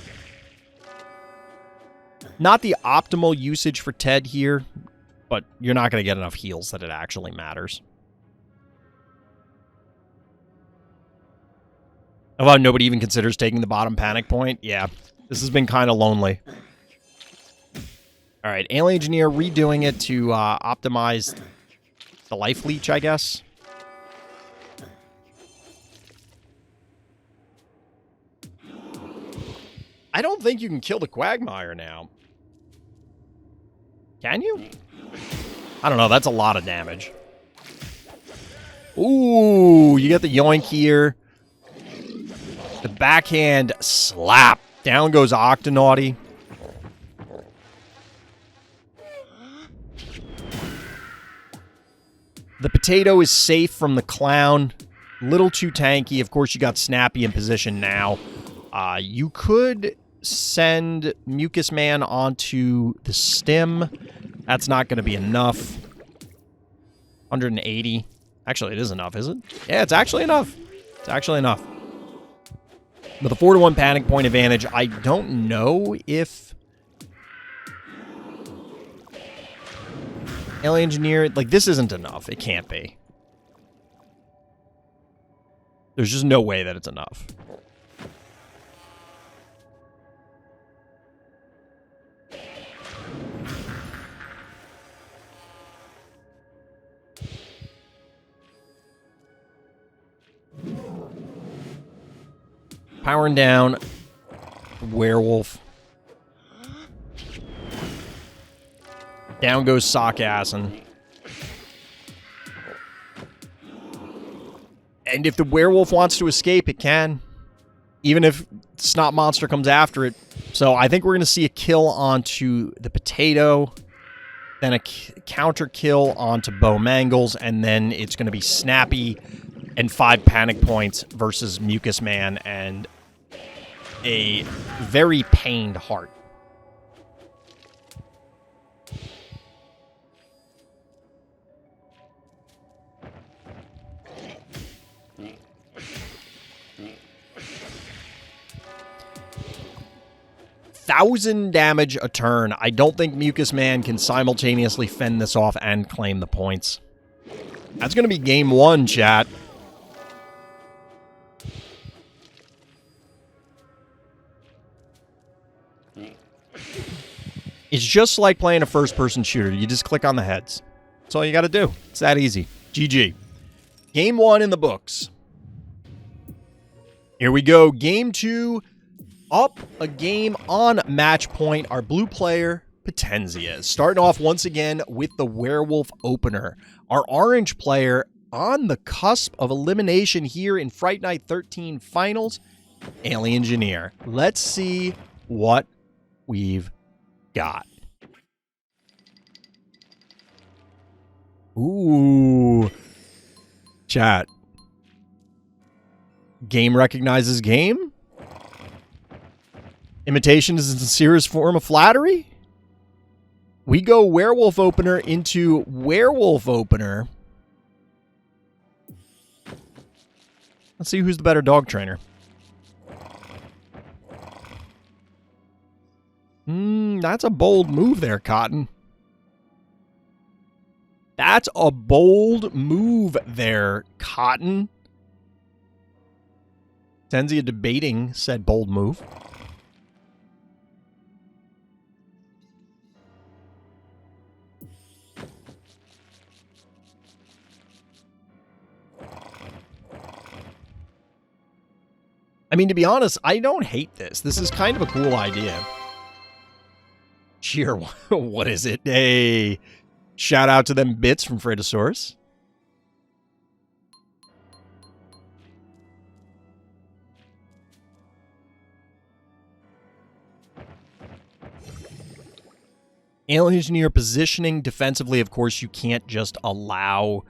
Not the optimal usage for Ted here, but you're not going to get enough heals that it actually matters. Although nobody even considers taking the bottom panic point. Yeah, this has been kind of lonely. All right, Alien Engineer redoing it to optimize the life leech, I guess. I don't think you can kill the Quagmire now. Can you? I don't know. That's a lot of damage. Ooh, you get the yoink here. The backhand slap. Down goes Octonauty. The potato is safe from the clown. Little too tanky. Of course, you got Snappy in position now. You could send Mucus Man onto the stem. That's not going to be enough. 180. Actually, it is enough, is it? Yeah, it's actually enough. It's actually enough. With a 4-to-1 panic point advantage, I don't know if Alien Engineer... Like, this isn't enough. It can't be. There's just no way that it's enough. Powering down. Werewolf. Down goes Sockassin. And if the werewolf wants to escape, it can. Even if Snot Monster comes after it. So I think we're going to see a kill onto the potato. Then a counter kill onto Bo Mangles. And then it's going to be Snappy and 5 panic points versus Mucus Man and a very pained heart. $1,000 damage a turn. I don't think Mucus Man can simultaneously fend this off and claim the points. That's going to be game 1, chat. It's just like playing a first-person shooter. You just click on the heads. That's all you got to do. It's that easy. GG. Game 1 in the books. Here we go. Game 2. Up a game on match point. Our blue player, Potentia. Starting off once again with the Werewolf opener. Our orange player on the cusp of elimination here in Fright Night 13 finals, Alien Engineer. Let's see what we've got. Ooh. Chat. Game recognizes game? Imitation is the sincerest form of flattery? We go Werewolf opener into Werewolf opener. Let's see who's the better dog trainer. That's a bold move there, Cotton. That's a bold move there, Cotton. Tenzia debating said bold move. I mean, to be honest, I don't hate this. This is kind of a cool idea. Cheer, what is it? Hey, shout out to them bits from Fritosaurus. Alien Engineer positioning defensively. Of course, you can't just allow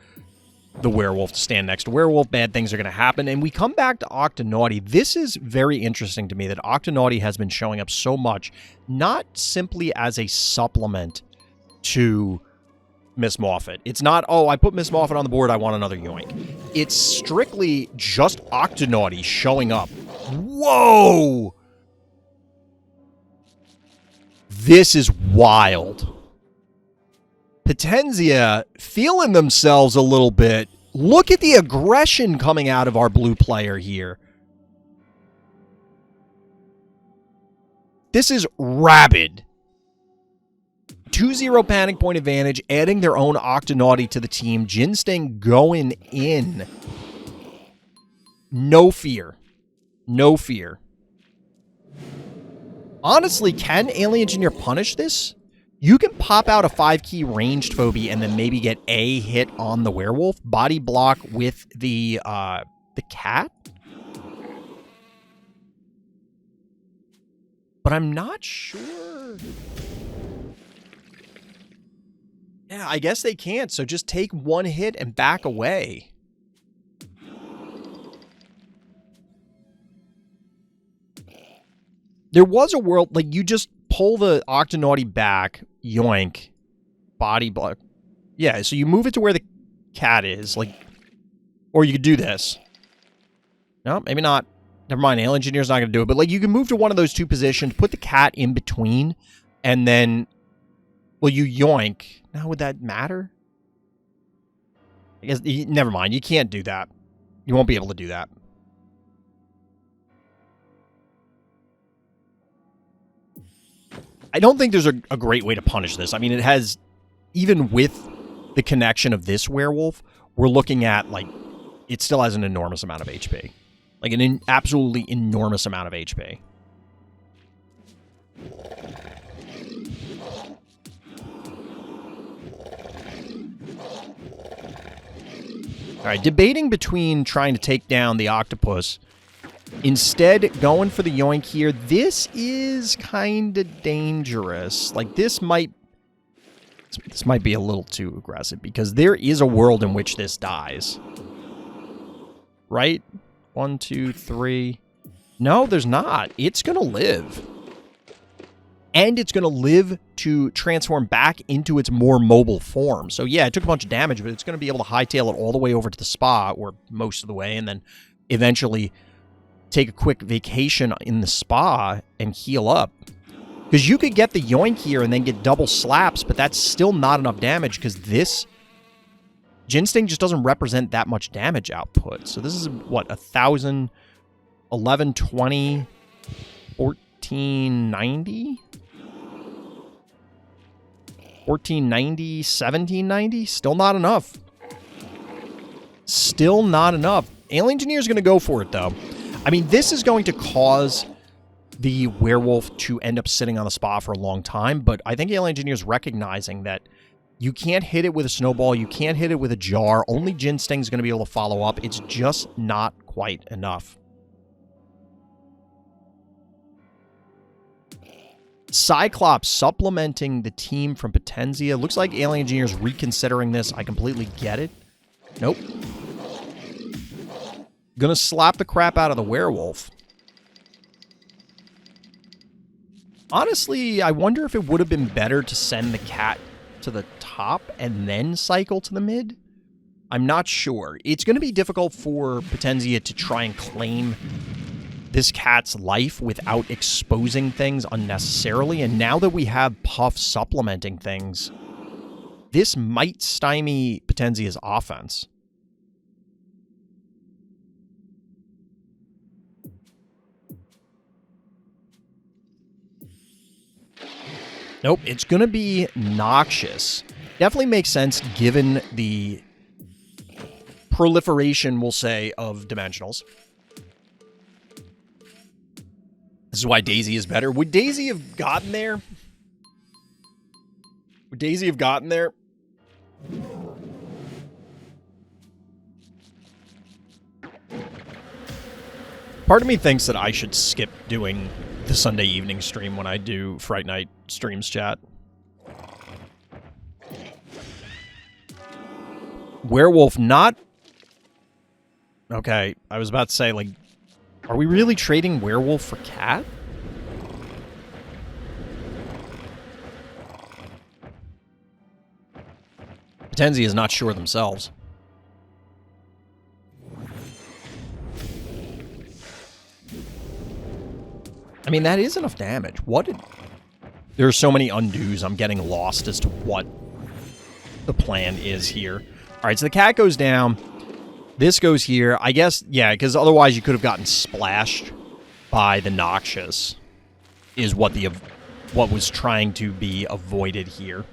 the werewolf to stand next to werewolf. Bad things are going to happen. And we come back to Octonaughty. This is very interesting to me that Octonaughty has been showing up so much, not simply as a supplement to Miss Moffat. It's not, oh, I put Miss Moffat on the board, I want another yoink. It's strictly just Octonaughty showing up. Whoa! This is wild. Potenza feeling themselves a little bit. Look at the aggression coming out of our blue player here. This is rabid. 2-0 panic point advantage, adding their own Octonaughty to the team. Ginseng going in. No fear. No fear. Honestly, can Alien Engineer punish this? You can pop out a 5-key ranged phobie and then maybe get a hit on the werewolf. Body block with the cat. But I'm not sure. Yeah, I guess they can't. So just take one hit and back away. There was a world, like, you just pull the Octonaughty back, yoink, body block. Yeah, so you move it to where the cat is, like, or you could do this. No, maybe not. Never mind, Alien Engineer's not going to do it, but, like, you can move to one of those two positions, put the cat in between, and then, well, you yoink. Now, would that matter? I guess, never mind, you can't do that. You won't be able to do that. I don't think there's a great way to punish this. I mean, it has, even with the connection of this werewolf, we're looking at, like, it still has an enormous amount of HP. Like, an absolutely enormous amount of HP. All right, debating between trying to take down the octopus. Instead, going for the yoink here. This is kind of dangerous. Like, this might be a little too aggressive because there is a world in which this dies. Right? 1, 2, 3. No, there's not. It's going to live. And it's going to live to transform back into its more mobile form. So, yeah, it took a bunch of damage, but it's going to be able to hightail it all the way over to the spa, or most of the way, and then eventually take a quick vacation in the spa and heal up. Because you could get the yoink here and then get double slaps, but that's still not enough damage because this Ginseng just doesn't represent that much damage output. So this is, what, 1,000, 1120, 1490? 1490, 1790? Still not enough. Still not enough. Alien Engineer's going to go for it, though. I mean, this is going to cause the werewolf to end up sitting on the spa for a long time, but I think Alien Engineer's recognizing that you can't hit it with a snowball, you can't hit it with a jar, only Ginseng's going to be able to follow up. It's just not quite enough. Cyclops supplementing the team from Potenza. Looks like Alien Engineer's reconsidering this. I completely get it. Nope. Gonna slap the crap out of the werewolf. Honestly, I wonder if it would have been better to send the cat to the top and then cycle to the mid. I'm not sure. It's going to be difficult for Potenza to try and claim this cat's life without exposing things unnecessarily. And now that we have Puff supplementing things, this might stymie Potenza's offense. Nope, it's going to be Noxious. Definitely makes sense given the proliferation, we'll say, of dimensionals. This is why Daisy is better. Would Daisy have gotten there? Would Daisy have gotten there? Part of me thinks that I should skip doing the Sunday evening stream when I do Fright Night streams, chat. Werewolf, not... Okay, I was about to say, like, are we really trading werewolf for cat? Potenzi is not sure themselves. I mean, that is enough damage. What did... There are so many undos, I'm getting lost as to what the plan is here. Alright, so the cat goes down. This goes here. I guess, yeah, because otherwise you could have gotten splashed by the Noxious, is what was trying to be avoided here.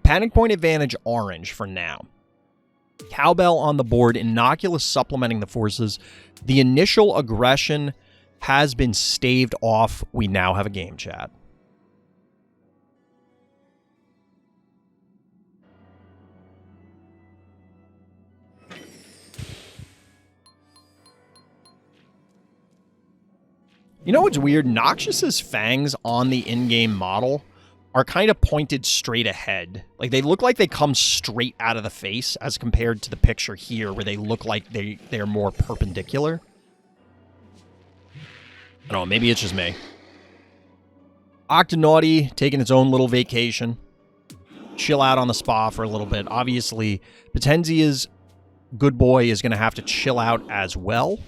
Panic point advantage orange for now. Cowbell on the board, Innocuous supplementing the forces. The initial aggression has been staved off. We now have a game, chat. You know what's weird? Noxious's fangs on the in-game model are kind of pointed straight ahead. Like, they look like they come straight out of the face as compared to the picture here where they look like they're more perpendicular. I don't know, maybe it's just me. Octonauty taking its own little vacation. Chill out on the spa for a little bit. Obviously, Potenzia's good boy is going to have to chill out as well.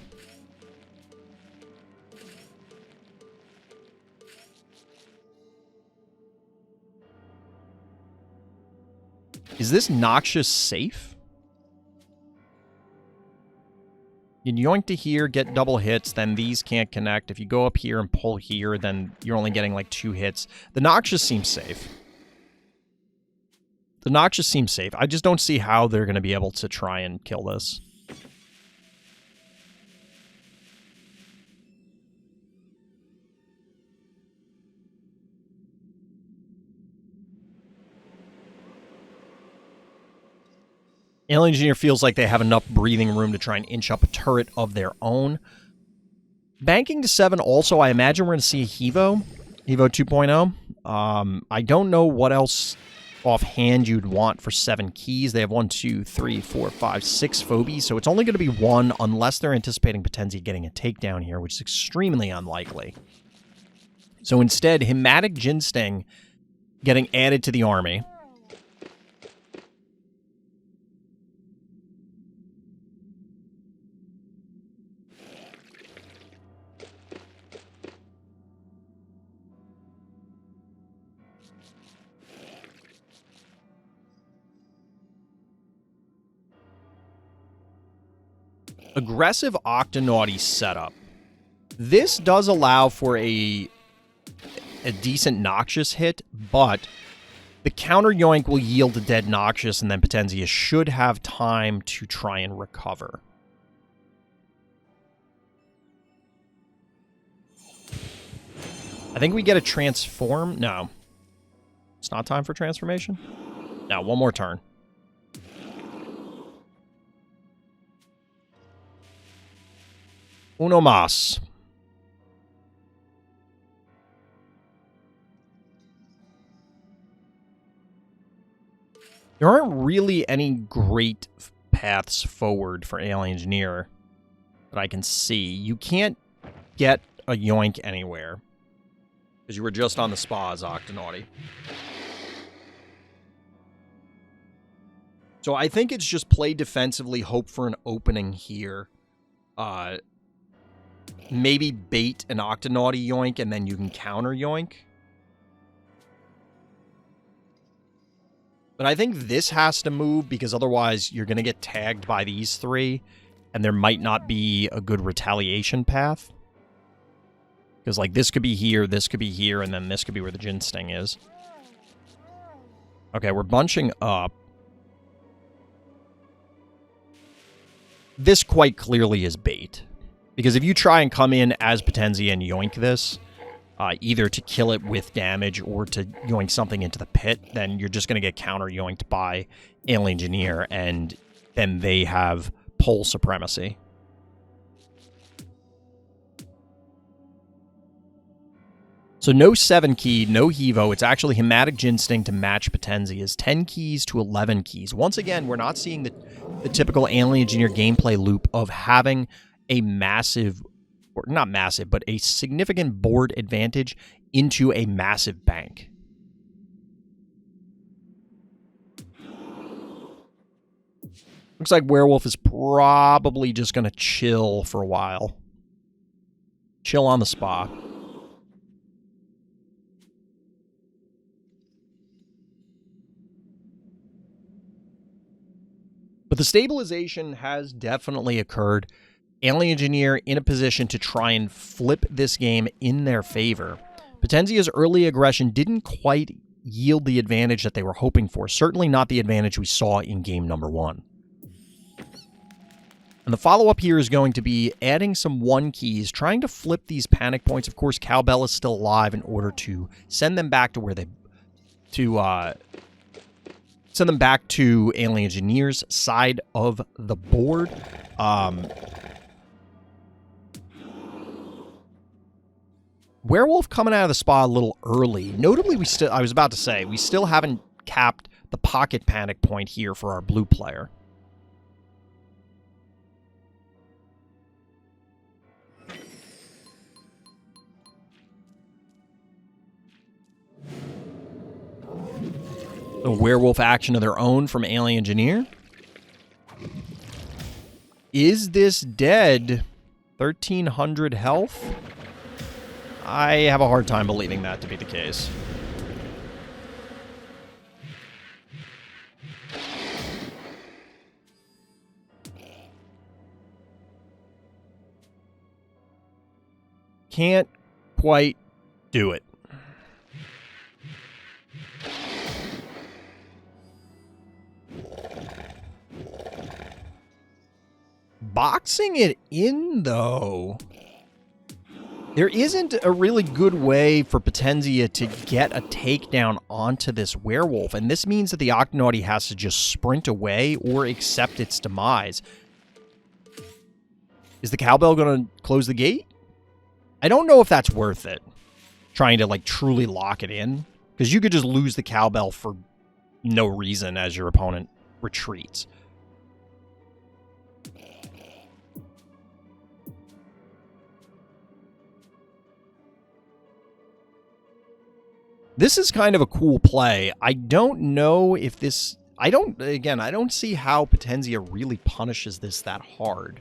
Is this Noxious safe? You yoink to here, get double hits, then these can't connect. If you go up here and pull here, then you're only getting like 2 hits. The Noxious seems safe. The Noxious seems safe. I just don't see how they're going to be able to try and kill this. Alien Engineer feels like they have enough breathing room to try and inch up a turret of their own. Banking to 7 also, I imagine we're going to see a Hevo 2.0. I don't know what else offhand you'd want for 7 keys. They have 1, 2, 3, 4, 5, 6 Phobies, so it's only going to be 1 unless they're anticipating Potenzi getting a takedown here, which is extremely unlikely. So instead, Hematic Ginsting getting added to the army. Aggressive Octonauty setup. This does allow for a decent Noxious hit, but the counter yoink will yield a dead Noxious, and then Potenzia should have time to try and recover. I think we get a transform. No. It's not time for transformation? No, one more turn. Uno mas. There aren't really any great paths forward for Alien Engineer that I can see. You can't get a yoink anywhere because you were just on the spa as Octonauty. So I think it's just play defensively, hope for an opening here. Maybe bait an Octonauty yoink, and then you can counter yoink. But I think this has to move, because otherwise you're going to get tagged by these 3, and there might not be a good retaliation path. Because, like, this could be here, and then this could be where the Ginsting is. Okay, we're bunching up. This quite clearly is bait. Because if you try and come in as Potenzia and yoink this, either to kill it with damage or to yoink something into the pit, then you're just going to get counter yoinked by Alien Engineer, and then they have pole supremacy. So no 7 key, no Hevo. It's actually Hematic Ginsting to match Potenzia's 10 keys to 11 keys. Once again, we're not seeing the typical Alien Engineer gameplay loop of having a massive, or not massive, but a significant board advantage into a massive bank. Looks like Werewolf is probably just going to chill for a while. Chill on the spa. But the stabilization has definitely occurred. Alien Engineer in a position to try and flip this game in their favor. Potenzia's early aggression didn't quite yield the advantage that they were hoping for. Certainly not the advantage we saw in game number 1. And the follow-up here is going to be adding some 1 keys, trying to flip these panic points. Of course, Cowbell is still alive in order to send them back to where they... send them back to Alien Engineer's side of the board. Werewolf coming out of the spa a little early. Notably, we still haven't capped the pocket panic point here for our blue player. A werewolf action of their own from Alien Engineer. Is this dead? 1,300 health? I have a hard time believing that to be the case. Can't quite do it. Boxing it in, though. There isn't a really good way for Potenzia to get a takedown onto this werewolf, and this means that the Octonauty has to just sprint away or accept its demise. Is the Cowbell going to close the gate? I don't know if that's worth it, trying to, like, truly lock it in, because you could just lose the Cowbell for no reason as your opponent retreats. This is kind of a cool play. I don't know if this... I don't see how Potenzia really punishes this that hard.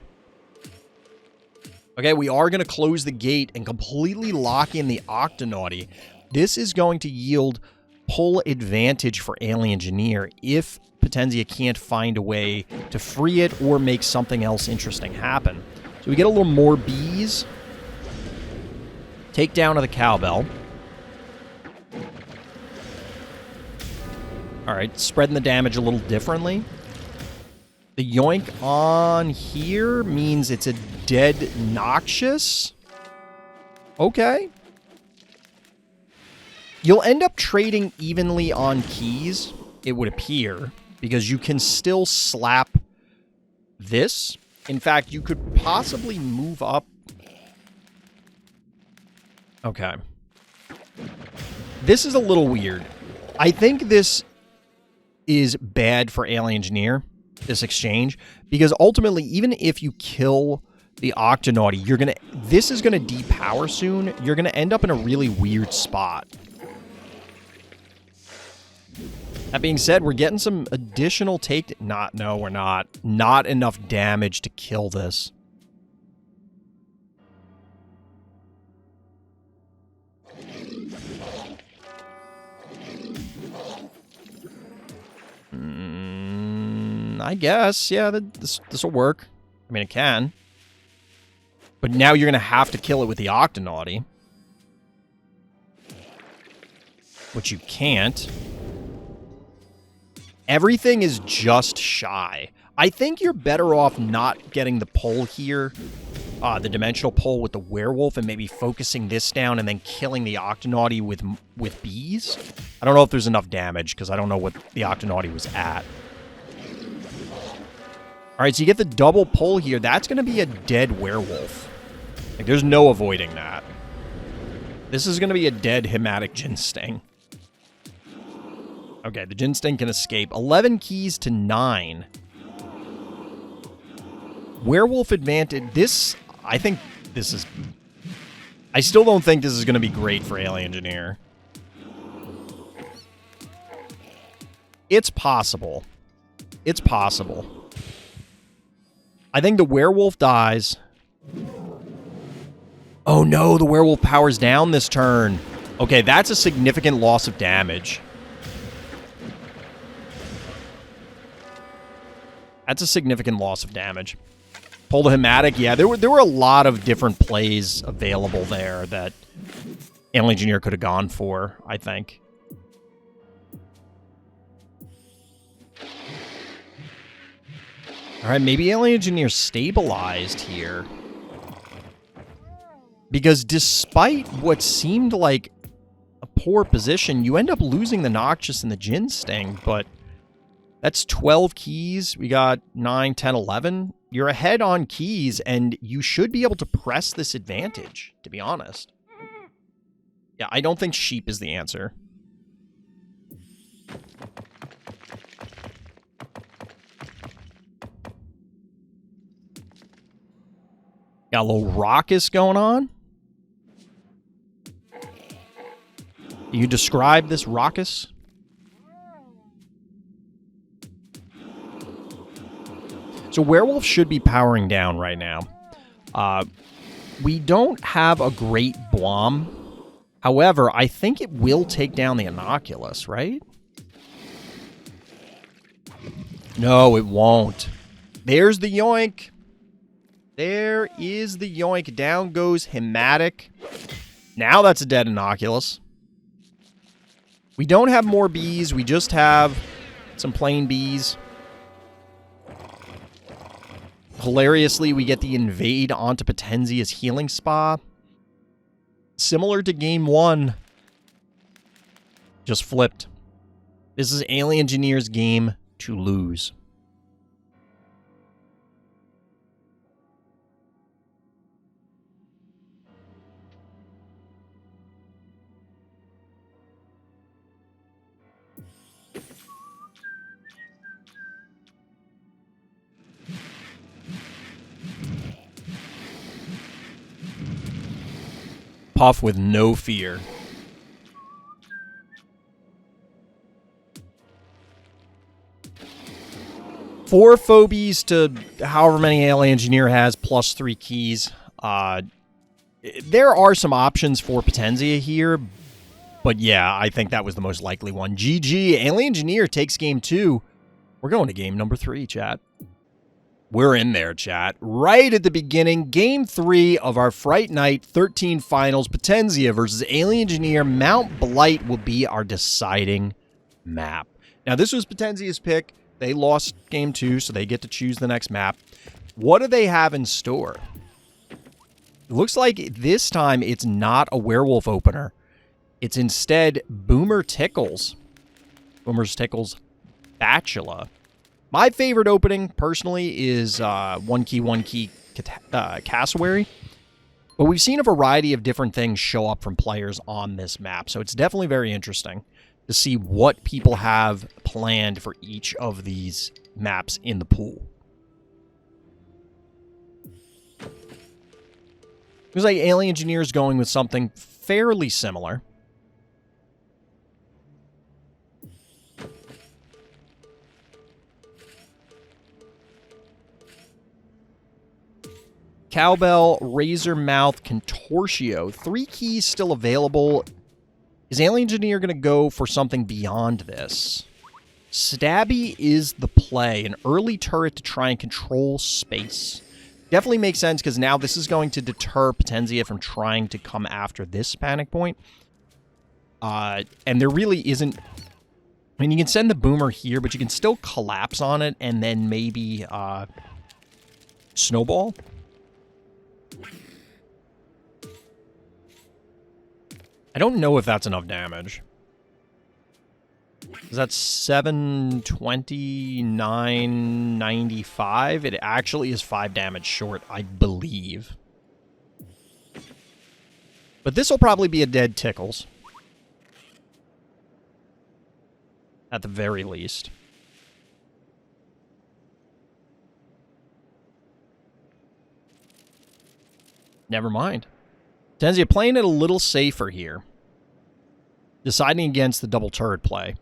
Okay, we are going to close the gate and completely lock in the Octonauty. This is going to yield pull advantage for Alien Engineer if Potenzia can't find a way to free it or make something else interesting happen. So we get a little more bees. Take down of the Cowbell. Alright, spreading the damage a little differently. The yoink on here means it's a dead Noxious. Okay. You'll end up trading evenly on keys, it would appear, because you can still slap this. In fact, you could possibly move up. Okay. This is a little weird. I think this is bad for Alien Engineer, this exchange, because ultimately, even if you kill the Octonauty, this is gonna depower soon. You're gonna end up in a really weird spot. That being said, we're getting some additional no, we're not. Not enough damage to kill this. I guess, yeah, this will work. I mean, it can. But now you're going to have to kill it with the Octonauty. Which you can't. Everything is just shy. I think you're better off not getting the pull here the dimensional pull with the werewolf and maybe focusing this down and then killing the Octonauty with bees. I don't know if there's enough damage because I don't know what the Octonauty was at. All right, so you get the double pull here. That's going to be a dead werewolf. Like, there's no avoiding that. This is going to be a dead Hematic Gin Sting. Okay, the Gin Sting can escape. 11 keys to 9. Werewolf advantage. This, I think this is... I still don't think this is going to be great for Alien Engineer. It's possible. It's possible. I think the werewolf dies. Oh no, the werewolf powers down this turn. Okay, that's a significant loss of damage. That's a significant loss of damage. Pull the Hematic, yeah, there were a lot of different plays available there that Alien Engineer could have gone for, I think. All right, maybe Alien Engineer stabilized here. Because despite what seemed like a poor position, you end up losing the Noxious and the Gin Sting, but that's 12 keys. We got 9, 10, 11. You're ahead on keys, and you should be able to press this advantage, to be honest. Yeah, I don't think sheep is the answer. Got a little raucous going on. You describe this raucous? So werewolf should be powering down right now. We don't have a great Blom. However, I think it will take down the Inoculus, right? No, it won't. There's the yoink. There is the yoink. Down goes Hematic. Now that's a dead Inoculus. We don't have more bees. We just have some plain bees. Hilariously, we get the invade onto Potenzia's healing spa. Similar to game 1. Just flipped. This is Alien Engineer's game to lose. Puff with no fear. Four Phobies to however many Alien Engineer has, plus 3 keys. There are some options for Potenzia here, but yeah, I think that was the most likely one. GG, Alien Engineer takes game 2. We're going to game number 3, chat. We're in there, chat. Right at the beginning, game 3 of our Fright Night 13 finals. Potenzia versus Alien Engineer. Mount Blight will be our deciding map. Now, this was Potenzia's pick. They lost game 2, so they get to choose the next map. What do they have in store? It looks like this time it's not a werewolf opener. It's instead Boomer Tickles. Boomer's Tickles Bachelor. My favorite opening, personally, is one key Cassowary. But we've seen a variety of different things show up from players on this map, so it's definitely very interesting to see what people have planned for each of these maps in the pool. Looks like Alien Engineer's going with something fairly similar. Cowbell, Razor Mouth, Contortio. 3 keys still available. Is Alien Engineer going to go for something beyond this? Stabby is the play. An early turret to try and control space. Definitely makes sense because now this is going to deter Potenzia from trying to come after this panic point. And there really isn't... I mean, you can send the Boomer here, but you can still collapse on it and then maybe Snowball. I don't know if that's enough damage. That's 720, 995. It actually is 5 damage short, I believe. But this will probably be a dead Tickles. At the very least. Never mind. Tenzia playing it a little safer here. Deciding against the double turret play.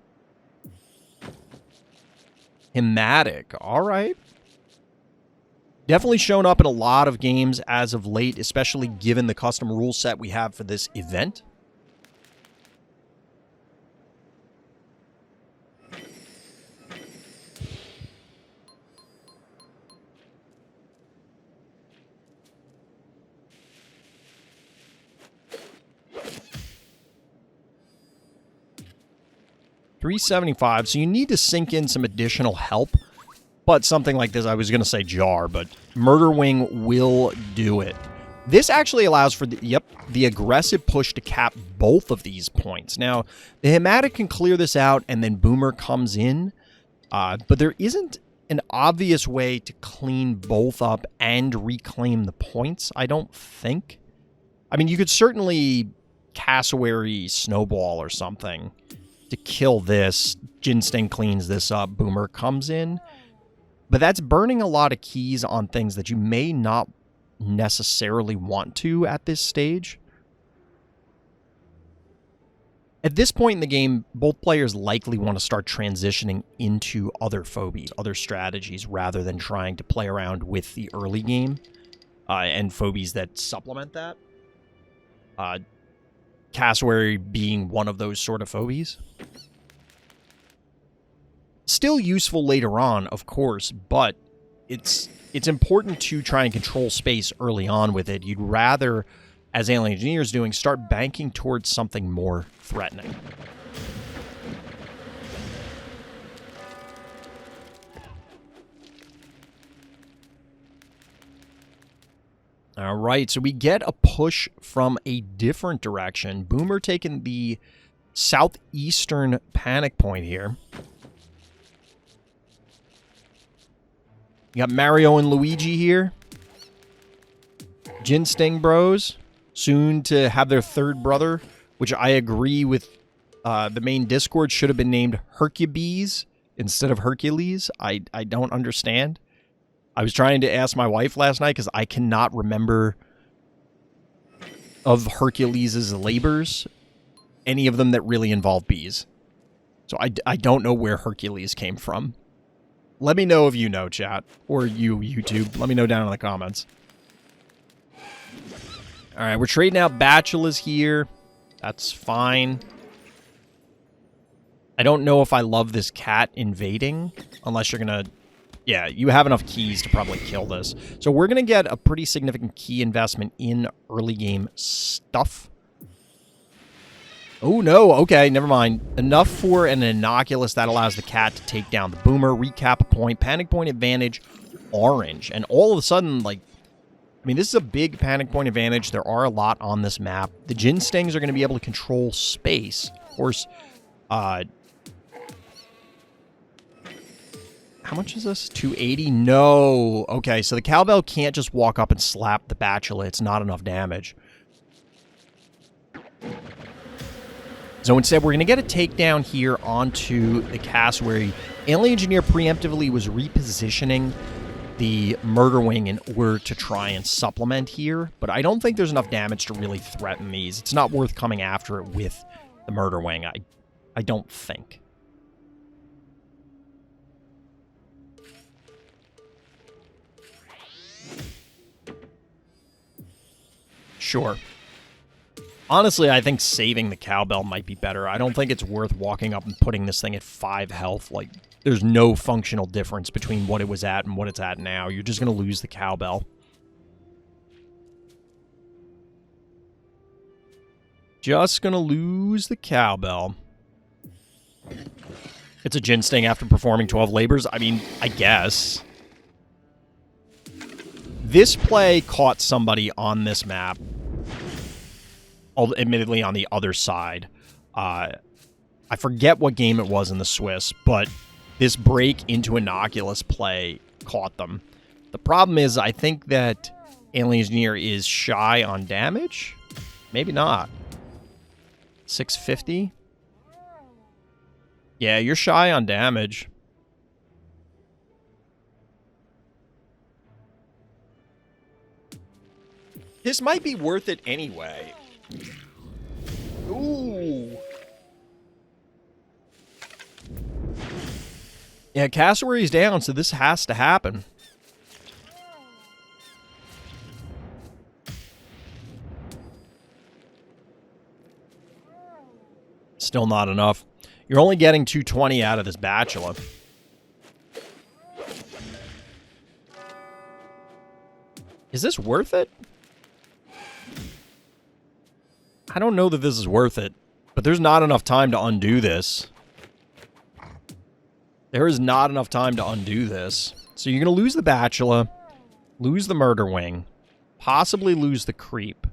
Hematic. All right. Definitely shown up in a lot of games as of late, especially given the custom rule set we have for this event. $375, so you need to sink in some additional help. But something like this, I was going to say Jar, but Murder Wing will do it. This actually allows for the aggressive push to cap both of these points. Now, the Hematic can clear this out, and then Boomer comes in. But there isn't an obvious way to clean both up and reclaim the points, I don't think. I mean, you could certainly Cassowary Snowball or something to kill this. Jin Sting cleans this up, Boomer comes in. But that's burning a lot of keys on things that you may not necessarily want to at this stage. At this point in the game, both players likely want to start transitioning into other phobies, other strategies, rather than trying to play around with the early game and phobies that supplement that. Cassowary being one of those sort of phobies. Still useful later on, of course, but it's important to try and control space early on with it. You'd rather, as Alien Engineer's doing, start banking towards something more threatening. All right, so we get a push from a different direction. Boomer taking the southeastern panic point here. You got Mario and Luigi here. Jin Sting bros. Soon to have their third brother, which I agree with the main Discord should have been named Hercules instead of Hercules. I don't understand. I was trying to ask my wife last night because I cannot remember of Hercules' labors, any of them that really involve bees. So I don't know where Hercules came from. Let me know if you know, chat. Or you, YouTube. Let me know down in the comments. Alright, we're trading out Batulas here. That's fine. I don't know if I love this cat invading. Unless you're going to... Yeah, you have enough keys to probably kill this. So we're going to get a pretty significant key investment in early game stuff. Oh, no. Okay, never mind. Enough for an Innocuous that allows the cat to take down the Boomer, recap a point, panic point advantage, orange. And all of a sudden, like, I mean, this is a big panic point advantage. There are a lot on this map. The Jin Stings are going to be able to control space. Of course, how much is this? 280? No. Okay, so the Cowbell can't just walk up and slap the Bachelor. It's not enough damage. So instead, we're going to get a takedown here onto the Cassowary. Alien Engineer preemptively was repositioning the Murder Wing in order to try and supplement here, but I don't think there's enough damage to really threaten these. It's not worth coming after it with the Murder Wing, I don't think. Sure. Honestly, I think saving the Cowbell might be better. I don't think it's worth walking up and putting this thing at 5 health. Like, there's no functional difference between what it was at and what it's at now. You're just going to lose the Cowbell. Just going to lose the Cowbell. It's a Jin Sting after performing 12 labors. I mean, I guess. This play caught somebody on this map admittedly on the other side. I forget what game it was in the Swiss, but this break into Inoculus play caught them. The problem is, I think that Alien Engineer is shy on damage. Maybe not. 650? Yeah, you're shy on damage. This might be worth it anyway. Ooh. Yeah, Cassowary's down, so this has to happen. Still not enough. You're only getting 220 out of this Bachelor. Is this worth it? I don't know that this is worth it, but there's not enough time to undo this. There is not enough time to undo this. So you're going to lose the Bachelor, lose the Murder Wing, possibly lose the Creep.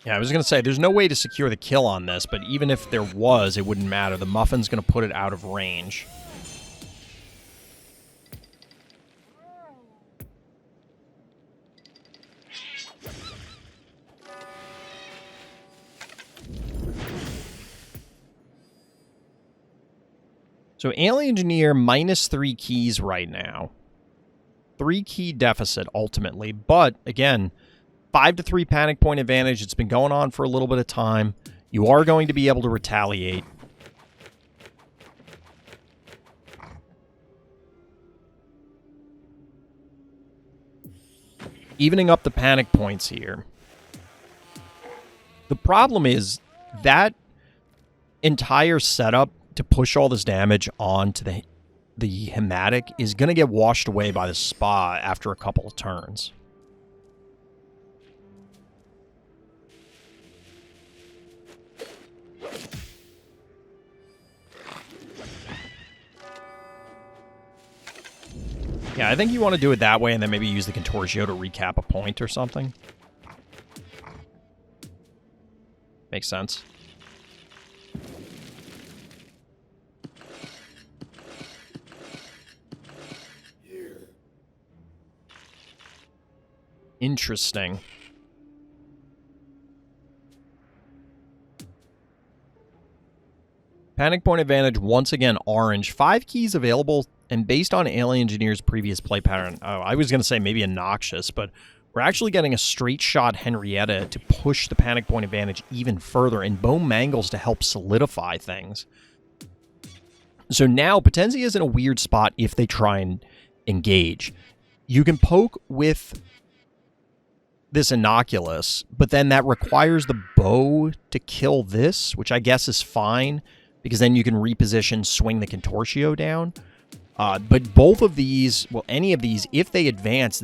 Yeah, I was going to say, there's no way to secure the kill on this, but even if there was, it wouldn't matter. The Muffin's going to put it out of range. So Alien Engineer minus 3 keys right now. 3 key deficit ultimately, but again, 5-3 panic point advantage. It's been going on for a little bit of time. You are going to be able to retaliate. Evening up the panic points here. The problem is that entire setup to push all this damage onto the Hematic is going to get washed away by the Spa after a couple of turns. Yeah, I think you want to do it that way and then maybe use the Contortio to recap a point or something. Makes sense. Interesting. Panic point advantage, once again, orange. 5 keys available, and based on Alien Engineer's previous play pattern, I was going to say maybe a Noxious, but we're actually getting a straight shot Henrietta to push the panic point advantage even further, and Bone Mangles to help solidify things. So now, Potenza is in a weird spot if they try and engage. You can poke with this Inoculus, but then that requires the bow to kill this, which I guess is fine, because then you can reposition, swing the Contortio down. But both of these, well, any of these, if they advance,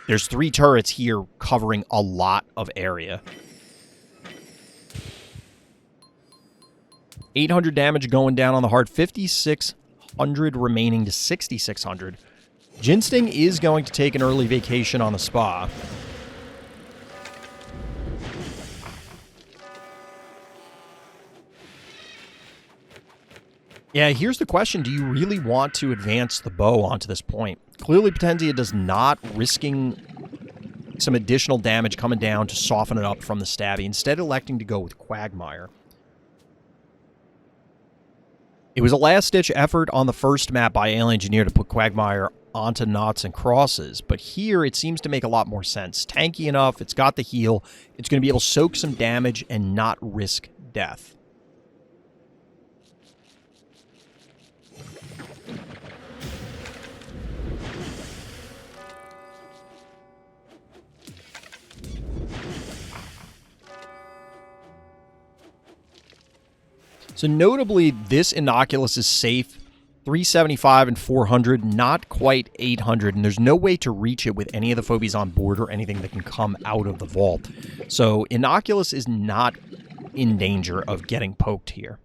there's 3 turrets here covering a lot of area. 800 damage going down on the heart, 5,600 remaining to 6,600. Ginsting is going to take an early vacation on the Spa. Yeah, here's the question. Do you really want to advance the bow onto this point? Clearly, Potenza does not, risking some additional damage coming down to soften it up from the stabby, instead electing to go with Quagmire. It was a last-ditch effort on the first map by Alien Engineer to put Quagmire onto Knots and Crosses, but here it seems to make a lot more sense. Tanky enough, it's got the heal, it's going to be able to soak some damage and not risk death. So notably, this Inoculus is safe 375 and 400, not quite 800, and there's no way to reach it with any of the phobies on board or anything that can come out of the vault. So Innocuous is not in danger of getting poked here.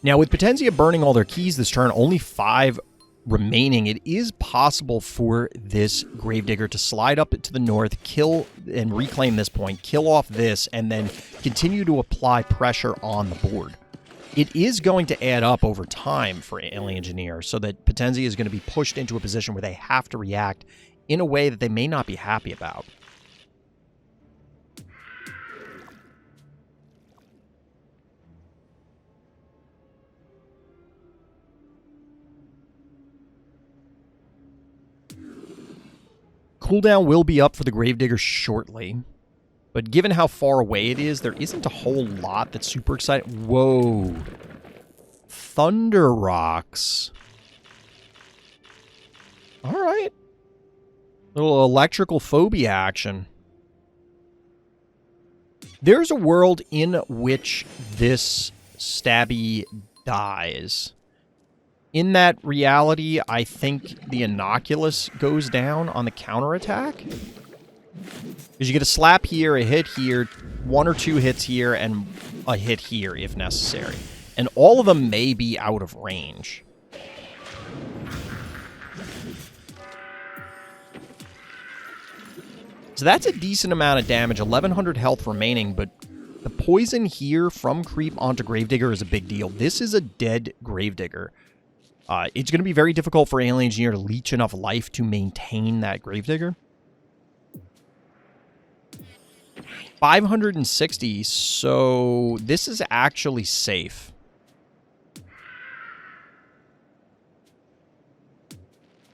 Now, with Potentia burning all their keys this turn, only 5 remaining, it is possible for this Gravedigger to slide up to the north, kill and reclaim this point, kill off this, and then continue to apply pressure on the board. It is going to add up over time for Alien Engineer, so that Potentia is going to be pushed into a position where they have to react in a way that they may not be happy about. Cooldown will be up for the Gravedigger shortly, but given how far away it is, there isn't a whole lot that's super exciting. Whoa. Thunder Rocks. All right. Little electrical phobia action. There's a world in which this stabby dies. In that reality, I think the Innocuous goes down on the counterattack. Because you get a slap here, a hit here, 1 or 2 hits here, and a hit here if necessary. And all of them may be out of range. So that's a decent amount of damage, 1100 health remaining, but the poison here from creep onto Gravedigger is a big deal. This is a dead Gravedigger. It's going to be very difficult for Alien Engineer to leech enough life to maintain that Gravedigger. 560, so this is actually safe.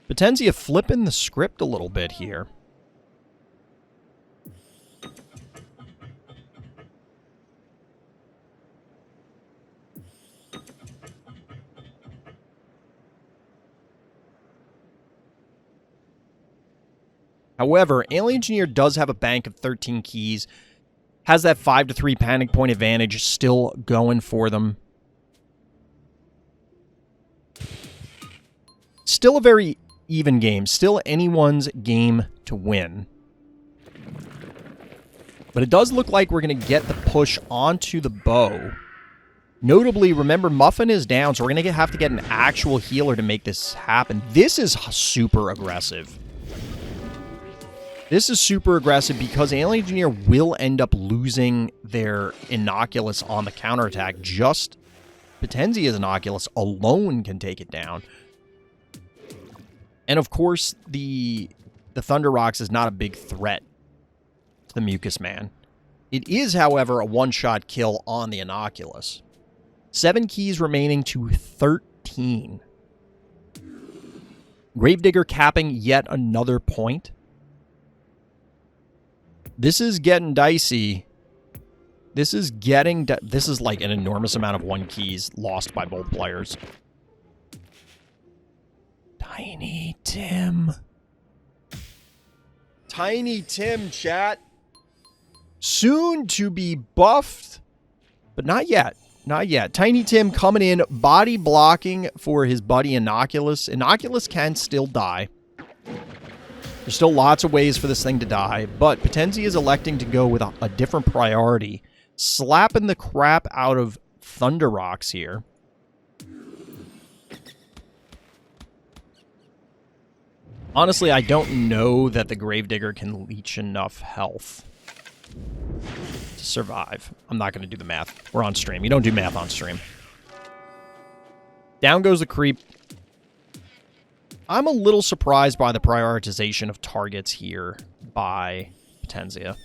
Potentia flipping the script a little bit here. However, Alien Engineer does have a bank of 13 keys, has that 5-3 panic point advantage still going for them. Still a very even game, still anyone's game to win. But it does look like we're going to get the push onto the bow. Notably, remember, Muffin is down, so we're going to have to get an actual healer to make this happen. This is super aggressive. This is super aggressive because Alien Engineer will end up losing their Innocuous on the counterattack. Just Potentia's Innocuous alone can take it down. And of course, the Thunder Rocks is not a big threat to the Mucus Man. It is, however, a one-shot kill on the Innocuous. 7 keys remaining to 13. Gravedigger capping yet another point. This is getting dicey. This is like an enormous amount of 1 keys lost by both players. Tiny Tim. Tiny Tim, chat. Soon to be buffed, but not yet. Not yet. Tiny Tim coming in, body blocking for his buddy Innocuous. Innocuous can still die. There's still lots of ways for this thing to die, but Potentia is electing to go with a different priority. Slapping the crap out of Thunder Rocks here. Honestly, I don't know that the Gravedigger can leech enough health to survive. I'm not going to do the math. We're on stream. You don't do math on stream. Down goes the creep. I'm a little surprised by the prioritization of targets here by Potentia.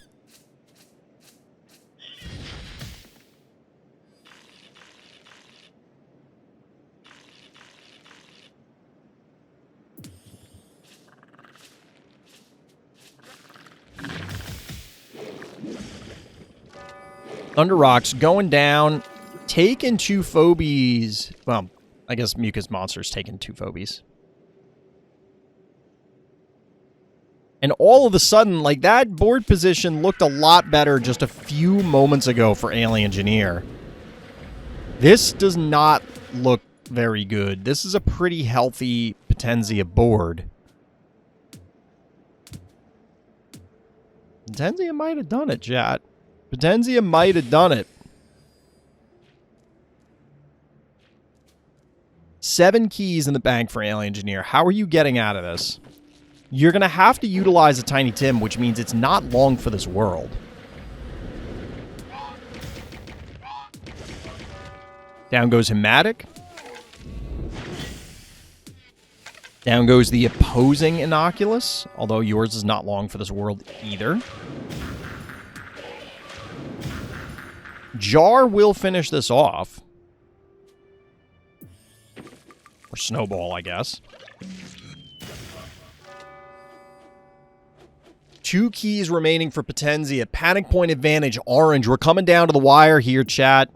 Thunder Rocks going down, taking 2 phobies. Well, I guess Mucus Monster's taking 2 phobies. And all of a sudden, like, that board position looked a lot better just a few moments ago for Alien Engineer. This does not look very good. This is a pretty healthy Potenzia board. Potenzia might have done it, chat. Potenzia might have done it. 7 keys in the bank for Alien Engineer. How are you getting out of this? You're going to have to utilize a Tiny Tim, which means it's not long for this world. Down goes Hematic. Down goes the opposing Inoculus, although yours is not long for this world either. Jar will finish this off. Or Snowball, I guess. 2 keys remaining for Potenzia. Panic point advantage, orange. We're coming down to the wire here, chat.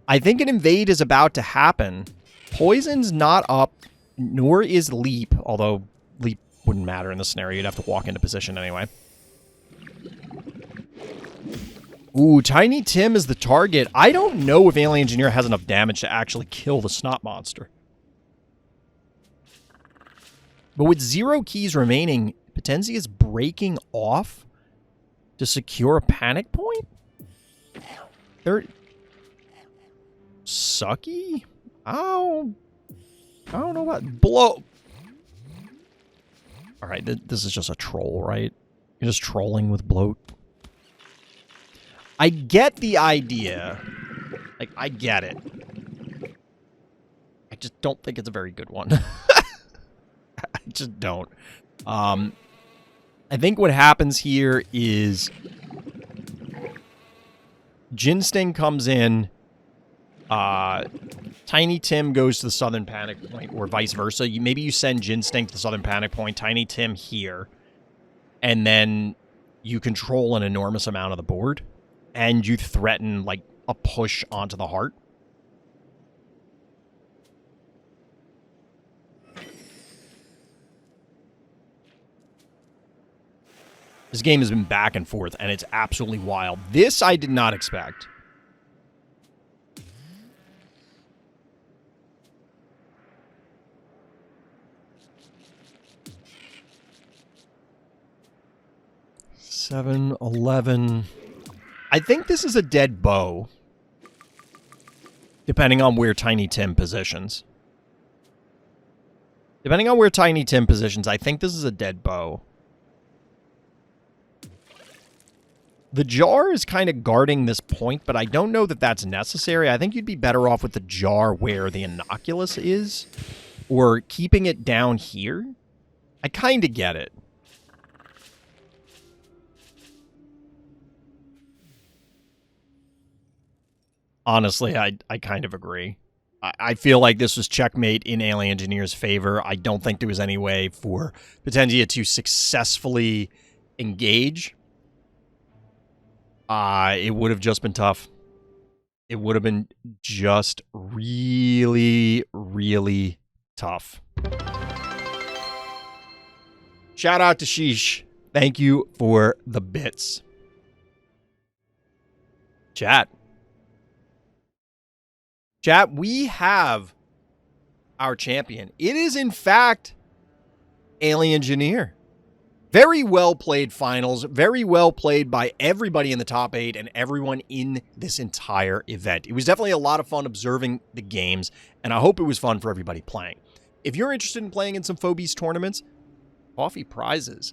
I think an invade is about to happen. Poison's not up, nor is Leap, although Leap wouldn't matter in this scenario. You'd have to walk into position anyway. Ooh, Tiny Tim is the target. I don't know if Alien Engineer has enough damage to actually kill the Snot Monster. But with 0 keys remaining, Potenzia is breaking off to secure a panic point? They're... Sucky? Oh, I don't know what. Blow. Alright, this is just a troll, right? You're just trolling with bloat. I get the idea. Like, I get it. I just don't think it's a very good one. I just don't. I think what happens here is Ginsting comes in. Tiny Tim goes to the Southern Panic Point, or vice versa. Maybe you send Ginsting to the Southern Panic Point, Tiny Tim here, and then you control an enormous amount of the board, and you threaten, like, a push onto the heart. This game has been back and forth, and it's absolutely wild. This I did not expect. Seven, 11. I think this is a dead bow. Depending on where Tiny Tim positions. Depending on where Tiny Tim positions, I think this is a dead bow. The jar is kind of guarding this point, but I don't know that that's necessary. I think you'd be better off with the jar where the Inoculus is, or keeping it down here. I kind of get it. Honestly, I kind of agree. I feel like this was checkmate in Alien Engineer's favor. I don't think there was any way for Potenzia to successfully engage. It would have just been tough. It would have been just really, really tough. Shout out to Sheesh. Thank you for the bits. Chat, we have our champion. It is, in fact, Alien Engineer. Very well played finals. Very well played by everybody in the top 8 and everyone in this entire event. It was definitely a lot of fun observing the games, and I hope it was fun for everybody playing. If you're interested in playing in some Phobies tournaments, coffee prizes.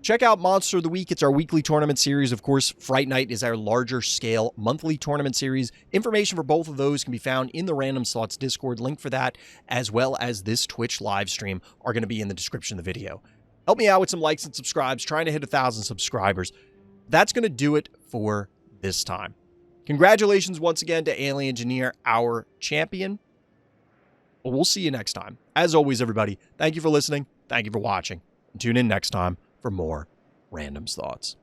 Check out Monster of the Week. It's our weekly tournament series. Of course, Fright Night is our larger scale monthly tournament series. Information for both of those can be found in the Random Slots Discord. Link for that, as well as this Twitch live stream, are going to be in the description of the video. Help me out with some likes and subscribes, trying to hit 1,000 subscribers. That's going to do it for this time. Congratulations once again to Alien Engineer, our champion. We'll see you next time. As always, everybody, thank you for listening. Thank you for watching. And tune in next time for more Random's Thoughts.